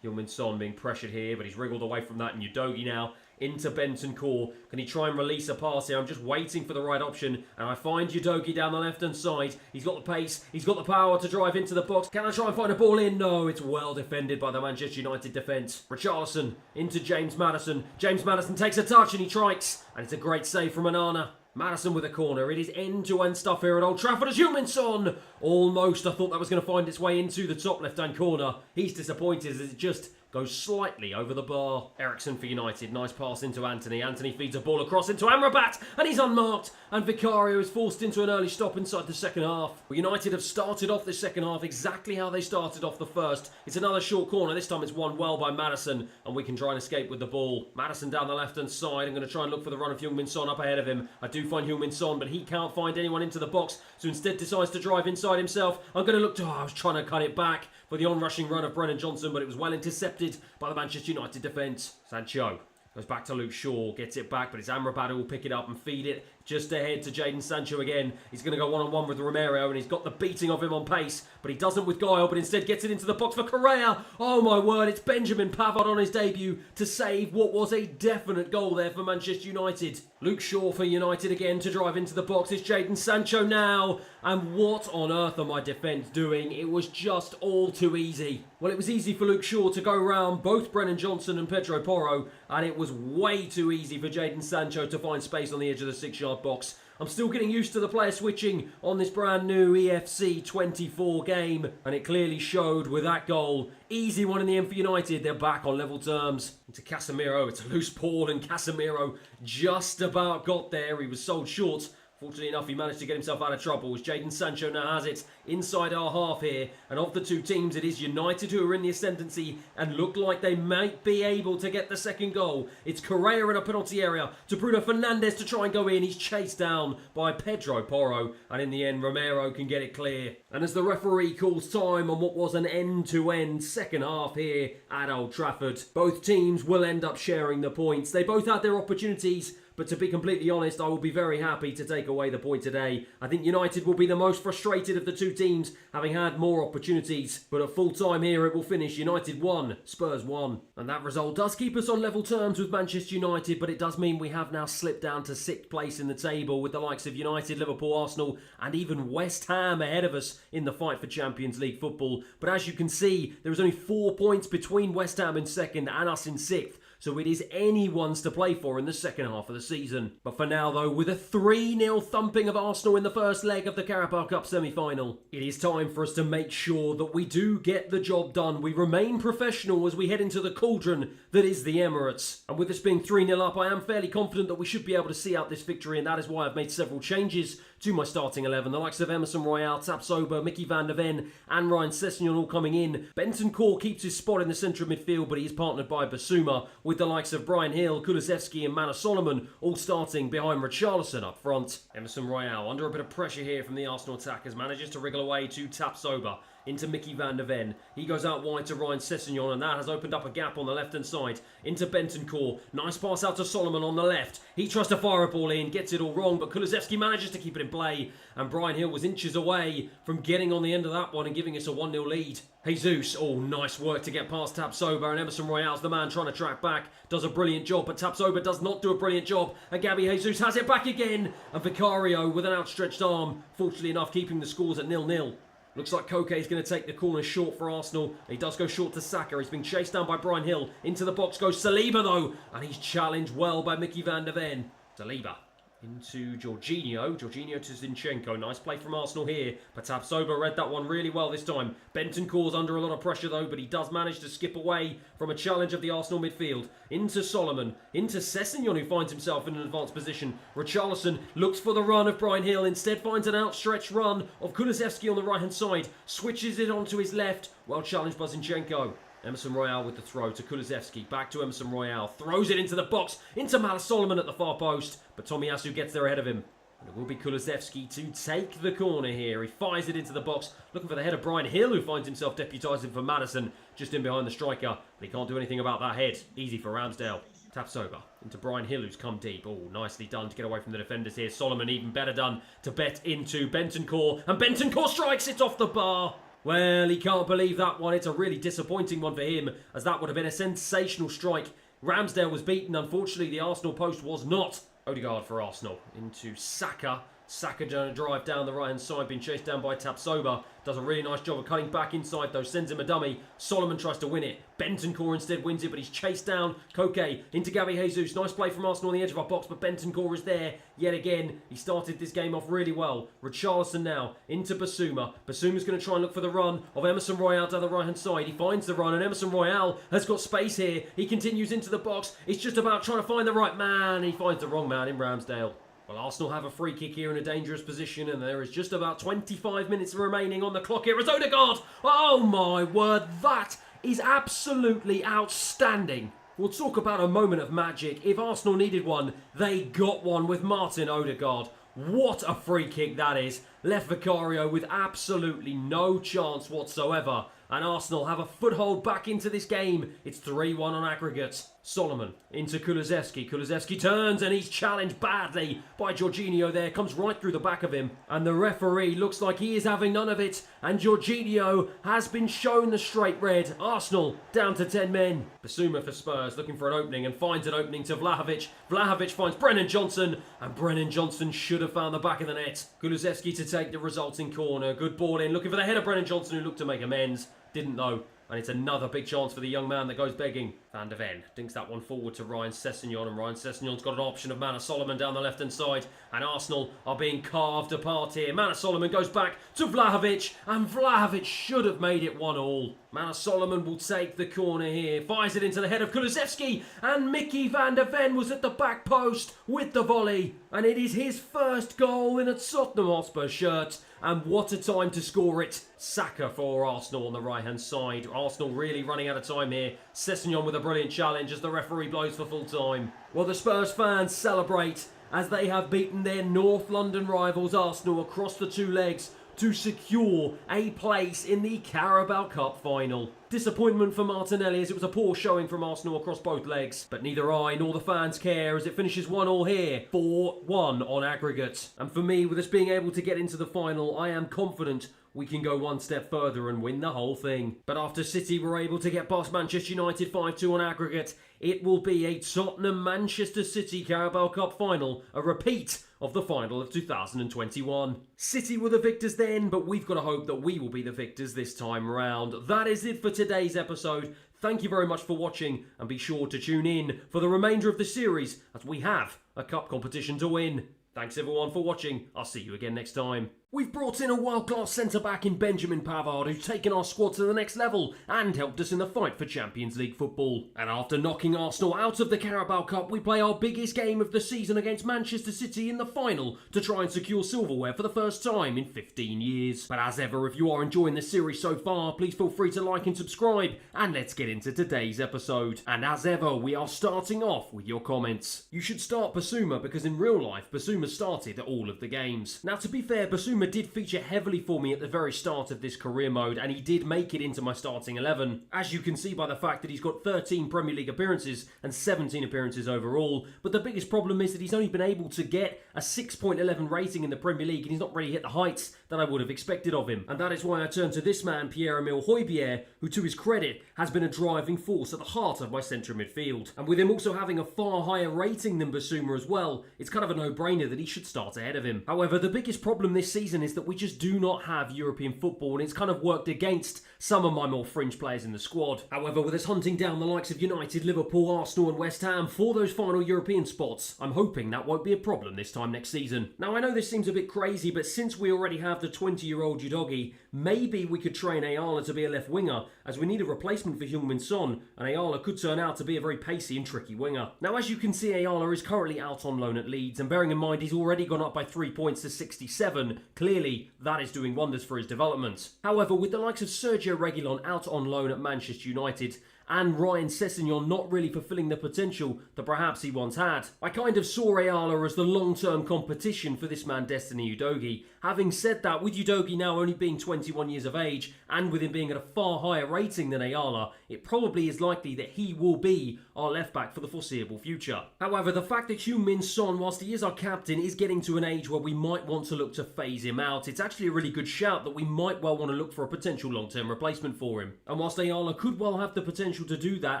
Heung-min Son being pressured here, but he's wriggled away from that. And Udogie now into Bentancur. Can he try and release a pass here? I'm just waiting for the right option. And I find Udogie down the left-hand side. He's got the pace. He's got the power to drive into the box. Can I try and find a ball in? No, it's well defended by the Manchester United defence. Richarlison into James Maddison. James Maddison takes a touch and he strikes. And it's a great save from Onana. Maddison with a corner. It is end-to-end stuff here at Old Trafford as Heung-min Son. Almost, I thought that was going to find its way into the top left-hand corner. He's disappointed as it just goes slightly over the bar. Eriksen for United. Nice pass into Antony. Antony feeds a ball across into Amrabat and he's unmarked. And Vicario is forced into an early stop inside the second half. Well, United have started off this second half exactly how they started off the first. It's another short corner. This time it's won well by Maddison and we can try and escape with the ball. Maddison down the left-hand side. I'm going to try and look for the run of Heung-min Son up ahead of him. I do find Heung-min Son, but he can't find anyone into the box, so instead decides to drive inside himself. I'm going to look to... I was trying to cut it back for the on-rushing run of Brennan Johnson, but it was well intercepted by the Manchester United defence. Sancho goes back to Luke Shaw, gets it back, but it's Amrabat who will pick it up and feed it just ahead to Jadon Sancho again. He's going to go one-on-one with Romero, and he's got the beating of him on pace, but he doesn't with guile, but instead gets it into the box for Correa. Oh my word, it's Benjamin Pavard on his debut to save what was a definite goal there for Manchester United. Luke Shaw for United again to drive into the box. It's Jadon Sancho now, and what on earth are my defence doing? It was just all too easy. Well, it was easy for Luke Shaw to go around both Brennan Johnson and Pedro Porro, and it was way too easy for Jadon Sancho to find space on the edge of the 6-yard box. I'm still getting used to the player switching on this brand new EFC 24 game, and it clearly showed with that goal. Easy one in the end for United. They're back on level terms. Into Casemiro. It's a loose ball, and Casemiro just about got there. He was sold short. Fortunately enough, he managed to get himself out of trouble as Jadon Sancho now has it inside our half here. And of the two teams, it is United who are in the ascendancy and look like they might be able to get the 2nd goal. It's Correa in a penalty area to Bruno Fernandes to try and go in. He's chased down by Pedro Porro. And in the end, Romero can get it clear. And as the referee calls time on what was an end-to-end second half here at Old Trafford, both teams will end up sharing the points. They both had their opportunities, but to be completely honest, I will be very happy to take away the point today. I think United will be the most frustrated of the two teams, having had more opportunities. But at full time here, it will finish United 1, Spurs 1. And that result does keep us on level terms with Manchester United, but it does mean we have now slipped down to 6th place in the table with the likes of United, Liverpool, Arsenal, and even West Ham ahead of us in the fight for Champions League football. But as you can see, there is only 4 points between West Ham in 2nd and us in 6th. So it is anyone's to play for in the second half of the season. But for now though, with a 3-0 thumping of Arsenal in the first leg of the Carabao Cup semi-final, it is time for us to make sure that we do get the job done. We remain professional as we head into the cauldron that is the Emirates. And with this being 3-0 up, I am fairly confident that we should be able to see out this victory, and that is why I've made several changes to my starting 11. The likes of Emerson Royal, Tapsoba, Mickey van der Ven and Ryan Sessegnon all coming in. Bentancur keeps his spot in the centre of midfield, but he is partnered by Basuma, with the likes of Brian Hill, Kulusevski and Mana Solomon all starting behind Richarlison up front. Emerson Royal under a bit of pressure here from the Arsenal attackers, manages to wriggle away to Tapsoba. Into Mickey van der Ven. He goes out wide to Ryan Sessegnon, and that has opened up a gap on the left-hand side. Into Bentancur. Nice pass out to Solomon on the left. He tries to fire a ball in, gets it all wrong, but Kulusevski manages to keep it in play. And Brian Hill was inches away from getting on the end of that one and giving us a 1-0 lead. Jesus, oh, nice work to get past Tapsoba, and Emerson Royal's the man trying to track back. Does a brilliant job, but Tapsoba does not do a brilliant job. And Gabby Jesus has it back again. And Vicario with an outstretched arm, fortunately enough, keeping the scores at 0-0. Looks like Koke is going to take the corner short for Arsenal. He does go short to Saka. He's being chased down by Brian Hill. Into the box goes Saliba though. And he's challenged well by Mickey van der Ven. Saliba into Jorginho. Jorginho to Zinchenko. Nice play from Arsenal here. But Tapsoba read that one really well this time. Bentancur's under a lot of pressure though, but he does manage to skip away from a challenge of the Arsenal midfield. Into Solomon. Into Sessegnon, who finds himself in an advanced position. Richarlison looks for the run of Brian Hill. Instead finds an outstretched run of Kulusevski on the right hand side. Switches it onto his left. Well challenged by Zinchenko. Emerson Royal with the throw to Kulusevski. Back to Emerson Royal. Throws it into the box. Into Mana Solomon at the far post. But Tomiyasu gets there ahead of him. And it will be Kulusevski to take the corner here. He fires it into the box. Looking for the head of Brian Hill, who finds himself deputising for Maddison. Just in behind the striker. But he can't do anything about that head. Easy for Ramsdale. Tapsoba into Brian Hill, who's come deep. Oh, nicely done to get away from the defenders here. Solomon even better done to bet into Bentancur. And Bentancur strikes it off the bar. Well, he can't believe that one. It's a really disappointing one for him, as that would have been a sensational strike. Ramsdale was beaten. Unfortunately, the Arsenal post was not. Odegaard for Arsenal into Saka. Saka trying to drive down the right-hand side, being chased down by Tapsoba. Does a really nice job of cutting back inside, though. Sends him a dummy. Solomon tries to win it. Bentancur instead wins it, but he's chased down. Koke into Gabby Jesus. Nice play from Arsenal on the edge of our box, but Bentancur is there yet again. He started this game off really well. Richarlison now into Basuma. Basuma's going to try and look for the run of Emerson Royal down the right-hand side. He finds the run, and Emerson Royal has got space here. He continues into the box. It's just about trying to find the right man. He finds the wrong man in Ramsdale. Well, Arsenal have a free kick here in a dangerous position, and there is just about 25 minutes remaining on the clock here as Odegaard. Oh my word, that is absolutely outstanding. We'll talk about a moment of magic. If Arsenal needed one, they got one with Martin Odegaard. What a free kick that is. Left Vicario with absolutely no chance whatsoever. And Arsenal have a foothold back into this game. It's 3-1 on aggregate. Solomon into Kulusevski. Kulusevski turns and he's challenged badly by Jorginho there. Comes right through the back of him. And the referee looks like he is having none of it. And Jorginho has been shown the straight red. Arsenal down to 10 men. Basuma for Spurs looking for an opening and finds an opening to Vlahovic. Vlahovic finds Brennan Johnson. And Brennan Johnson should have found the back of the net. Kulusevski to take the resulting corner. Good ball in. Looking for the head of Brennan Johnson, who looked to make amends. Didn't though. And it's another big chance for the young man that goes begging. Van der Ven dinks that one forward to Ryan Sessegnon, and Ryan Sessegnon's got an option of Mana Solomon down the left-hand side, and Arsenal are being carved apart here. Mana Solomon goes back to Vlahovic, and Vlahovic should have made it 1-1. Mana Solomon will take the corner here, fires it into the head of Kulusevski, and Mickey van der Ven was at the back post with the volley, and it is his first goal in a Tottenham Hotspur shirt. And what a time to score it. Saka for Arsenal on the right-hand side. Arsenal really running out of time here. Sessegnon with a brilliant challenge as the referee blows for full time. Well, the Spurs fans celebrate as they have beaten their North London rivals Arsenal across the two legs to secure a place in the Carabao Cup final. Disappointment for Martinelli as it was a poor showing from Arsenal across both legs. But neither I nor the fans care as it finishes 1-1 here. 4-1 on aggregate. And for me, with us being able to get into the final, I am confident we can go one step further and win the whole thing. But after City were able to get past Manchester United 5-2 on aggregate, it will be a Tottenham-Manchester City Carabao Cup final, a repeat of the final of 2021. City were the victors then, but we've got to hope that we will be the victors this time round. That is it for today's episode. Thank you very much for watching, and be sure to tune in for the remainder of the series as we have a cup competition to win. Thanks everyone for watching. I'll see you again next time. We've brought in a world-class centre-back in Benjamin Pavard who's taken our squad to the next level and helped us in the fight for Champions League football. And after knocking Arsenal out of the Carabao Cup, we play our biggest game of the season against Manchester City in the final to try and secure silverware for the first time in 15 years. But as ever, if you are enjoying this series so far, please feel free to like and subscribe, and let's get into today's episode. And as ever, we are starting off with your comments. You should start Basuma because in real life, Basuma started all of the games. Now to be fair, Basuma did feature heavily for me at the very start of this career mode, and he did make it into my starting 11. As you can see by the fact that he's got 13 Premier League appearances and 17 appearances overall, but the biggest problem is that he's only been able to get a 6.11 rating in the Premier League, and he's not really hit the heights that I would have expected of him. And that is why I turn to this man, Pierre-Emile Højbjerg, who to his credit has been a driving force at the heart of my central midfield. And with him also having a far higher rating than Basuma as well, it's kind of a no-brainer that he should start ahead of him. However, the biggest problem this season is that we just do not have European football, and it's kind of worked against some of my more fringe players in the squad. However, with us hunting down the likes of United, Liverpool, Arsenal and West Ham for those final European spots, I'm hoping that won't be a problem this time next season. Now, I know this seems a bit crazy, but since we already have the 20-year-old Udogie, maybe we could train Ayala to be a left winger, as we need a replacement for Heung-min Son, and Ayala could turn out to be a very pacey and tricky winger. Now, as you can see, Ayala is currently out on loan at Leeds, and bearing in mind he's already gone up by 3 points to 67, clearly that is doing wonders for his development. However, with the likes of Sergio Reguilon out on loan at Manchester United, and Ryan Sessegnon not really fulfilling the potential that perhaps he once had, I kind of saw Ayala as the long-term competition for this man Destiny Udogie. Having said that, with Udogie now only being 21 years of age, and with him being at a far higher rating than Ayala, it probably is likely that he will be our left-back for the foreseeable future. However, the fact that Heung-min Son, whilst he is our captain, is getting to an age where we might want to look to phase him out, it's actually a really good shout that we might well want to look for a potential long-term replacement for him. And whilst Ayala could well have the potential to do that,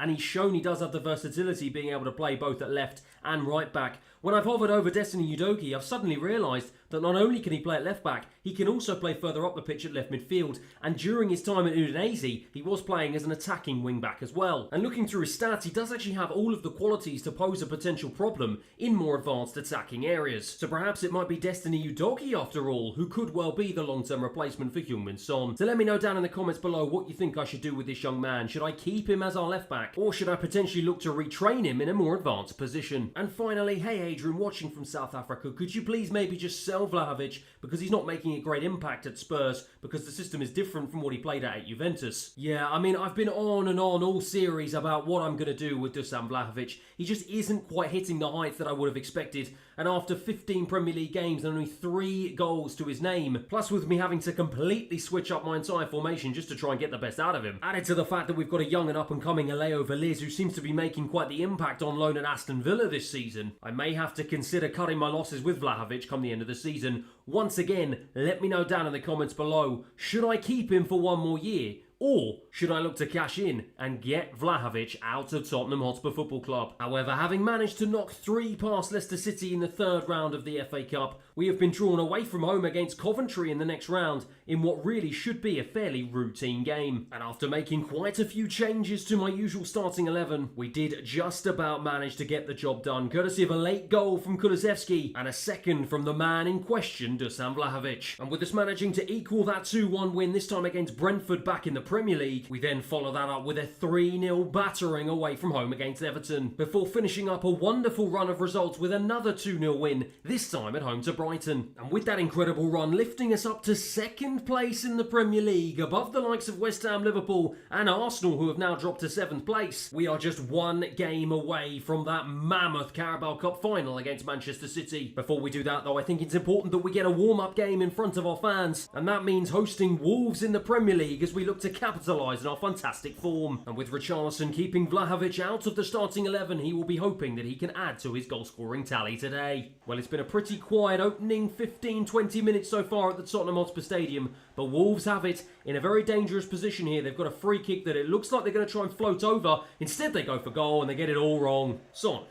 and he's shown he does have the versatility being able to play both at left and right back, when I've hovered over Destiny Udogie, I've suddenly realised that not only can he play at left back, he can also play further up the pitch at left midfield, and during his time at Udinese, he was playing as an attacking wing back as well. And looking through his stats, he does actually have all of the qualities to pose a potential problem in more advanced attacking areas. So perhaps it might be Destiny Udogie after all, who could well be the long-term replacement for Heung-min Son. So let me know down in the comments below what you think I should do with this young man. Should I keep him as our left back, or should I potentially look to retrain him in a more advanced position? And finally, hey Adrian, watching from South Africa, could you please maybe just sell Vlahovic because he's not making a great impact at Spurs because the system is different from what he played at Juventus? Yeah, I mean, I've been on and on all series about what I'm going to do with Dusan Vlahovic. He just isn't quite hitting the heights that I would have expected, and after 15 Premier League games and only 3 goals to his name, plus with me having to completely switch up my entire formation just to try and get the best out of him, added to the fact that we've got a young and up-and-coming Aleo Veliz who seems to be making quite the impact on loan at Aston Villa this season, I may have to consider cutting my losses with Vlahovic come the end of the season. Once again, let me know down in the comments below, should I keep him for one more year? Or should I look to cash in and get Vlahovic out of Tottenham Hotspur Football Club? However, having managed to knock 3 past Leicester City in the 3rd round of the FA Cup, we have been drawn away from home against Coventry in the next round in what really should be a fairly routine game. And after making quite a few changes to my usual starting 11, we did just about manage to get the job done, courtesy of a late goal from Kulusevski and a second from the man in question, Dusan Vlahovic. And with us managing to equal that 2-1 win, this time against Brentford back in the Premier League, we then follow that up with a 3-0 battering away from home against Everton, before finishing up a wonderful run of results with another 2-0 win, this time at home to Brighton. And with that incredible run lifting us up to 2nd place in the Premier League, above the likes of West Ham, Liverpool and Arsenal, who have now dropped to 7th place, we are just 1 game away from that mammoth Carabao Cup final against Manchester City. Before we do that though, I think it's important that we get a warm-up game in front of our fans, and that means hosting Wolves in the Premier League as we look to capitalise on our fantastic form. And with Richarlison keeping Vlahovic out of the starting 11, he will be hoping that he can add to his goal-scoring tally today. Well, it's been a pretty quiet opening 15-20 minutes so far at the Tottenham Hotspur Stadium, but Wolves have it in a very dangerous position here. They've got a free kick that it looks like they're going to try and float over. Instead, they go for goal and they get it all wrong. Son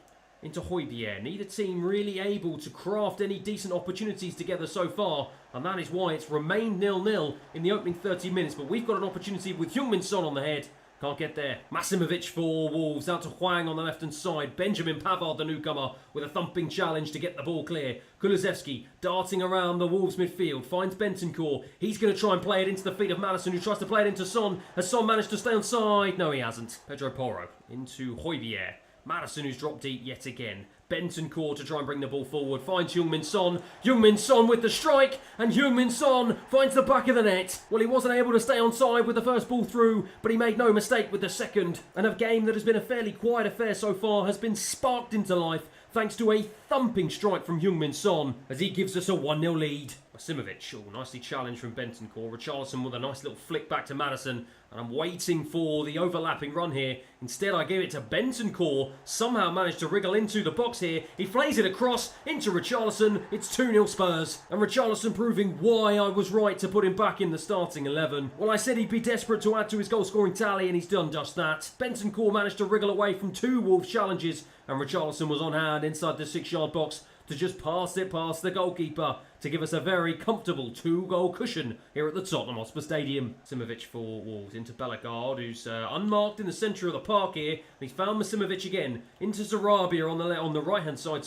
into Højbjerg. Neither team really able to craft any decent opportunities together so far, and that is why it's remained 0-0 in the opening 30 minutes. But we've got an opportunity with Heung-min Son on the head. Can't get there. Masimovic for Wolves. Out to Hwang on the left-hand side. Benjamin Pavard, the newcomer, with a thumping challenge to get the ball clear. Kulusevski darting around the Wolves midfield. Finds Bentancur. He's going to try and play it into the feet of Maddison, who tries to play it into Son. Has Son managed to stay on side? No, he hasn't. Pedro Porro into Hojbjerg. Maddison, who's dropped deep yet again. Bentancur to try and bring the ball forward. Finds Heung-min Son. Heung-min Son with the strike. And Heung-min Son finds the back of the net. Well, he wasn't able to stay on side with the first ball through, but he made no mistake with the second. And a game that has been a fairly quiet affair so far has been sparked into life thanks to a thumping strike from Heung-min Son as he gives us a 1-0 lead. Masimovic, nicely challenged from Bentancur. Richarlison with a nice little flick back to Maddison. And I'm waiting for the overlapping run here. Instead, I give it to Bentancur. Somehow managed to wriggle into the box here. He flays it across into Richarlison. It's 2-0 Spurs. And Richarlison proving why I was right to put him back in the starting 11. Well, I said he'd be desperate to add to his goal-scoring tally, and he's done just that. Bentancur managed to wriggle away from 2 Wolves challenges, and Richarlison was on hand inside the 6-yard box to just pass it past the goalkeeper to give us a very comfortable 2-goal cushion here at the Tottenham Hotspur Stadium. Masimovic for Wolves into Bellegarde, who's unmarked in the centre of the park here. He's found Masimovic again into Sarabia on the right-hand side.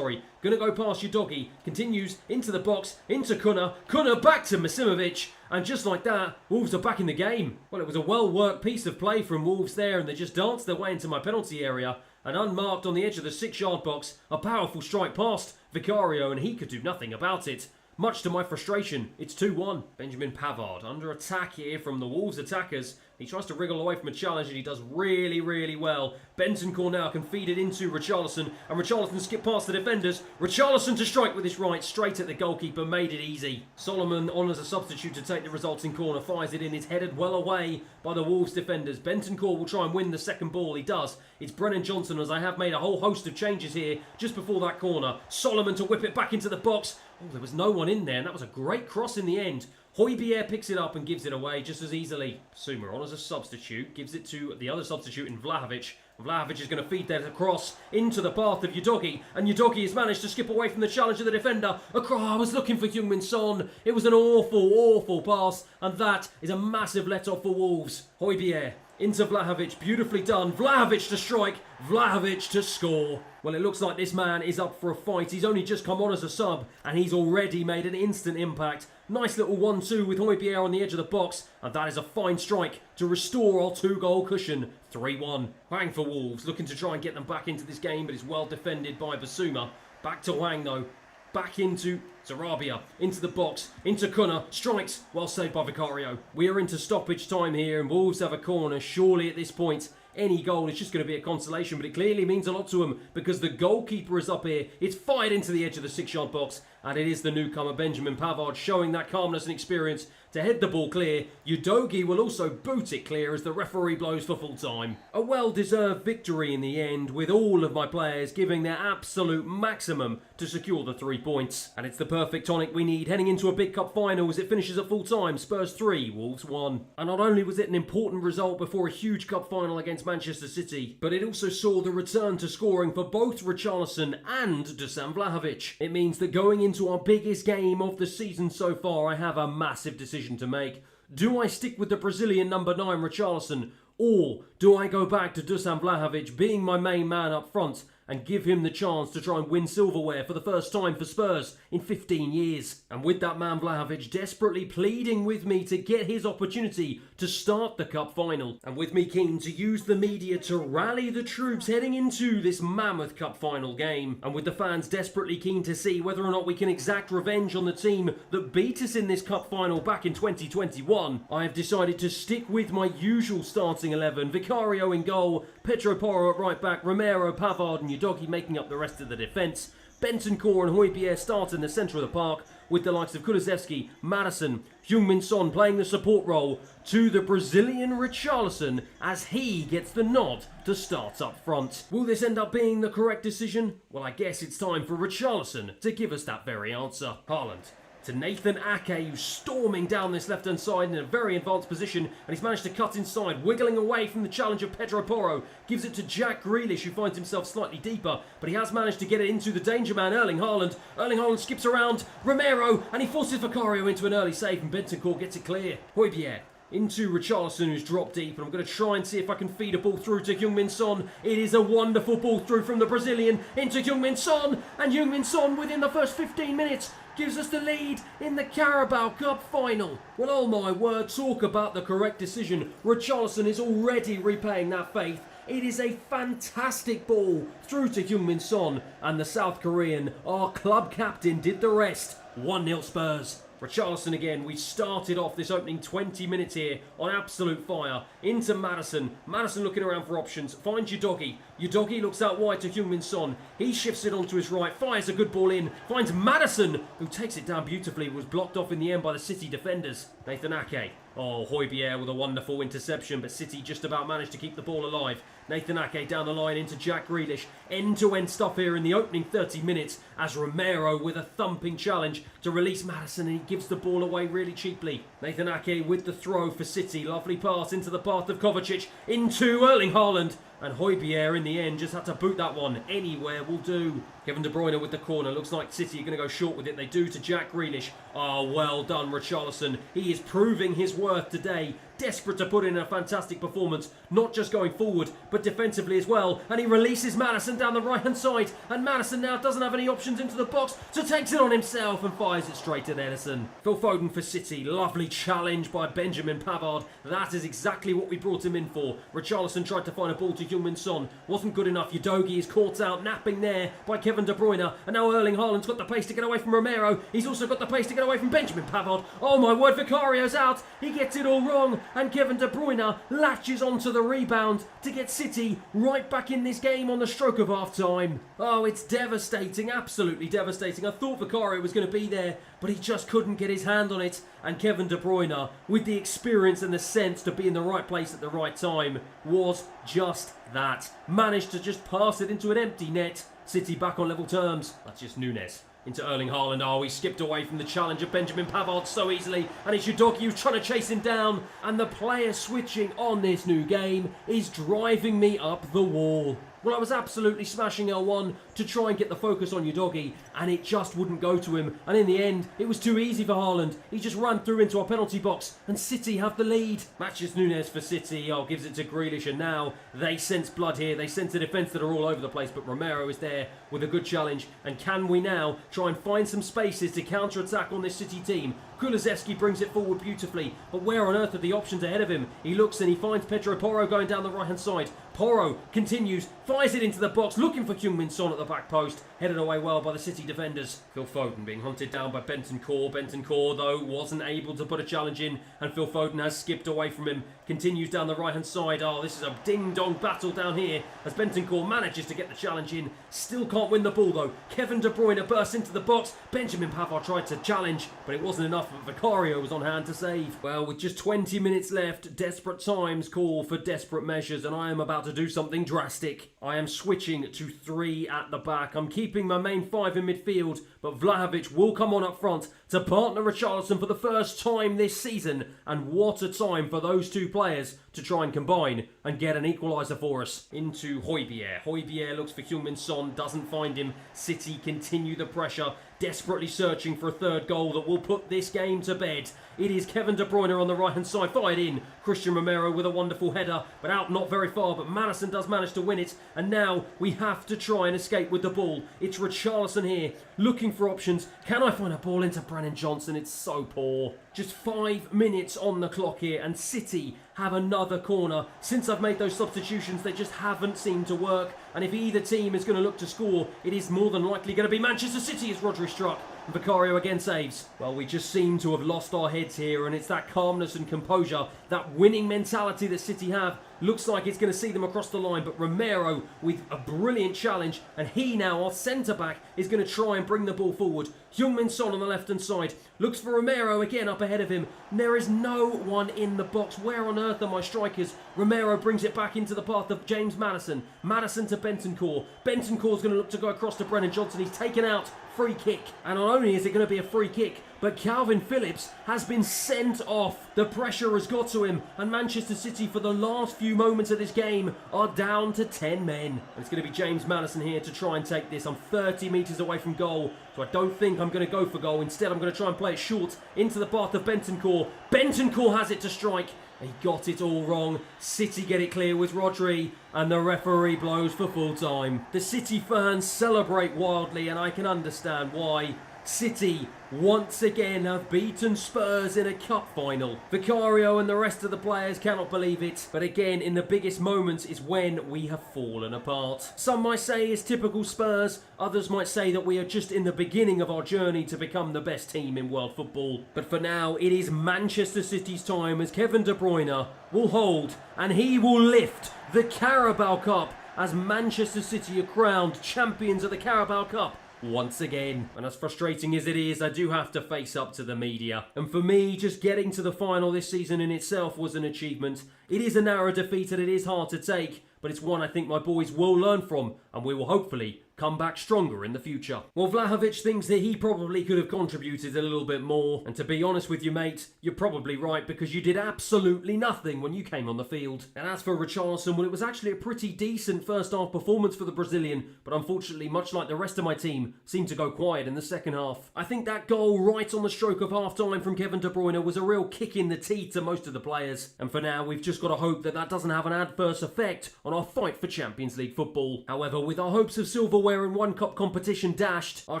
Gonna go past Udogie. Continues into the box, into Kuna. Kuna back to Masimovic. And just like that, Wolves are back in the game. Well, it was a well-worked piece of play from Wolves there, and they just danced their way into my penalty area. And unmarked on the edge of the 6-yard box, a powerful strike past Vicario, and he could do nothing about it. Much to my frustration, it's 2-1. Benjamin Pavard under attack here from the Wolves attackers. He tries to wriggle away from a challenge and he does really, really well. Bentancur now can feed it into Richarlison, and Richarlison skipped past the defenders. Richarlison to strike with his right, straight at the goalkeeper, made it easy. Solomon on as a substitute to take the resulting corner, fires it in. It's headed well away by the Wolves defenders. Bentancur will try and win the second ball. He does. It's Brennan Johnson, as I have made a whole host of changes here just before that corner. Solomon to whip it back into the box. Oh, there was no one in there, and that was a great cross in the end. Hojbjerg picks it up and gives it away just as easily. Suma on as a substitute, gives it to the other substitute in Vlahovic. Vlahovic is going to feed that across into the path of Udogie, and Udogie has managed to skip away from the challenge of the defender. I was looking for Heung-min Son. It was an awful, awful pass, and that is a massive let-off for Wolves. Hojbjerg into Vlahovic, beautifully done. Vlahovic to strike, Vlahovic to score. Well, it looks like this man is up for a fight. He's only just come on as a sub, and he's already made an instant impact. Nice little 1-2 with Hojbjerg on the edge of the box, and that is a fine strike to restore our 2-goal cushion. 3-1. Hwang for Wolves, looking to try and get them back into this game, but is well defended by Basuma. Back to Hwang though. Back into Sarabia, into the box, into Kuna, strikes, well saved by Vicario. We are into stoppage time here, and Wolves have a corner. Surely at this point, any goal is just going to be a consolation, but it clearly means a lot to him because the goalkeeper is up here. It's fired into the edge of the 6-yard box, and it is the newcomer Benjamin Pavard showing that calmness and experience to head the ball clear. Udogie will also boot it clear as the referee blows for full time. A well-deserved victory in the end, with all of my players giving their absolute maximum to secure the 3 points. And it's the perfect tonic we need heading into a big cup final as it finishes at full time. Spurs 3, Wolves 1. And not only was it an important result before a huge cup final against Manchester City, but it also saw the return to scoring for both Richarlison and Dusan Vlahovic. It means that going into our biggest game of the season so far, I have a massive decision to make. Do I stick with the Brazilian number 9 Richarlison, or do I go back to Dusan Vlahovic being my main man up front and give him the chance to try and win silverware for the first time for Spurs in 15 years? And with that man Vlahovic desperately pleading with me to get his opportunity to start the cup final, and with me keen to use the media to rally the troops heading into this mammoth cup final game, and with the fans desperately keen to see whether or not we can exact revenge on the team that beat us in this cup final back in 2021, I have decided to stick with my usual starting 11. Vicario in goal, Pedro Porro at right back, Romero, Pavard and Udogie making up the rest of the defence. Bentancur and Hojbjerg start in the centre of the park, with the likes of Kulusevski, Maddison, Heung-min Son playing the support role to the Brazilian Richarlison as he gets the nod to start up front. Will this end up being the correct decision? Well, I guess it's time for Richarlison to give us that very answer. Haaland to Nathan Ake, who's storming down this left-hand side in a very advanced position, and he's managed to cut inside, wiggling away from the challenge of Pedro Porro. Gives it to Jack Grealish, who finds himself slightly deeper, but he has managed to get it into the danger man, Erling Haaland. Erling Haaland skips around Romero, and he forces Vicario into an early save, and Bentancur gets it clear. Hojbjerg Into Richarlison, who's dropped deep, and I'm going to try and see if I can feed a ball through to Heung-min Son. It is a wonderful ball through from the Brazilian into Heung-min Son, and Heung-min Son within the first 15 minutes gives us the lead in the Carabao Cup final. Well, oh my word, talk about the correct decision. Richarlison is already repaying that faith. It is a fantastic ball through to Heung-min Son, and the South Korean, our club captain, did the rest. 1-0 Spurs. Richarlison again. We started off this opening 20 minutes here on absolute fire. Into Maddison. Maddison looking around for options. Finds Udogie. Udogie looks out wide to Heung-min Son. He shifts it onto his right. Fires a good ball in. Finds Maddison, who takes it down beautifully. Was blocked off in the end by the City defenders. Nathan Ake. Oh, Hotspur with a wonderful interception, but City just about managed to keep the ball alive. Nathan Ake down the line into Jack Grealish. End-to-end stuff here in the opening 30 minutes as Romero with a thumping challenge to release Maddison, and he gives the ball away really cheaply. Nathan Ake with the throw for City. Lovely pass into the path of Kovacic into Erling Haaland. And Hotspur in the end just had to boot that one. Anywhere will do. Kevin De Bruyne with the corner. Looks like City are going to go short with it. They do to Jack Grealish. Oh, well done, Richarlison. He is proving his worth today. Desperate to put in a fantastic performance. Not just going forward, but defensively as well. And he releases Maddison down the right-hand side. And Maddison now doesn't have any options into the box, so takes it on himself and fires it straight at Ederson. Phil Foden for City. Lovely challenge by Benjamin Pavard. That is exactly what we brought him in for. Richarlison tried to find a ball to Heung-min Son. Wasn't good enough. Udogie is caught out, napping there by Kevin De Bruyne. And now Erling Haaland's got the pace to get away from Romero. He's also got the pace to get away from Benjamin Pavard. Oh my word, Vicario's out. He gets it all wrong. And Kevin De Bruyne latches onto the rebound to get City right back in this game on the stroke of half-time. Oh, it's devastating, absolutely devastating. I thought Vicario was going to be there, but he just couldn't get his hand on it. And Kevin De Bruyne, with the experience and the sense to be in the right place at the right time, was just that. Managed to just pass it into an empty net. City back on level terms. That's just Nunes. Into Erling Haaland. Oh, he skipped away from the challenge of Benjamin Pavard so easily. And it's Udogie who's trying to chase him down. And the player switching on this new game is driving me up the wall. Well, I was absolutely smashing L1 to try and get the focus on Udogie, and it just wouldn't go to him. And in the end, it was too easy for Haaland. He just ran through into our penalty box, and City have the lead. Matches Nunes for City. Oh, gives it to Grealish, and now they sense blood here. They sense a defence that are all over the place, but Romero is there with a good challenge. And can we now try and find some spaces to counter-attack on this City team? Kulusevski brings it forward beautifully, but where on earth are the options ahead of him? He looks and he finds Pedro Porro going down the right-hand side. Porro continues, fires it into the box, looking for Heung-min Son at the back post. Headed away well by the City defenders. Phil Foden being hunted down by Bentancur. Bentancur, though, wasn't able to put a challenge in, and Phil Foden has skipped away from him. Continues down the right-hand side. Oh, this is a ding-dong battle down here as Bentancur manages to get the challenge in. Still can't win the ball, though. Kevin De Bruyne bursts into the box. Benjamin Pavard tried to challenge, but it wasn't enough. Vicario was on hand to save. Well, with just 20 minutes left, desperate times call for desperate measures, and I am about to do something drastic. I am switching to 3 at the back. I'm keeping my main 5 in midfield, but Vlahovic will come on up front to partner Richarlison for the first time this season, and what a time for those two players to try and combine and get an equaliser for us. Into Hotspur. Hotspur looks for Heung-min Son, doesn't find him. City continue the pressure, desperately searching for a third goal that will put this game to bed. It is Kevin De Bruyne on the right-hand side, fired in. Christian Romero with a wonderful header, but out not very far, but Maddison does manage to win it, and now we have to try and escape with the ball. It's Richarlison here, looking for options. Can I find a ball into Brennan Johnson? It's so poor. Just 5 minutes on the clock here, and City have another corner. Since I've made those substitutions, they just haven't seemed to work, and if either team is going to look to score, it is more than likely going to be Manchester City as Rodri struck. And Vicario again saves. Well, we just seem to have lost our heads here, and it's that calmness and composure, that winning mentality that City have. Looks like it's going to see them across the line, but Romero with a brilliant challenge, and he now, our centre-back, is going to try and bring the ball forward. Heung-min Son on the left-hand side, looks for Romero again up ahead of him. There is no one in the box. Where on earth are my strikers? Romero brings it back into the path of James Maddison. Maddison to Bentancur. Bentancur's going to look to go across to Brennan Johnson. He's taken out. Free kick. And not only is it going to be a free kick, but Calvin Phillips has been sent off. The pressure has got to him, and Manchester City for the last few moments of this game are down to 10 men. And it's going to be James Maddison here to try and take this. I'm 30 metres away from goal, so I don't think I'm going to go for goal. Instead, I'm going to try and play it short into the path of Bentancur. Bentancur has it to strike. He got it all wrong. City get it clear with Rodri, and the referee blows for full time. The City fans celebrate wildly, and I can understand why. City once again have beaten Spurs in a cup final. Vicario and the rest of the players cannot believe it, but again, in the biggest moments is when we have fallen apart. Some might say it's typical Spurs, others might say that we are just in the beginning of our journey to become the best team in world football. But for now, it is Manchester City's time as Kevin De Bruyne will hold and he will lift the Carabao Cup as Manchester City are crowned champions of the Carabao Cup once again. And as frustrating as it is, I do have to face up to the media. And for me, just getting to the final this season in itself was an achievement. It is a narrow defeat and it is hard to take, but it's one I think my boys will learn from, and we will hopefully come back stronger in the future. Well, Vlahovic thinks that he probably could have contributed a little bit more, and to be honest with you, mate, you're probably right, because you did absolutely nothing when you came on the field. And as for Richarlison, well, it was actually a pretty decent first half performance for the Brazilian, but unfortunately, much like the rest of my team, seemed to go quiet in the second half. I think that goal right on the stroke of half-time from Kevin De Bruyne was a real kick in the teeth to most of the players, and for now, we've just got to hope that that doesn't have an adverse effect on our fight for Champions League football. However, with our hopes of silverware in one cup competition dashed, our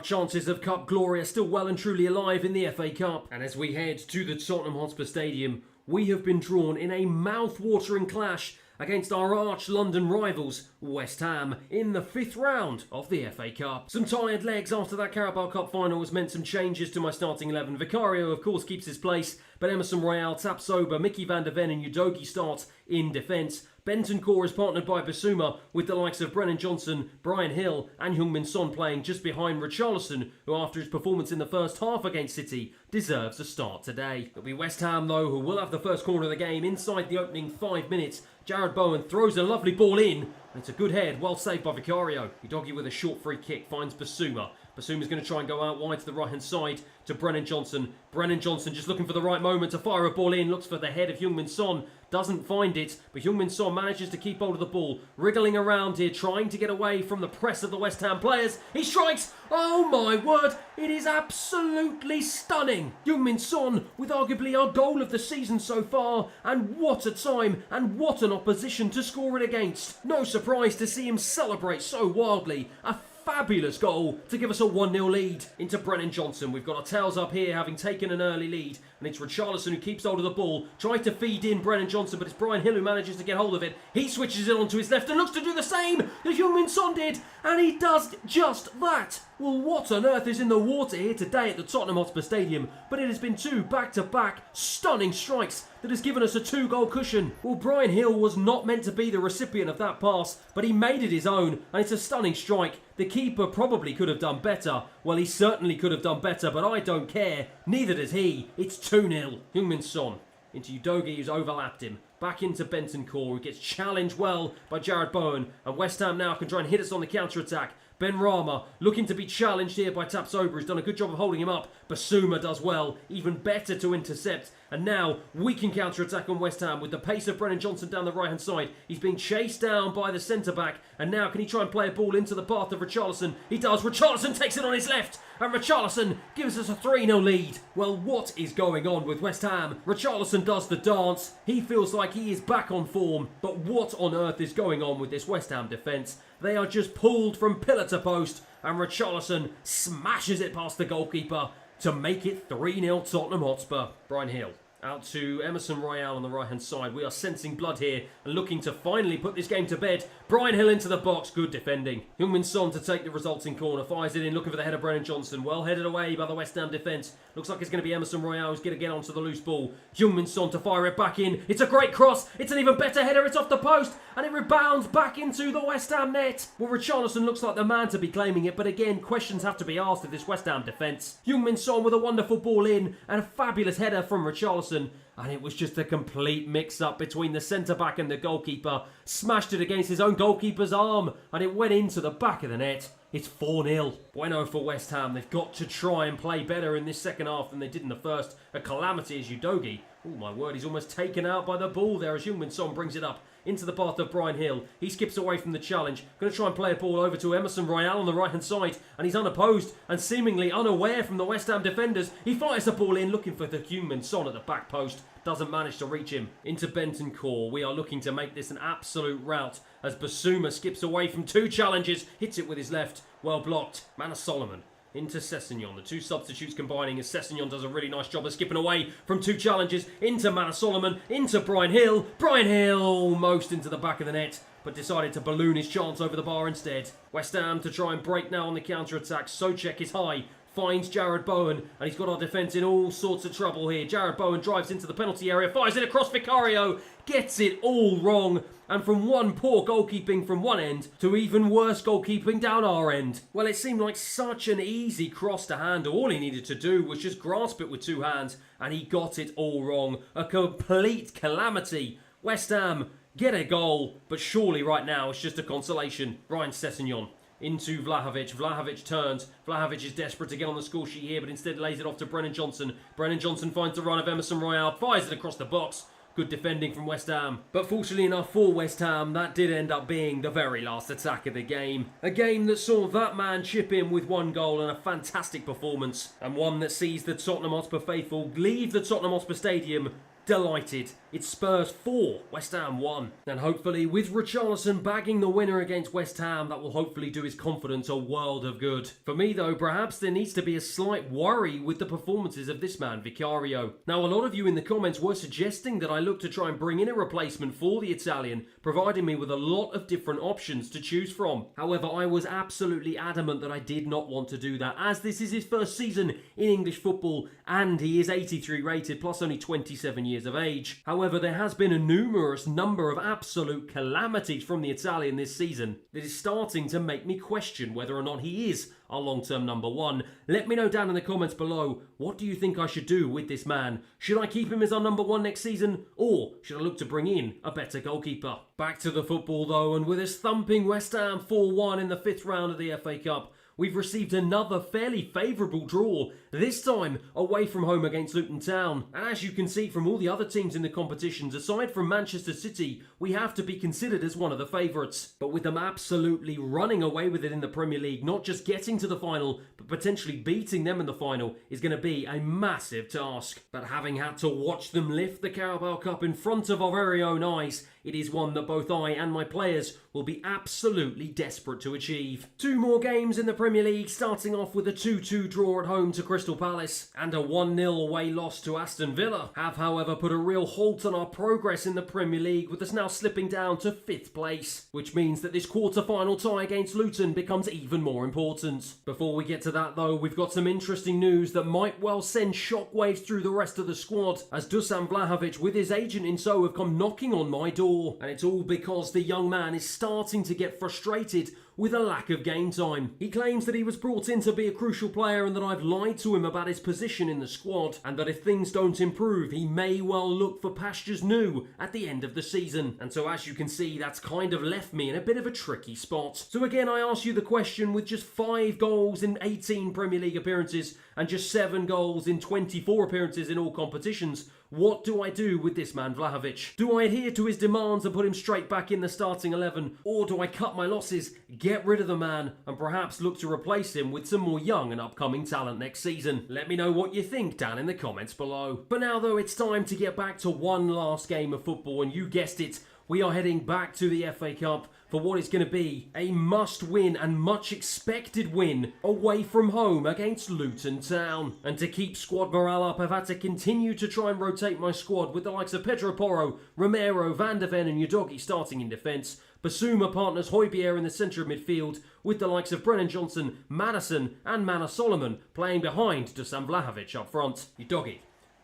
chances of cup glory are still well and truly alive in the FA Cup. And as we head to the Tottenham Hotspur Stadium, we have been drawn in a mouth-watering clash against our arch London rivals, West Ham, in the 5th round of the FA Cup. Some tired legs after that Carabao Cup final has meant some changes to my starting 11. Vicario, of course, keeps his place, but Emerson Royal, Tapsoba, Mickey van der Ven and Udogie start in defence. Bentancur is partnered by Bissouma, with the likes of Brennan Johnson, Brian Hill and Heung-min Son playing just behind Richarlison, who after his performance in the first half against City deserves a start today. It'll be West Ham though who will have the first corner of the game inside the opening 5 minutes. Jared Bowen throws a lovely ball in, and it's a good head, well saved by Vicario. Udogie with a short free kick finds Bissouma. Bissouma's going to try and go out wide to the right-hand side to Brennan Johnson. Brennan Johnson just looking for the right moment to fire a ball in. Looks for the head of Heung-min Son. Doesn't find it, but Heung-min Son manages to keep hold of the ball. Wriggling around here, trying to get away from the press of the West Ham players. He strikes! Oh my word! It is absolutely stunning! Heung-min Son with arguably our goal of the season so far. And what a time, and what an opposition to score it against. No surprise to see him celebrate so wildly. A fabulous goal to give us a 1-0 lead into Brennan Johnson. We've got our tails up here, having taken an early lead, and it's Richarlison who keeps hold of the ball, tries to feed in Brennan Johnson, but it's Brian Hill who manages to get hold of it. He switches it onto his left and looks to do the same that Heung-min Son did, and he does just that. Well, what on earth is in the water here today at the Tottenham Hotspur Stadium? But it has been 2 back-to-back stunning strikes that has given us a 2-goal cushion. Well, Brian Hill was not meant to be the recipient of that pass, but he made it his own, and it's a stunning strike. The keeper probably could have done better. Well, he certainly could have done better, but I don't care. Neither does he. It's 2-0. Heung-min Son into Udogie, who's overlapped him. Back into Bentancur, who gets challenged well by Jared Bowen. And West Ham now can try and hit us on the counter-attack. Ben Rama looking to be challenged here by Tapsoba, who's done a good job of holding him up. Bissouma does well, even better to intercept. And now we can counter-attack on West Ham with the pace of Brennan Johnson down the right-hand side. He's being chased down by the centre-back. And now can he try and play a ball into the path of Richarlison? He does. Richarlison takes it on his left. And Richarlison gives us a 3-0 lead. Well, what is going on with West Ham? Richarlison does the dance. He feels like he is back on form. But what on earth is going on with this West Ham defence? They are just pulled from pillar to post. And Richarlison smashes it past the goalkeeper to make it 3-0 Tottenham Hotspur. Brian Hill out to Emerson Royal on the right-hand side. We are sensing blood here and looking to finally put this game to bed. Brian Hill into the box. Good defending. Heung-min Son to take the resulting corner. Fires it in, looking for the head of Brennan Johnson. Well headed away by the West Ham defence. Looks like it's going to be Emerson Royal who's going to get onto the loose ball. Heung-min Son to fire it back in. It's a great cross. It's an even better header. It's off the post. And it rebounds back into the West Ham net. Well, Richarlison looks like the man to be claiming it. But again, questions have to be asked of this West Ham defence. Heung-min Son with a wonderful ball in. And a fabulous header from Richarlison. Richarlison, and it was just a complete mix-up between the centre-back and the goalkeeper. Smashed it against his own goalkeeper's arm, and it went into the back of the net. It's 4-0. Bueno for West Ham. They've got to try and play better in this second half than they did in the first. A calamity is Udogie. Oh my word, he's almost taken out by the ball there as Heung-min Son brings it up into the path of Bryan Hill. He skips away from the challenge. Going to try and play a ball over to Emerson Royal on the right-hand side. And he's unopposed and seemingly unaware from the West Ham defenders. He fires the ball in, looking for the Heung-min Son at the back post. Doesn't manage to reach him. Into Bentancur. We are looking to make this an absolute rout as Basuma skips away from two challenges. Hits it with his left. Well blocked. Mana Solomon. Into Sessegnon. The two substitutes combining as Sessegnon does a really nice job of skipping away from two challenges. Into Mana Solomon. Into Bryan Hill. Bryan Hill almost into the back of the net, but decided to balloon his chance over the bar instead. West Ham to try and break now on the counter-attack. Souček is high. Finds Jared Bowen, and he's got our defence in all sorts of trouble here. Jared Bowen drives into the penalty area, fires it across Vicario, gets it all wrong, and from one poor goalkeeping from one end to even worse goalkeeping down our end. Well, it seemed like such an easy cross to handle. All he needed to do was just grasp it with two hands, and he got it all wrong. A complete calamity. West Ham get a goal, but surely right now it's just a consolation. Ryan Sessegnon. Into Vlahovic. Vlahovic turns. Vlahovic is desperate to get on the score sheet here, but instead lays it off to Brennan Johnson. Brennan Johnson finds the run of Emerson Royal, fires it across the box. Good defending from West Ham. But fortunately enough for West Ham, that did end up being the very last attack of the game. A game that saw that man chip in with one goal and a fantastic performance. And one that sees the Tottenham Hotspur faithful leave the Tottenham Hotspur Stadium delighted. It's Spurs 4, West Ham 1. And hopefully with Richarlison bagging the winner against West Ham, that will hopefully do his confidence a world of good. For me though, perhaps there needs to be a slight worry with the performances of this man, Vicario. Now a lot of you in the comments were suggesting that I look to try and bring in a replacement for the Italian, providing me with a lot of different options to choose from. However, I was absolutely adamant that I did not want to do that, as this is his first season in English football and he is 83 rated plus only 27 years of age. However, there has been a numerous number of absolute calamities from the Italian this season that is starting to make me question whether or not he is our long-term number one. Let me know down in the comments below, what do you think I should do with this man? Should I keep him as our number one next season, or should I look to bring in a better goalkeeper? Back to the football though, and with us thumping West Ham 4-1 in the 5th round of the FA Cup, we've received another fairly favourable draw, this time away from home against Luton Town. And as you can see from all the other teams in the competitions, aside from Manchester City, we have to be considered as one of the favourites. But with them absolutely running away with it in the Premier League, not just getting to the final, but potentially beating them in the final, is going to be a massive task. But having had to watch them lift the Carabao Cup in front of our very own eyes, it is one that both I and my players will be absolutely desperate to achieve. Two more games in the Premier League, starting off with a 2-2 draw at home to Crystal Palace and a 1-0 away loss to Aston Villa, have however put a real halt on our progress in the Premier League, with us now slipping down to 5th place, which means that this quarter-final tie against Luton becomes even more important. Before we get to that though, we've got some interesting news that might well send shockwaves through the rest of the squad, as Dusan Vlahovic with his agent in tow have come knocking on my door, and it's all because the young man is starting to get frustrated with a lack of game time. He claims that he was brought in to be a crucial player and that I've lied to him about his position in the squad, and that if things don't improve, he may well look for pastures new at the end of the season. And so as you can see, that's kind of left me in a bit of a tricky spot. So again, I ask you the question, with just 5 goals in 18 Premier League appearances and just 7 goals in 24 appearances in all competitions, what do I do with this man Vlahovic? Do I adhere to his demands and put him straight back in the starting 11? Or do I cut my losses, get rid of the man, and perhaps look to replace him with some more young and upcoming talent next season? Let me know what you think down in the comments below. For now though, it's time to get back to one last game of football, and you guessed it, we are heading back to the FA Cup for what is going to be a must-win and much expected win away from home against Luton Town. And to keep squad morale up, I've had to continue to try and rotate my squad with the likes of Pedro Porro, Romero, Van der Ven and Udogie starting in defence. Basuma partners Højbjerg in the centre of midfield, with the likes of Brennan Johnson, Maddison and Mana Solomon playing behind Dusan Vlahovic up front. Udogie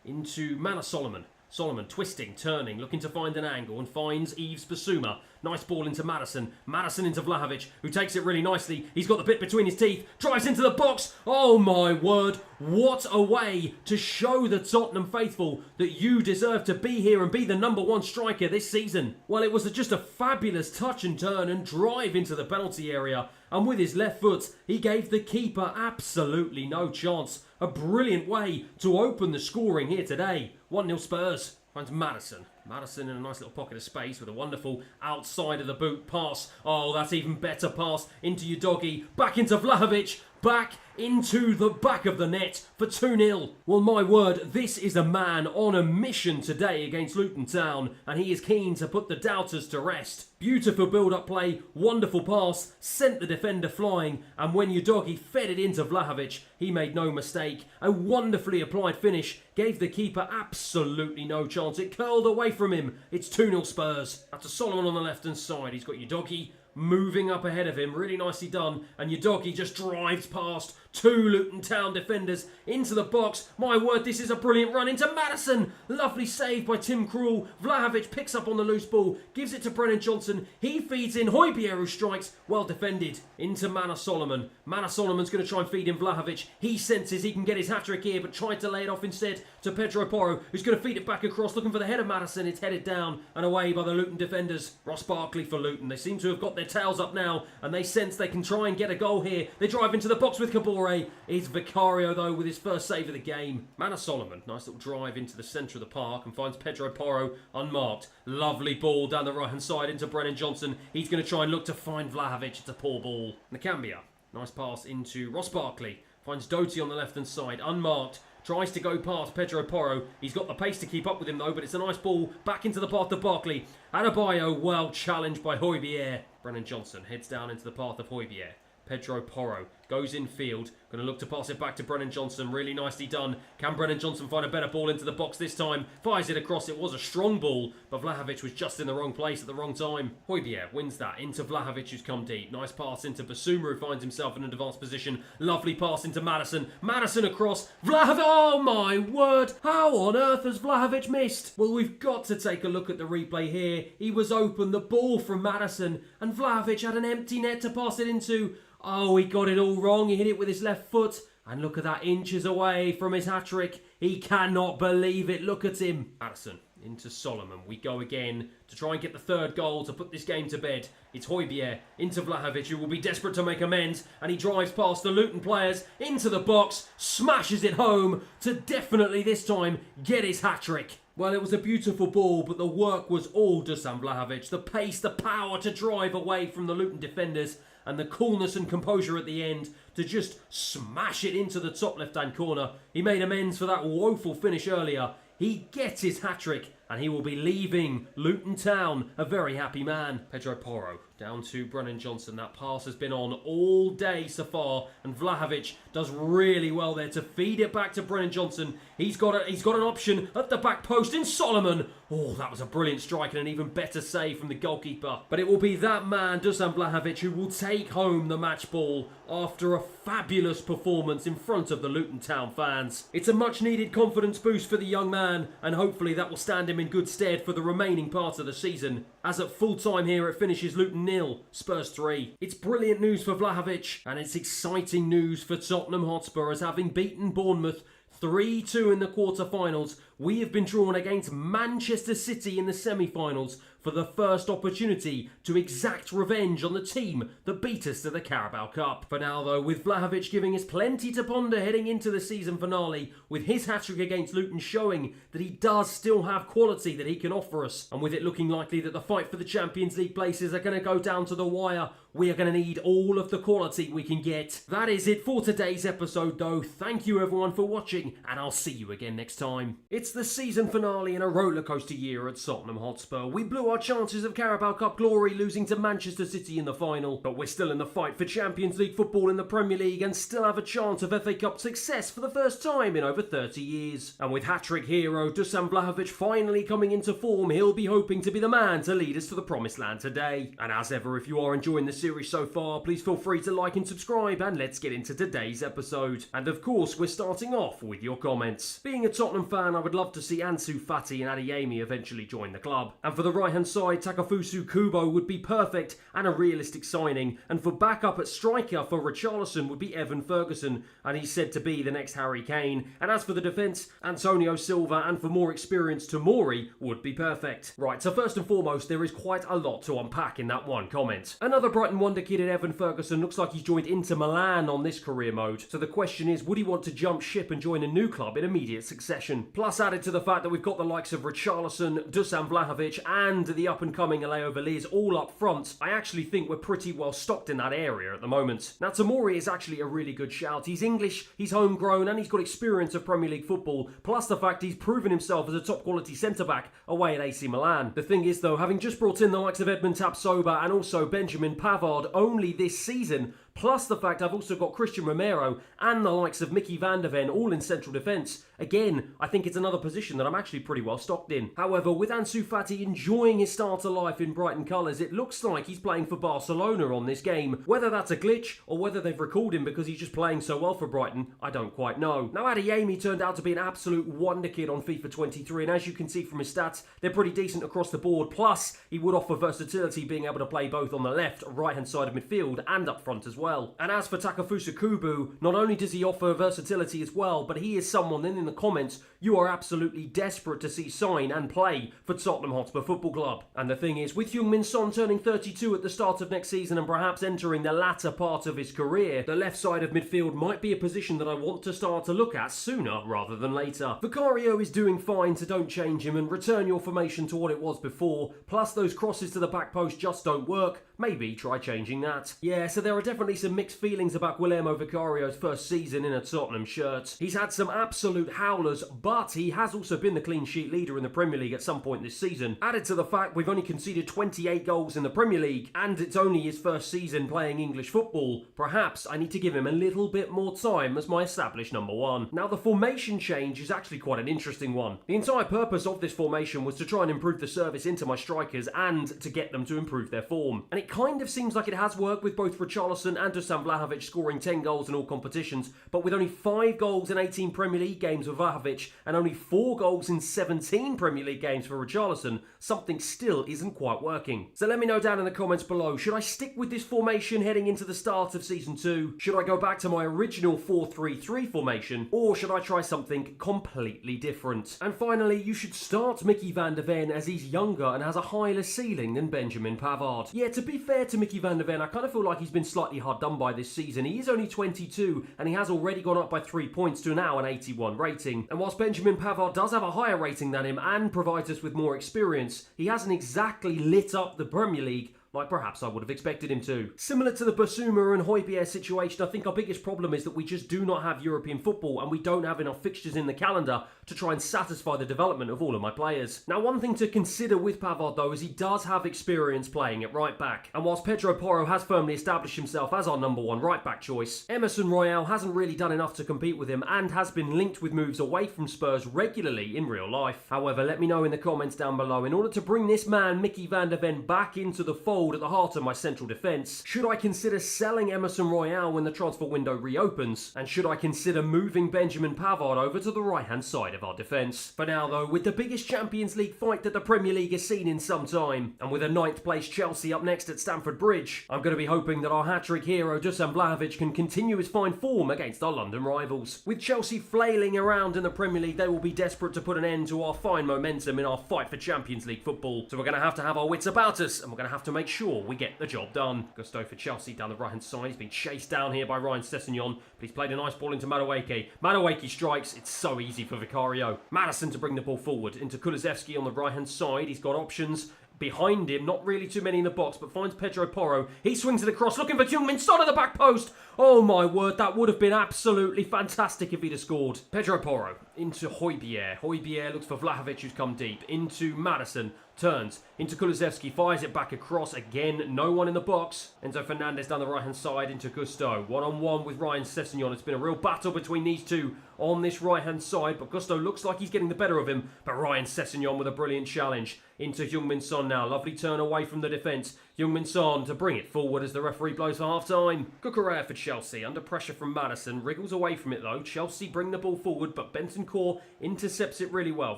into Mana Solomon. Solomon twisting, turning, looking to find an angle and finds Yves Basuma. Nice ball into Maddison. Maddison into Vlahovic, who takes it really nicely. He's got the bit between his teeth. Drives into the box. Oh my word. What a way to show the Tottenham faithful that you deserve to be here and be the #1 striker this season. Well, it was just a fabulous touch and turn and drive into the penalty area. And with his left foot, he gave the keeper absolutely no chance. A brilliant way to open the scoring here today. 1-0 Spurs. Finds Maddison. Maddison in a nice little pocket of space with a wonderful outside of the boot pass. Oh, that's even better pass into Udogie. Back into Vlahovic. Back into the back of the net for 2-0. Well, my word, this is a man on a mission today against Luton Town, and he is keen to put the doubters to rest. Beautiful build-up play, wonderful pass, sent the defender flying, and when Udogie fed it into Vlahovic, he made no mistake. A wonderfully applied finish gave the keeper absolutely no chance. It curled away from him. It's 2-0 Spurs. After Solomon on the left-hand side, he's got Udogie moving up ahead of him, really nicely done, and Udogie just drives past 2 Luton Town defenders into the box. My word, this is a brilliant run into Maddison. Lovely save by Tim Krul. Vlahovic picks up on the loose ball, gives it to Brennan Johnson. He feeds in Hojbjerg, who strikes, well defended, into Manor Solomon. Manor Solomon's going to try and feed in Vlahovic. He senses he can get his hat-trick here, but tried to lay it off instead to Pedro Porro, who's going to feed it back across, looking for the head of Maddison. It's headed down and away by the Luton defenders. Ross Barkley for Luton. They seem to have got their tails up now, and they sense they can try and get a goal here. They drive into the box with Kabore. It's Vicario, though, with his first save of the game. Manor Solomon, nice little drive into the centre of the park and finds Pedro Porro unmarked. Lovely ball down the right-hand side into Brennan Johnson. He's going to try and look to find Vlahovic. It's a poor ball. Nakambia, nice pass into Ross Barkley. Finds Doty on the left-hand side, unmarked. Tries to go past Pedro Porro. He's got the pace to keep up with him, though, but it's a nice ball back into the path of Barkley. Adebayo, well challenged by Hojbjerg. Brennan Johnson heads down into the path of Hojbjerg. Pedro Porro goes in field. Going to look to pass it back to Brennan Johnson. Really nicely done. Can Brennan Johnson find a better ball into the box this time? Fires it across. It was a strong ball, but Vlahovic was just in the wrong place at the wrong time. Hojbjerg wins that into Vlahovic, who's come deep. Nice pass into Basuma, who finds himself in an advanced position. Lovely pass into Maddison. Maddison across. Vlahovic. Oh my word. How on earth has Vlahovic missed? Well, we've got to take a look at the replay here. He was open. The ball from Maddison, and Vlahovic had an empty net to pass it into. Oh, he got it all wrong. He hit it with his left foot. And look at that, inches away from his hat-trick. He cannot believe it. Look at him. Addison into Solomon. We go again to try and get the third goal to put this game to bed. It's Hojbjerg into Vlahovic, who will be desperate to make amends. And he drives past the Luton players into the box. Smashes it home to definitely this time get his hat-trick. Well, it was a beautiful ball, but the work was all Dusan Vlahovic. The pace, the power to drive away from the Luton defenders, and the coolness and composure at the end to just smash it into the top left-hand corner. He made amends for that woeful finish earlier. He gets his hat-trick, and he will be leaving Luton Town a very happy man. Pedro Porro down to Brennan Johnson. That pass has been on all day so far, and Vlahovic does really well there to feed it back to Brennan Johnson. He's got an option at the back post in Solomon. Oh, that was a brilliant strike and an even better save from the goalkeeper. But it will be that man, Dusan Vlahovic, who will take home the match ball after a fabulous performance in front of the Luton Town fans. It's a much-needed confidence boost for the young man, and hopefully that will stand him in good stead for the remaining part of the season. As at full time here, it finishes Luton 0, Spurs 3. It's brilliant news for Vlahovic, and it's exciting news for Tottenham Hotspur, as having beaten Bournemouth 3-2 in the quarter-finals, we have been drawn against Manchester City in the semi-finals for the first opportunity to exact revenge on the team that beat us to the Carabao Cup. For now, though, with Vlahovic giving us plenty to ponder heading into the season finale, with his hat-trick against Luton showing that he does still have quality that he can offer us, and with it looking likely that the fight for the Champions League places are going to go down to the wire, we are going to need all of the quality we can get. That is it for today's episode, though. Thank you everyone for watching, and I'll see you again next time. It's the season finale in a rollercoaster year at Tottenham Hotspur. We blew our chances of Carabao Cup glory, losing to Manchester City in the final, but we're still in the fight for Champions League football in the Premier League and still have a chance of FA Cup success for the first time in over 30 years. And with hat-trick hero Dusan Vlahovic finally coming into form, he'll be hoping to be the man to lead us to the promised land today. And as ever, if you are enjoying the series so far, please feel free to like and subscribe, and let's get into today's episode. And of course, we're starting off with your comments. Being a Tottenham fan, I would love to see Ansu Fati and Adeyemi eventually join the club. And for the right-hand right-hand side, Takefusa Kubo would be perfect and a realistic signing. And for backup at striker for Richarlison would be Evan Ferguson, and he's said to be the next Harry Kane. And as for the defence, Antonio Silva, and for more experience, Tomori would be perfect. Right, so first and foremost, there is quite a lot to unpack in that one comment. Another Brighton wonder kid in Evan Ferguson looks like he's joined Inter Milan on this career mode. So the question is, would he want to jump ship and join a new club in immediate succession? Plus, added to the fact that we've got the likes of Richarlison, Dusan Vlahovic, and the up-and-coming Aleo Veliz all up front, I actually think we're pretty well stocked in that area at the moment. Now, Tomori is actually a really good shout. He's English, he's homegrown, and he's got experience of Premier League football, plus the fact he's proven himself as a top-quality centre-back away at AC Milan. The thing is, though, having just brought in the likes of Edmund Tapsoba and also Benjamin Pavard only this season, plus the fact I've also got Christian Romero and the likes of Mickey van der Ven all in central defence. Again, I think it's another position that I'm actually pretty well stocked in. However, with Ansu Fati enjoying his starter life in Brighton colours, it looks like he's playing for Barcelona on this game. Whether that's a glitch or whether they've recalled him because he's just playing so well for Brighton, I don't quite know. Now, Adeyemi turned out to be an absolute wonder kid on FIFA 23, and as you can see from his stats, they're pretty decent across the board. Plus, he would offer versatility, being able to play both on the left, right-hand side of midfield and up front as well. And as for Takefusa Kubo, not only does he offer versatility as well, but he is someone then in the comments you are absolutely desperate to see sign and play for Tottenham Hotspur Football Club. And the thing is, with Heung-min Son turning 32 at the start of next season and perhaps entering the latter part of his career, the left side of midfield might be a position that I want to start to look at sooner rather than later. Vicario is doing fine, so don't change him and return your formation to what it was before. Plus, those crosses to the back post just don't work. Maybe try changing that. Yeah, so there are definitely some mixed feelings about Guillermo Vicario's first season in a Tottenham shirt. He's had some absolute howlers, but he has also been the clean sheet leader in the Premier League at some point this season. Added to the fact we've only conceded 28 goals in the Premier League, and it's only his first season playing English football, perhaps I need to give him a little bit more time as my established number one. Now, the formation change is actually quite an interesting one. The entire purpose of this formation was to try and improve the service into my strikers and to get them to improve their form. And it kind of seems like it has worked with both Richarlison and Dusan Vlahovic scoring 10 goals in all competitions, but with only 5 goals in 18 Premier League games for Vlahovic and only 4 goals in 17 Premier League games for Richarlison, something still isn't quite working. So let me know down in the comments below, should I stick with this formation heading into the start of Season 2? Should I go back to my original 4-3-3 formation? Or should I try something completely different? And finally, you should start Mickey van der Ven as he's younger and has a higher ceiling than Benjamin Pavard. Yeah, to be fair to Mickey van der Ven, I kind of feel like he's been slightly hard done by this season. He is only 22 and he has already gone up by 3 points to now an 81 rating. And whilst Benjamin Pavard does have a higher rating than him and provides us with more experience, he hasn't exactly lit up the Premier League like perhaps I would have expected him to. Similar to the Basuma and Hojbjerg situation, I think our biggest problem is that we just do not have European football and we don't have enough fixtures in the calendar to try and satisfy the development of all of my players. Now, one thing to consider with Pavard though is he does have experience playing at right back, and whilst Pedro Porro has firmly established himself as our number one right back choice, Emerson Royal hasn't really done enough to compete with him and has been linked with moves away from Spurs regularly in real life. However, let me know in the comments down below, in order to bring this man Mickey van der Ven back into the fold at the heart of my central defence, should I consider selling Emerson Royal when the transfer window reopens? And should I consider moving Benjamin Pavard over to the right hand side of our defence? For now though, with the biggest Champions League fight that the Premier League has seen in some time, and with a 9th place Chelsea up next at Stamford Bridge, I'm going to be hoping that our hat-trick hero Dusan Vlahovic can continue his fine form against our London rivals. With Chelsea flailing around in the Premier League, they will be desperate to put an end to our fine momentum in our fight for Champions League football. So we're going to have our wits about us, and we're going to have to make sure we get the job done. Gusto for Chelsea down the right hand side. He's been chased down here by Ryan Sessegnon, but he's played a nice ball into Madueke. Madueke strikes. It's so easy for Vicario. Madison to bring the ball forward into Kulusevski on the right hand side. He's got options behind him, not really too many in the box, but finds Pedro Porro. He swings it across, looking for Heung-min Son at the back post. Oh my word, that would have been absolutely fantastic if he'd have scored. Pedro Porro into Hojbjerg. Hojbjerg looks for Vlahovic, who's come deep. Into Madison. Turns into Kulusevski, fires it back across. Again, no one in the box. Enzo Fernandez down the right-hand side into Gusto. One-on-one with Ryan Sessegnon. It's been a real battle between these two on this right-hand side, but Gusto looks like he's getting the better of him. But Ryan Sessegnon with a brilliant challenge into Heung-min Son now. Lovely turn away from the defence. Heung-min Son to bring it forward as the referee blows for half-time. Cucurella for Chelsea, under pressure from Maddison, wriggles away from it though. Chelsea bring the ball forward, but Bentancur intercepts it really well.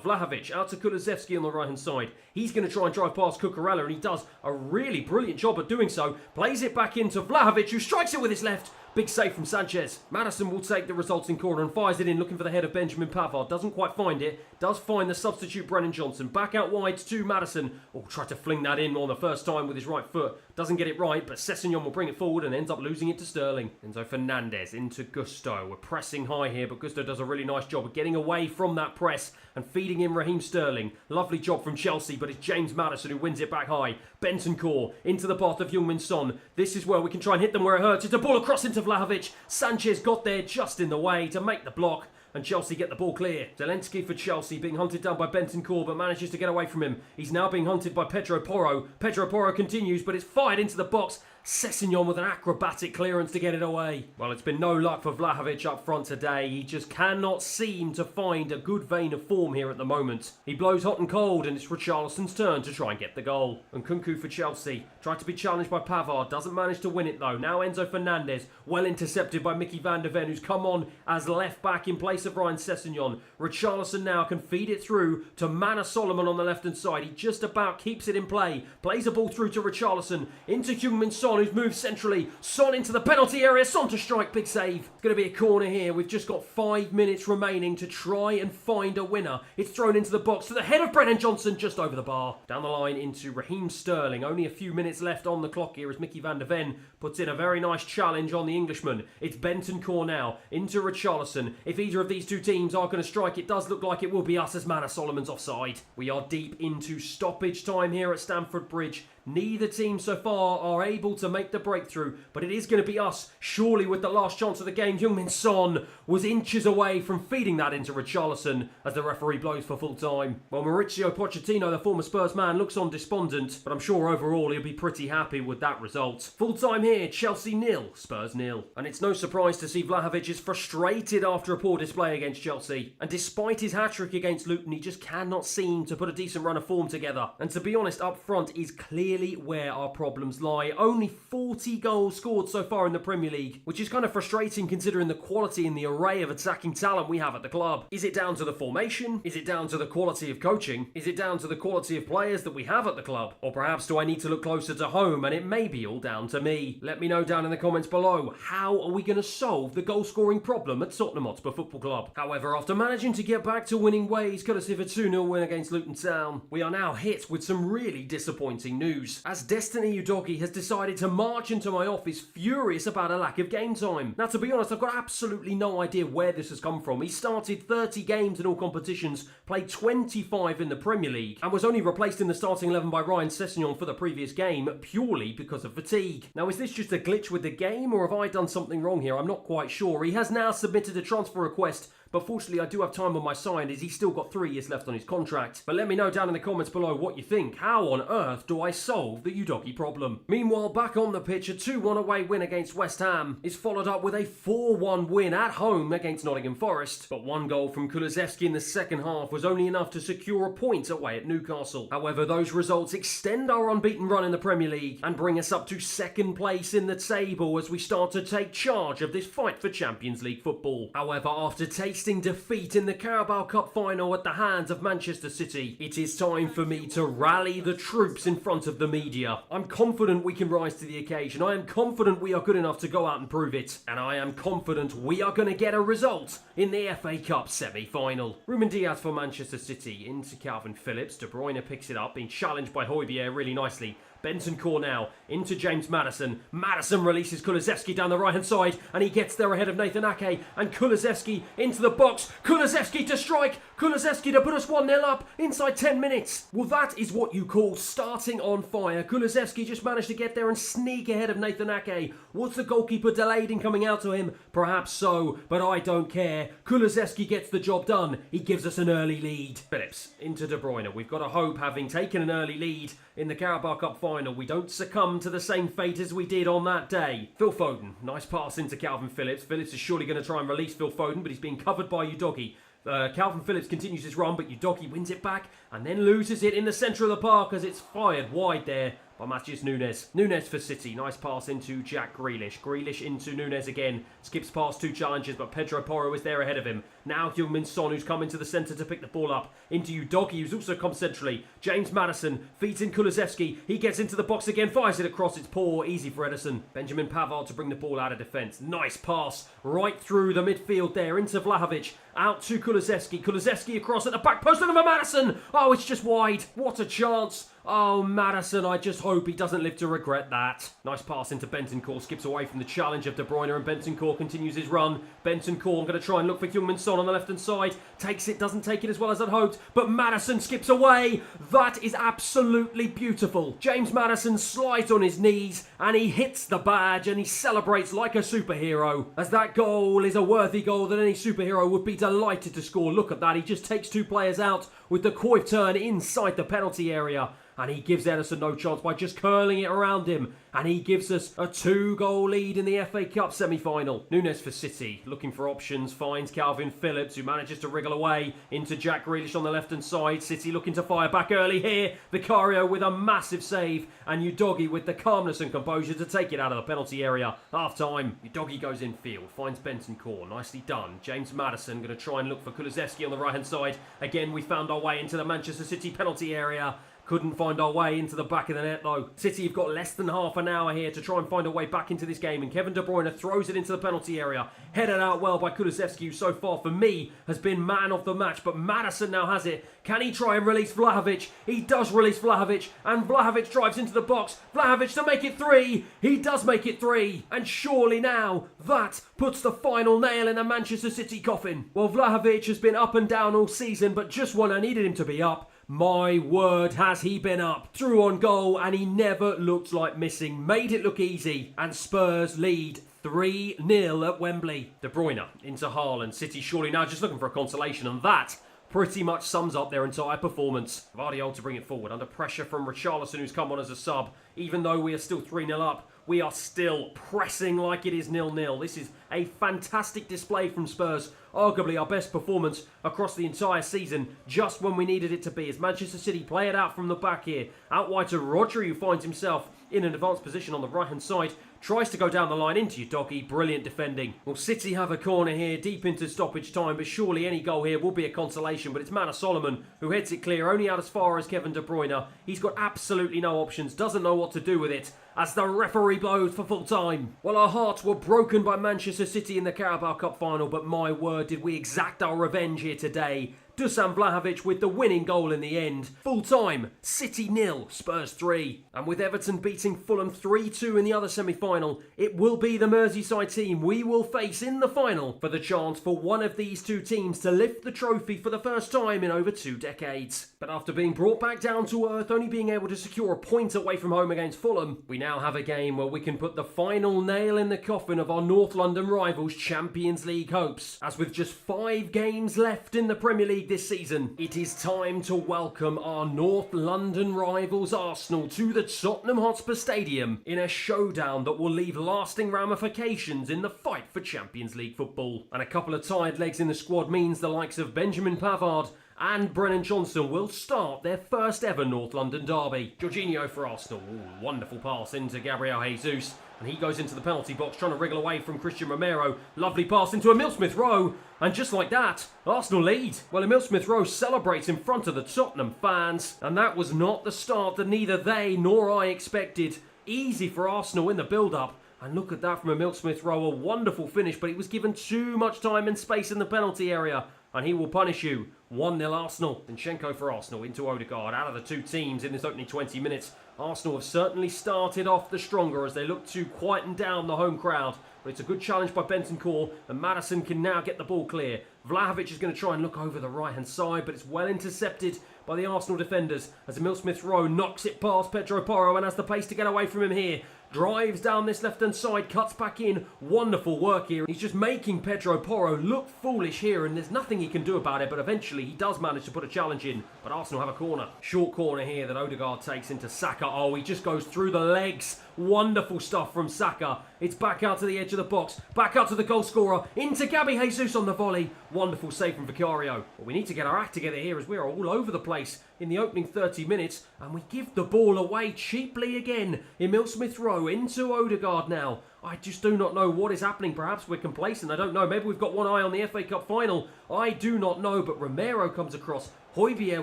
Vlahovic out to Kulusevski on the right-hand side. He's going to try and drive past Cucurella, and he does a really brilliant job at doing so. Plays it back into Vlahovic, who strikes it with his left. Big save from Sanchez. Maddison will take the resulting corner and fires it in, looking for the head of Benjamin Pavard. Doesn't quite find it. Does find the substitute Brennan Johnson. Back out wide to Maddison. Oh, tried to fling that in on the first time with his right foot. Doesn't get it right, but Sessegnon will bring it forward and ends up losing it to Sterling. Enzo Fernandez into Gusto. We're pressing high here, but Gusto does a really nice job of getting away from that press and feeding in Raheem Sterling. Lovely job from Chelsea, but it's James Maddison who wins it back high. Bentancur into the path of Heung-min Son. This is where we can try and hit them where it hurts. It's a ball across into Vlahovic. Sanchez got there just in the way to make the block, and Chelsea get the ball clear. Zelensky for Chelsea, being hunted down by Bentancur, but manages to get away from him. He's now being hunted by Pedro Porro. Pedro Porro continues, but it's fired into the box. Sessegnon with an acrobatic clearance to get it away. Well, it's been no luck for Vlahovic up front today. He just cannot seem to find a good vein of form here at the moment. He blows hot and cold, and it's Richarlison's turn to try and get the goal. And Nkunku for Chelsea. Tried to be challenged by Pavard. Doesn't manage to win it though. Now Enzo Fernandez. Well intercepted by Mickey van der Ven, who's come on as left back in place of Ryan Sessegnon. Richarlison now can feed it through to Mana Solomon on the left hand side. He just about keeps it in play. Plays a ball through to Richarlison. Into Heung-min Son, who's moved centrally. Son into the penalty area. Son to strike. Big save. It's going to be a corner here. We've just got 5 minutes remaining to try and find a winner. It's thrown into the box to the head of Brennan Johnson, just over the bar. Down the line into Raheem Sterling. Only a few minutes left on the clock here as Mickey van der Ven puts in a very nice challenge on the Englishman. It's Bentancur now into Richarlison. If either of these two teams are going to strike, it does look like it will be us as Mana Solomon's offside. We are deep into stoppage time here at Stamford Bridge. Neither team so far are able to make the breakthrough, but it is going to be us, surely, with the last chance of the game. Heung-min Son was inches away from feeding that into Richarlison as the referee blows for full time. Well, Mauricio Pochettino, the former Spurs man, looks on despondent, but I'm sure overall he'll be pretty happy with that result. Full time here, Chelsea 0, Spurs 0. And it's no surprise to see Vlahovic is frustrated after a poor display against Chelsea. And despite his hat-trick against Luton, he just cannot seem to put a decent run of form together. And to be honest, up front is clearly where our problems lie. Only 40 goals scored so far in the Premier League, which is kind of frustrating considering the quality and the array of attacking talent we have at the club. Is it down to the formation? Is it down to the quality of coaching? Is it down to the quality of players that we have at the club? Or perhaps do I need to look closer to home and it may be all down to me? Let me know down in the comments below. How are we going to solve the goal scoring problem at Tottenham Hotspur Football Club? However, after managing to get back to winning ways courtesy of a 2-0 win against Luton Town, we are now hit with some really disappointing news, as Destiny Udogie has decided to march into my office furious about a lack of game time. Now, to be honest, I've got absolutely no idea where this has come from. He started 30 games in all competitions, played 25 in the Premier League, and was only replaced in the starting 11 by Ryan Sessegnon for the previous game purely because of fatigue. Now, is this just a glitch with the game, or have I done something wrong here? I'm not quite sure. He has now submitted a transfer request, but fortunately I do have time on my side as he's still got 3 years left on his contract. But let me know down in the comments below what you think. How on earth do I solve the Udogie problem? Meanwhile, back on the pitch, a 2-1 away win against West Ham is followed up with a 4-1 win at home against Nottingham Forest. But one goal from Kulusevski in the second half was only enough to secure a point away at Newcastle. However, those results extend our unbeaten run in the Premier League and bring us up to second place in the table as we start to take charge of this fight for Champions League football. However, after tasting defeat in the Carabao Cup final at the hands of Manchester City, it is time for me to rally the troops in front of the media. I'm confident we can rise to the occasion. I am confident we are good enough to go out and prove it. And I am confident we are going to get a result in the FA Cup semi-final. Ruben Diaz for Manchester City into Calvin Phillips. De Bruyne picks it up, being challenged by Hojbjerg really nicely. Bentancur now into James Maddison. Maddison releases Kulusevski down the right hand side, and he gets there ahead of Nathan Ake. And Kulusevski into the box. Kulusevski to strike. Kulusevski to put us 1-0 up inside 10 minutes. Well, that is what you call starting on fire. Kulusevski just managed to get there and sneak ahead of Nathan Ake. Was the goalkeeper delayed in coming out to him? Perhaps so, but I don't care. Kulusevski gets the job done. He gives us an early lead. Phillips into De Bruyne. We've got to hope, having taken an early lead in the Carabao Cup final, we don't succumb to the same fate as we did on that day. Phil Foden, nice pass into Calvin Phillips. Phillips is surely going to try and release Phil Foden, but he's being covered by Udogie. Calvin Phillips continues his run, but Udogie wins it back and then loses it in the centre of the park as it's fired wide there by Matheus Nunes. Nunes for City. Nice pass into Jack Grealish. Grealish into Nunes again. Skips past 2 challenges, but Pedro Porro is there ahead of him. Now Heung-min Son, who's come into the centre to pick the ball up. Into Udogie, who's also come centrally. James Maddison feeds in Kulusevski. He gets into the box again, fires it across. It's poor, easy for Ederson. Benjamin Pavard to bring the ball out of defence. Nice pass right through the midfield there into Vlahovic. Out to Kulusevski. Kulusevski across at the back post and over Maddison. Oh, it's just wide. What a chance. Oh, Maddison, I just hope he doesn't live to regret that. Nice pass into Bentancur, skips away from the challenge of De Bruyne, and Bentancur continues his run. Bentancur going to try and look for Heung-min Son on the left-hand side. Takes it, doesn't take it as well as I'd hoped, but Maddison skips away. That is absolutely beautiful. James Maddison slides on his knees, and he hits the badge, and he celebrates like a superhero, as that goal is a worthy goal that any superhero would be delighted to score. Look at that, he just takes 2 players out with the Cruyff turn inside the penalty area. And he gives Ederson no chance by just curling it around him. And he gives us a 2-goal lead in the FA Cup semi-final. Nunes for City, looking for options, finds Calvin Phillips, who manages to wriggle away into Jack Grealish on the left-hand side. City looking to fire back early here. Vicario with a massive save. And Udogie with the calmness and composure to take it out of the penalty area. Half-time, Udogie goes infield, finds Bentancur, nicely done. James Maddison going to try and look for Kulusevski on the right-hand side. Again, we found our way into the Manchester City penalty area. Couldn't find our way into the back of the net though. City have got less than half an hour here to try and find a way back into this game, and Kevin De Bruyne throws it into the penalty area. Headed out well by Kulusevski, who so far for me has been man of the match, but Maddison now has it. Can he try and release Vlahovic? He does release Vlahovic, and Vlahovic drives into the box. Vlahovic to make it 3. He does make it 3, and surely now that puts the final nail in the Manchester City coffin. Well, Vlahovic has been up and down all season, but just when I needed him to be up, my word, has he been up. Through on goal, and he never looked like missing. Made it look easy, and Spurs lead 3-0 at Wembley. De Bruyne into Haaland. City surely now just looking for a consolation, and that pretty much sums up their entire performance. Vardiol to bring it forward under pressure from Richarlison, who's come on as a sub. Even though we are still 3-0 up, we are still pressing like it is 0-0. This is a fantastic display from Spurs. Arguably our best performance across the entire season, just when we needed it to be, as Manchester City play it out from the back here. Out wide to Rodri, who finds himself in an advanced position on the right-hand side. Tries to go down the line into Udogie. Brilliant defending. Well, City have a corner here deep into stoppage time, but surely any goal here will be a consolation. But it's Manor Solomon who heads it clear, only out as far as Kevin De Bruyne. He's got absolutely no options, doesn't know what to do with it, as the referee blows for full time. Well, our hearts were broken by Manchester City in the Carabao Cup final, but my word, did we exact our revenge here today. Dusan Vlahovic with the winning goal in the end. Full time, City 0, Spurs 3. And with Everton beating Fulham 3-2 in the other semi-final, it will be the Merseyside team we will face in the final for the chance for one of these 2 teams to lift the trophy for the first time in over 2 decades. But after being brought back down to earth, only being able to secure a point away from home against Fulham, we now have a game where we can put the final nail in the coffin of our North London rivals' Champions League hopes. As with just 5 games left in the Premier League this season, it is time to welcome our North London rivals Arsenal to the Tottenham Hotspur Stadium in a showdown that will leave lasting ramifications in the fight for Champions League football. And a couple of tired legs in the squad means the likes of Benjamin Pavard and Brennan Johnson will start their first ever North London derby. Jorginho for Arsenal. Ooh, wonderful pass into Gabriel Jesus. And he goes into the penalty box trying to wriggle away from Christian Romero. Lovely pass into Emile Smith-Rowe. And just like that, Arsenal lead. Well, Emile Smith-Rowe celebrates in front of the Tottenham fans. And that was not the start that neither they nor I expected. Easy for Arsenal in the build-up. And look at that from Emile Smith-Rowe. A wonderful finish, but he was given too much time and space in the penalty area. And he will punish you. 1-0 Arsenal. Zinchenko for Arsenal into Odegaard. Out of the 2 teams in this opening 20 minutes, Arsenal have certainly started off the stronger as they look to quieten down the home crowd. But it's a good challenge by Bentancur, and Maddison can now get the ball clear. Vlahovic is going to try and look over the right-hand side, but it's well intercepted by the Arsenal defenders as Emile Smith-Rowe knocks it past Pedro Porro and has the pace to get away from him here. Drives down this left-hand side, cuts back in. Wonderful work here. He's just making Pedro Porro look foolish here, and there's nothing he can do about it, but eventually he does manage to put a challenge in. But Arsenal have a corner. Short corner here that Odegaard takes into Saka. Oh, he just goes through the legs Wonderful stuff from Saka. It's back out to the edge of the box, back out to the goal scorer, into Gabby Jesus on the volley. Wonderful save from Vicario. But we need to get our act together here as we are all over the place in the opening 30 minutes, and we give the ball away cheaply again. Emil Smith-Rowe into Odegaard now. I just do not know what is happening. Perhaps we're complacent. I don't know. Maybe we've got one eye on the FA Cup final. I do not know, but Romero comes across. Hotspur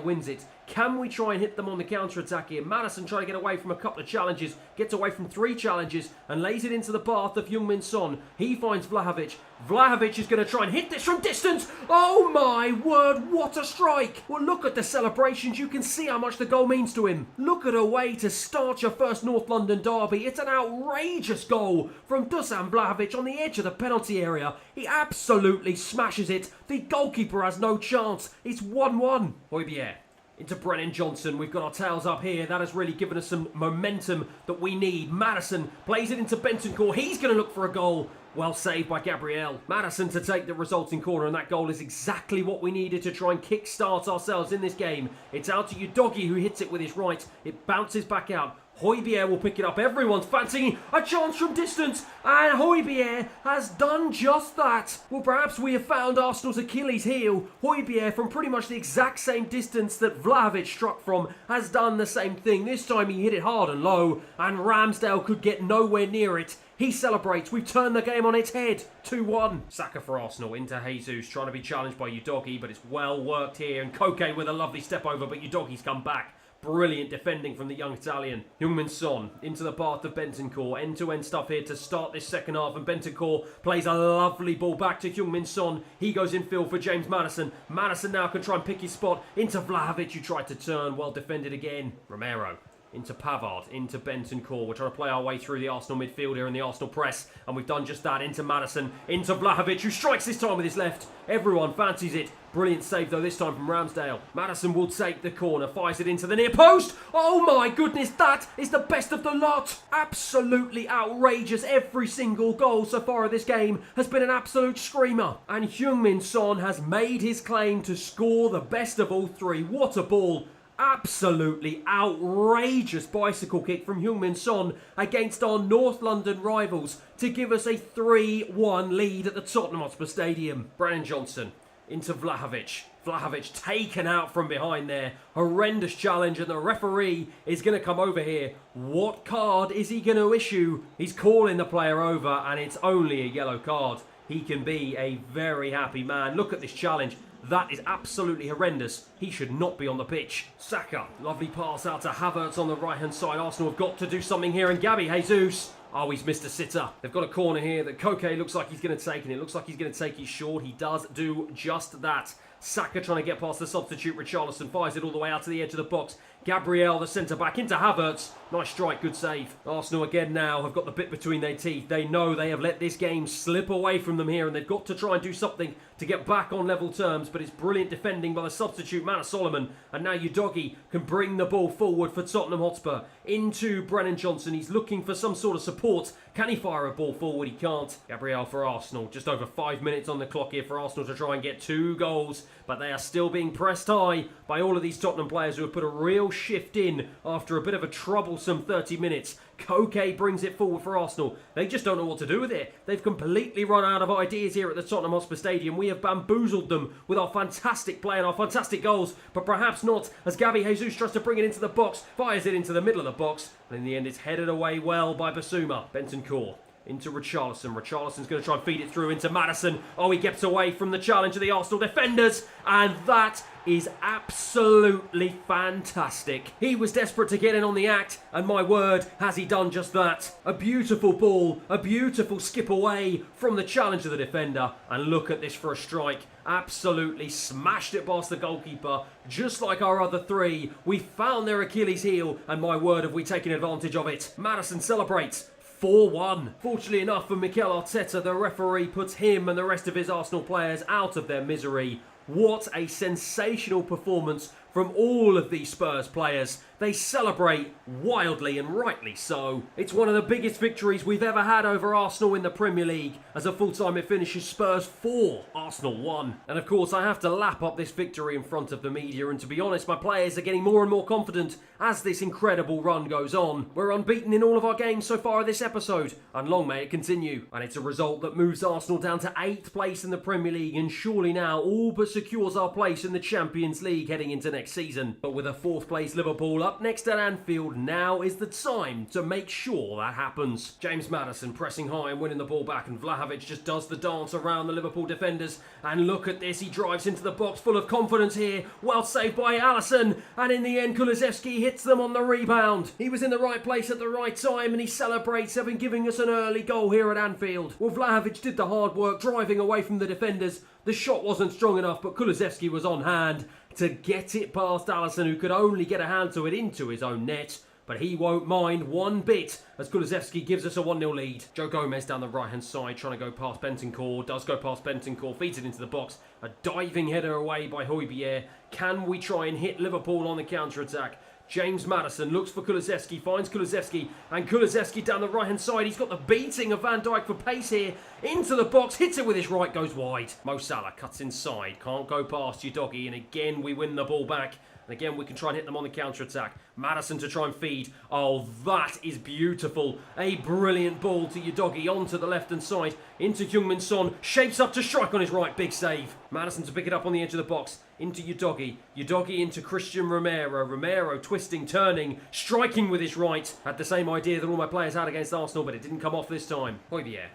wins it. Can we try and hit them on the counter-attack here? Maddison trying to get away from a couple of challenges, gets away from 3 challenges and lays it into the path of Heung-min Son. He finds Vlahovic. Vlahovic is going to try and hit this from distance. Oh my word, what a strike. Well, look at the celebrations. You can see how much the goal means to him. Look at a way to start your first North London derby. It's an outrageous goal from Dusan Vlahovic on the edge of the penalty area. He absolutely smashes it. The goalkeeper has no chance. It's 1-1. Hotspur into Brennan Johnson. We've got our tails up here. That has really given us some momentum that we need. Maddison plays it into Bentancur. He's going to look for a goal. Well saved by Gabriel. Maddison to take the resulting corner, and that goal is exactly what we needed to try and kick-start ourselves in this game. It's out to Udogie, who hits it with his right. It bounces back out. Hotspur will pick it up. Everyone's fancying a chance from distance, and Hotspur has done just that. Well, perhaps we have found Arsenal's Achilles heel. Hotspur, from pretty much the exact same distance that Vlahovic struck from, has done the same thing. This time he hit it hard and low, and Ramsdale could get nowhere near it. He celebrates. We've turned the game on its head. 2-1. Saka for Arsenal into Jesus, trying to be challenged by Udogie, but it's well worked here. And Koke with a lovely step over, but Udogie's come back. Brilliant defending from the young Italian. Heung-min Son into the path of Bentancur. End-to-end stuff here to start this second half. And Bentancur plays a lovely ball back to Heung-min Son. He goes in field for James Maddison. Maddison now can try and pick his spot into Vlahovic, who tried to turn. Well defended again. Romero into Pavard, into Bentancur. We're trying to play our way through the Arsenal midfield here in the Arsenal press, and we've done just that. Into Maddison, into Vlahovic, who strikes this time with his left. Everyone fancies it. Brilliant save, though, this time from Ramsdale. Maddison will take the corner, fires it into the near post. Oh my goodness, that is the best of the lot. Absolutely outrageous. Every single goal so far of this game has been an absolute screamer. And Heung-min Son has made his claim to score the best of all 3. What a ball. Absolutely outrageous bicycle kick from Heung-min Son against our North London rivals to give us a 3-1 lead at the Tottenham Hotspur Stadium. Brennan Johnson into Vlahovic. Vlahovic taken out from behind there. Horrendous challenge, and the referee is going to come over here. What card is he going to issue? He's calling the player over, and it's only a yellow card. He can be a very happy man. Look at this challenge. That is absolutely horrendous. He should not be on the pitch. Saka, lovely pass out to Havertz on the right-hand side. Arsenal have got to do something here, and Gabby Jesus. Oh, he's missed a sitter. They've got a corner here that Koke looks like he's going to take, and it looks like he's going to take it short. He does do just that. Saka trying to get past the substitute. Richarlison fires it all the way out to the edge of the box. Gabriel, the centre-back, into Havertz. Nice strike, good save. Arsenal again now have got the bit between their teeth. They know they have let this game slip away from them here, and they've got to try and do something to get back on level terms. But it's brilliant defending by the substitute, Manor Solomon. And now Udogie can bring the ball forward for Tottenham Hotspur. Into Brennan Johnson. He's looking for some sort of support. Can he fire a ball forward? He can't. Gabriel for Arsenal. Just over 5 minutes on the clock here for Arsenal to try and get 2 goals. But they are still being pressed high by all of these Tottenham players who have put a real shift in after a bit of a troublesome 30 minutes. Koke brings it forward for Arsenal. They just don't know what to do with it. They've completely run out of ideas here at the Tottenham Hotspur Stadium. We have bamboozled them with our fantastic play and our fantastic goals, but perhaps not, as Gabby Jesus tries to bring it into the box, fires it into the middle of the box, and in the end it's headed away well by Basuma. Bentancur into Richarlison. Richarlison's going to try and feed it through into Maddison. Oh, he gets away from the challenge of the Arsenal defenders, and that is absolutely fantastic. He was desperate to get in on the act, and my word, has he done just that. A beautiful ball, a beautiful skip away from the challenge of the defender, and look at this for a strike. Absolutely smashed it past the goalkeeper, just like our other 3. We found their Achilles heel, and my word, have we taken advantage of it. Maddison celebrates. 4-1. Fortunately enough for Mikel Arteta, the referee puts him and the rest of his Arsenal players out of their misery. What a sensational performance from all of these Spurs players. They celebrate wildly and rightly so. It's one of the biggest victories we've ever had over Arsenal in the Premier League. As a full-time it finishes Spurs 4, Arsenal 1. And of course I have to lap up this victory in front of the media, and to be honest my players are getting more and more confident as this incredible run goes on. We're unbeaten in all of our games so far this episode, and long may it continue. And it's a result that moves Arsenal down to 8th place in the Premier League, and surely now all but secures our place in the Champions League heading into next season. But with a 4th place Liverpool up next at Anfield, now is the time to make sure that happens. James Maddison pressing high and winning the ball back, and Vlahovic just does the dance around the Liverpool defenders. And look at this, he drives into the box full of confidence here. Well saved by Alisson, and in the end Kulusevski hits them on the rebound. He was in the right place at the right time, and he celebrates having given us an early goal here at Anfield. Well, Vlahovic did the hard work driving away from the defenders. The shot wasn't strong enough, but Kulusevski was on hand to get it past Alisson, who could only get a hand to it into his own net. But he won't mind one bit as Kulusevski gives us a 1-0 lead. Joe Gomez down the right-hand side trying to go past Bentancur. Does go past Bentancur, feeds it into the box. A diving header away by Hotspur. Can we try and hit Liverpool on the counter-attack? James Maddison looks for Kulusevski, finds Kulusevski, and Kulusevski down the right-hand side. He's got the beating of Van Dijk for pace here. Into the box, hits it with his right, goes wide. Mo Salah cuts inside, can't go past Udogie, and again we win the ball back. And again, we can try and hit them on the counter-attack. Maddison to try and feed. Oh, that is beautiful. A brilliant ball to Udogie onto the left-hand side. Into Heung-min Son. Shapes up to strike on his right. Big save. Maddison to pick it up on the edge of the box. Into Udogie. Udogie into Christian Romero. Romero twisting, turning, striking with his right. Had the same idea that all my players had against Arsenal, but it didn't come off this time. Hotspur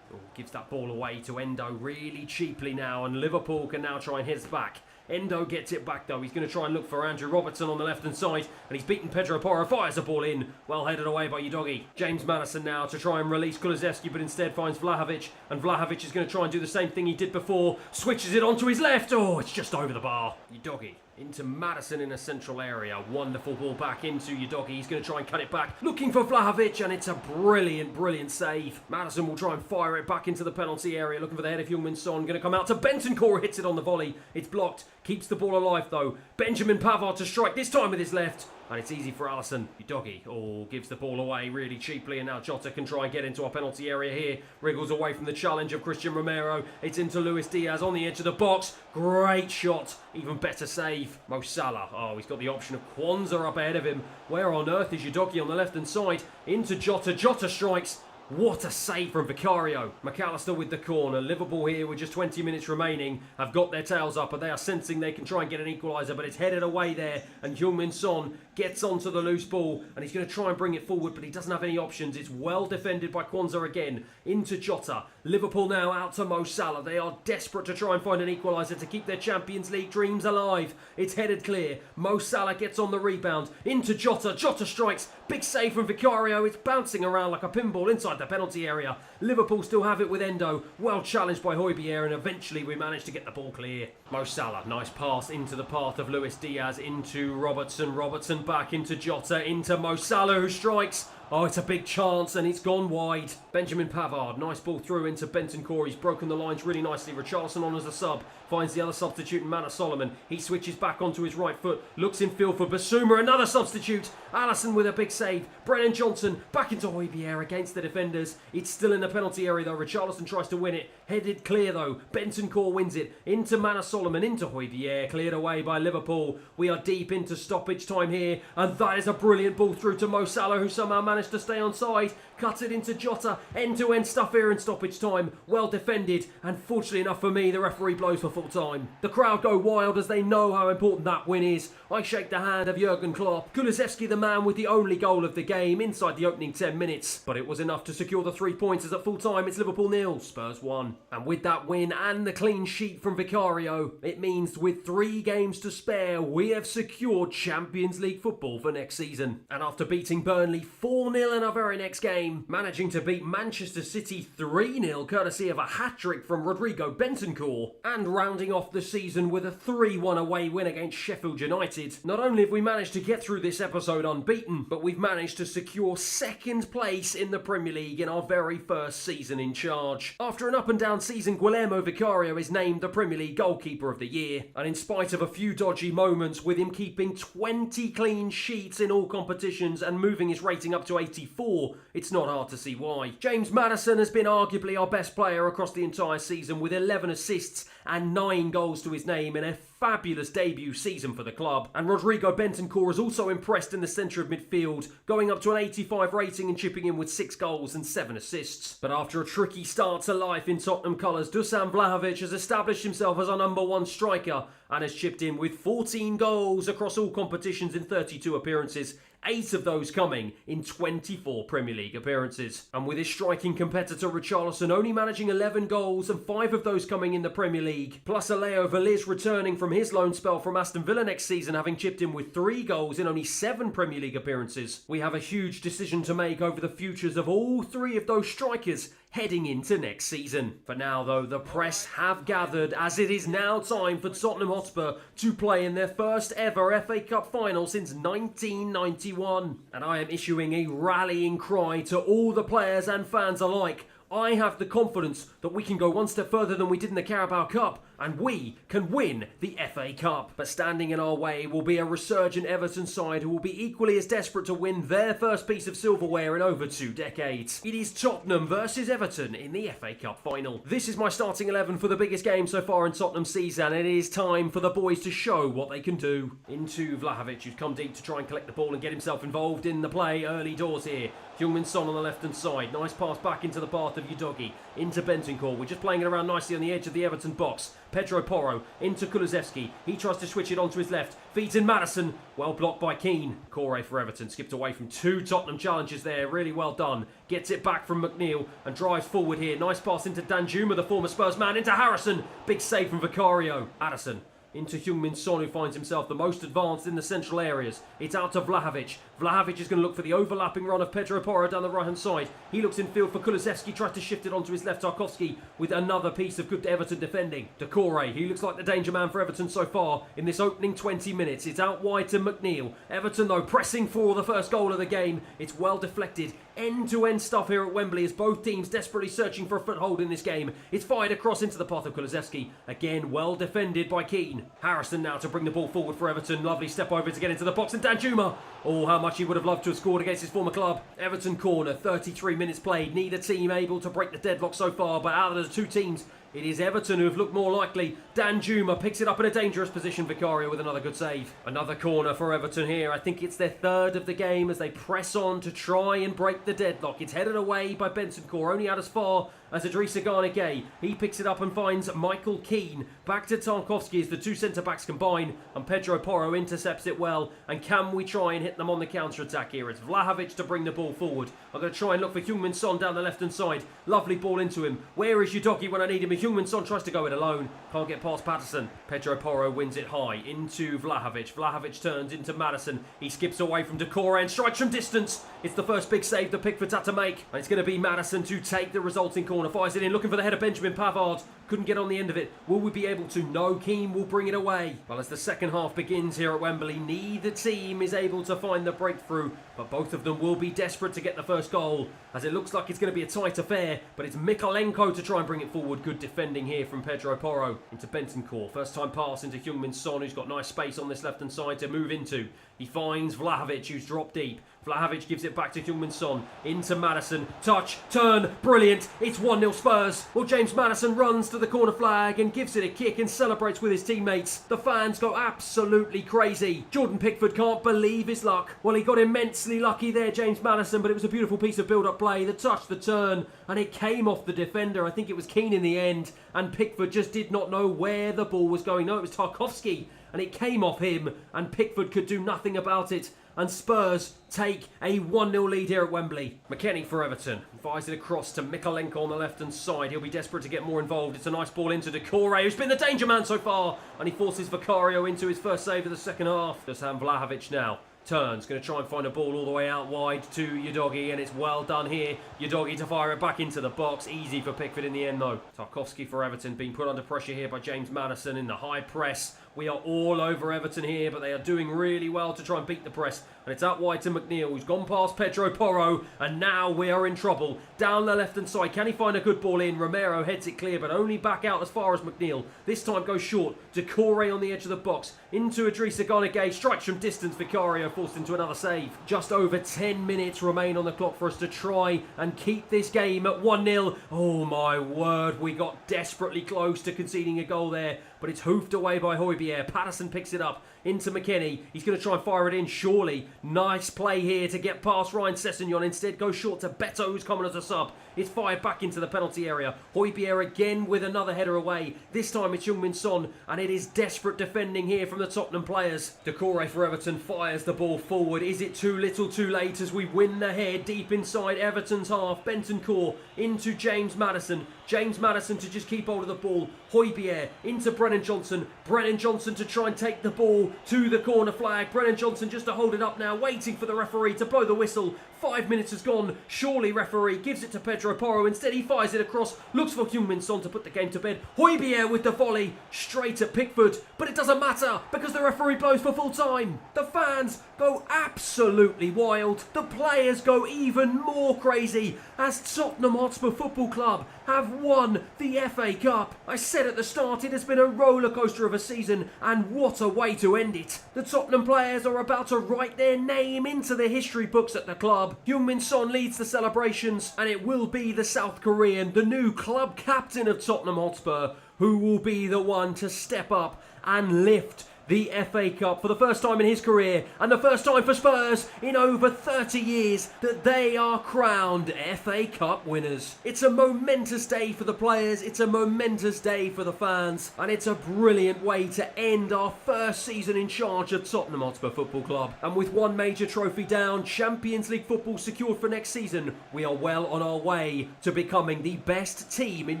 gives that ball away to Endo really cheaply now, and Liverpool can now try and hit us back. Endo gets it back though. He's going to try and look for Andrew Robertson on the left-hand side, and he's beaten Pedro Porro. Fires the ball in. Well headed away by Udogie. James Maddison now to try and release Kulusevski, but instead finds Vlahovic, and Vlahovic is going to try and do the same thing he did before. Switches it onto his left. Oh, it's just over the bar. Udogie into Maddison in a central area. Wonderful ball back into Udogie. He's going to try and cut it back. Looking for Vlahovic, and it's a brilliant, brilliant save. Maddison will try and fire it back into the penalty area. Looking for the head of Heung-min Son. Going to come out to Bentancur. Hits it on the volley. It's blocked. Keeps the ball alive though. Benjamin Pavard to strike, this time with his left. And it's easy for Alisson. Udogie gives the ball away really cheaply, and now Jota can try and get into our penalty area here. Wriggles away from the challenge of Christian Romero. It's into Luis Diaz on the edge of the box. Great shot. Even better save. Mo Salah. Oh, he's got the option of Kwanzaa up ahead of him. Where on earth is Udogie on the left-hand side? Into Jota. Jota strikes. What a save from Vicario. McAllister with the corner. Liverpool here with just 20 minutes remaining have got their tails up, and they are sensing they can try and get an equaliser, but it's headed away there, and Heung-min Son gets onto the loose ball, and he's going to try and bring it forward, but he doesn't have any options. It's well defended by Kwanzaa again. Into Jota. Liverpool now out to Mo Salah. They are desperate to try and find an equaliser to keep their Champions League dreams alive. It's headed clear. Mo Salah gets on the rebound. Into Jota. Jota strikes. Big save from Vicario. It's bouncing around like a pinball inside the penalty area. Liverpool still have it with Endo. Well challenged by Hotspur, and eventually we manage to get the ball clear. Mo Salah. Nice pass into the path of Luis Diaz. Into Robertson. Robertson back into Jota. Into Mo Salah, who strikes. Oh, it's a big chance, and it's gone wide. Benjamin Pavard, nice ball through into Bentancur. He's broken the lines really nicely. Richarlison on as a sub. Finds the other substitute, Manor Solomon. He switches back onto his right foot. Looks in field for Basuma. Another substitute. Alisson with a big save. Brennan Johnson back into Hotspur against the defenders. It's still in the penalty area, though. Richarlison tries to win it. Headed clear, though. Bentancur wins it. Into Manor Solomon. Into Hotspur. Cleared away by Liverpool. We are deep into stoppage time here. And that is a brilliant ball through to Mo Salah, who somehow managed to stay on side. Cuts it into Jota. End-to-end stuff here in stoppage time. Well defended. And fortunately enough for me, the referee blows for full time. The crowd go wild as they know how important that win is. I shake the hand of Jurgen Klopp. Kulusevski, the man with the only goal of the game inside the opening 10 minutes. But it was enough to secure the 3 points, as at full time it's Liverpool 0, Spurs 1. And with that win and the clean sheet from Vicario, it means with 3 games to spare, we have secured Champions League football for next season. And after beating Burnley 4-0 in our very next game, game, managing to beat Manchester City 3-0 courtesy of a hat-trick from Rodrigo Bentancur, and rounding off the season with a 3-1 away win against Sheffield United. Not only have we managed to get through this episode unbeaten, but we've managed to secure second place in the Premier League in our very first season in charge. After an up-and-down season, Guillermo Vicario is named the Premier League Goalkeeper of the Year, and in spite of a few dodgy moments, with him keeping 20 clean sheets in all competitions and moving his rating up to 84, it's not hard to see why. James Maddison has been arguably our best player across the entire season, with 11 assists and 9 goals to his name in a fabulous debut season for the club. And Rodrigo Bentancur has also impressed in the centre of midfield, going up to an 85 rating and chipping in with 6 goals and 7 assists. But after a tricky start to life in Tottenham colours, Dusan Vlahovic has established himself as our number 1 striker and has chipped in with 14 goals across all competitions in 32 appearances, 8 of those coming in 24 Premier League appearances. And with his striking competitor Richarlison only managing 11 goals and 5 of those coming in the Premier League, plus Leo Veliz returning from his loan spell from Aston Villa next season, having chipped in with 3 goals in only 7 Premier League appearances, we have a huge decision to make over the futures of all 3 of those strikers heading into next season. For now though, the press have gathered, as it is now time for Tottenham Hotspur to play in their first ever FA Cup final since 1991. And I am issuing a rallying cry to all the players and fans alike. I have the confidence that we can go one step further than we did in the Carabao Cup, and we can win the FA Cup. But standing in our way will be a resurgent Everton side who will be equally as desperate to win their first piece of silverware in over 2 decades. It is Tottenham versus Everton in the FA Cup final. This is my starting 11 for the biggest game so far in Tottenham's season, and it is time for the boys to show what they can do. Into Vlahovic, who's come deep to try and collect the ball and get himself involved in the play early doors here. Heung-min Son on the left-hand side. Nice pass back into the path of Udogie. Into Bentancur. We're just playing it around nicely on the edge of the Everton box. Pedro Porro into Kulusevski. He tries to switch it onto his left. Feeds in Maddison. Well blocked by Keane. Corey for Everton. Skipped away from 2 Tottenham challenges there. Really well done. Gets it back from McNeil and drives forward here. Nice pass into Danjuma, the former Spurs man. Into Harrison. Big save from Vicario. Addison. Into Heung-min Son, who finds himself the most advanced in the central areas. It's out to Vlahovic. Vlahovic is going to look for the overlapping run of Pedro Porro down the right-hand side. He looks in field for Kulusevski, tries to shift it onto his left. Tarkowski with another piece of good Everton defending. Decore, he looks like the danger man for Everton so far in this opening 20 minutes. It's out wide to McNeil. Everton, though, pressing for the first goal of the game. It's well deflected. End-to-end stuff here at Wembley as both teams desperately searching for a foothold in this game. It's fired across into the path of Kulusevski. Again, well defended by Keane. Harrison now to bring the ball forward for Everton. Lovely step over to get into the box, and Danjuma. Oh, how much he would have loved to have scored against his former club. Everton corner, 33 minutes played. Neither team able to break the deadlock so far, but out of the 2 teams, it is Everton who have looked more likely. Danjuma picks it up in a dangerous position. Vicario with another good save. Another corner for Everton here. I think it's their 3rd of the game as they press on to try and break the deadlock. It's headed away by Bentancur, only out as far as Idrissa Gana Gueye. He picks it up and finds Michael Keane. Back to Tarkowski as the 2 centre-backs combine, and Pedro Porro intercepts it well. And can we try and hit them on the counter-attack here? It's Vlahovic to bring the ball forward. I'm going to try and look for Heung-min Son down the left-hand side. Lovely ball into him. Where is Udogie when I need him? Heung-min Son tries to go it alone. Can't get past Patterson. Pedro Porro wins it high into Vlahovic. Vlahovic turns into Maddison. He skips away from Decore and strikes from distance. It's the first big save that Pickford had to make. And it's going to be Maddison to take the resulting corner. Fires it in, looking for the header. Benjamin Pavard couldn't get on the end of it. Will we be able to? No, Keane will bring it away. Well, as the second half begins here at Wembley, neither team is able to find the breakthrough, but both of them will be desperate to get the first goal, as it looks like it's going to be a tight affair, but it's Mikalenko to try and bring it forward. Good defending here from Pedro Porro into Bentancur. First time pass into Heung-min Son, who's got nice space on this left-hand side to move into. He finds Vlahovic, who's dropped deep. Vlahovic gives it back to Heung-min Son. Into Maddison. Touch. Turn. Brilliant. It's 1-0 Spurs. Well, James Maddison runs to the corner flag and gives it a kick and celebrates with his teammates. The fans go absolutely crazy. Jordan Pickford can't believe his luck. Well, he got immensely lucky there, James Maddison, but it was a beautiful piece of build-up play. The touch, the turn, and it came off the defender. I think it was Keane in the end, and Pickford just did not know where the ball was going. No, it was Tarkowski, and it came off him, and Pickford could do nothing about it. And Spurs take a 1-0 lead here at Wembley. McKennie for Everton. Fires it across to Mikalenko on the left-hand side. He'll be desperate to get more involved. It's a nice ball into Decore, who's been the danger man so far. And he forces Vicario into his first save of the second half. Dusan Vlahovic now. Turns, going to try and find a ball all the way out wide to Udogie, and it's well done here. Udogie to fire it back into the box. Easy for Pickford in the end though. Tarkowski for Everton, being put under pressure here by James Maddison in the high press. We are all over Everton here, but they are doing really well to try and beat the press. And it's out wide to McNeil, who's gone past Pedro Porro, and now we are in trouble. Down the left-hand side, can he find a good ball in? Romero heads it clear, but only back out as far as McNeil. This time goes short. Decore on the edge of the box, into Idrissa Gana Gueye, strikes from distance. Vicario forced into another save. Just over 10 minutes remain on the clock for us to try and keep this game at 1-0. Oh my word, we got desperately close to conceding a goal there, but it's hoofed away by Hojbjerg. Patterson picks it up into McKennie. He's going to try and fire it in, surely. Nice play here to get past Ryan Sessegnon. Instead goes short to Beto, who's coming as a sub. It's fired back into the penalty area. Hojbjerg again with another header away. This time it's Heung-min Son, and it is desperate defending here from the Tottenham players. Decore for Everton fires the ball forward. Is it too little too late as we win the head deep inside Everton's half? Bentancur into James Maddison. James Maddison to just keep hold of the ball. Hojbjerg into Brennan Johnson. Brennan Johnson to try and take the ball to the corner flag. Brennan Johnson just to hold it up now, waiting for the referee to blow the whistle. 5 minutes has gone. Surely referee gives it to Pedro Porro. Instead he fires it across. Looks for Heung-min Son to put the game to bed. Hojbjerg with the volley straight at Pickford. But it doesn't matter because the referee blows for full time. The fans go absolutely wild. The players go even more crazy as Tottenham Hotspur Football Club have won the FA Cup. I said at the start it has been a roller coaster of a season, and what a way to end it. The Tottenham players are about to write their name into the history books at the club. Heung-min Son leads the celebrations, and it will be the South Korean, the new club captain of Tottenham Hotspur, who will be the one to step up and lift the FA Cup for the first time in his career, and the first time for Spurs in over 30 years that they are crowned FA Cup winners. It's a momentous day for the players, it's a momentous day for the fans, and it's a brilliant way to end our first season in charge of Tottenham Hotspur Football Club. And with one major trophy down, Champions League football secured for next season, we are well on our way to becoming the best team in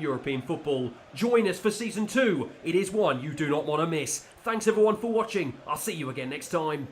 European football. Join us for Season 2. It is one you do not want to miss. Thanks everyone for watching. I'll see you again next time.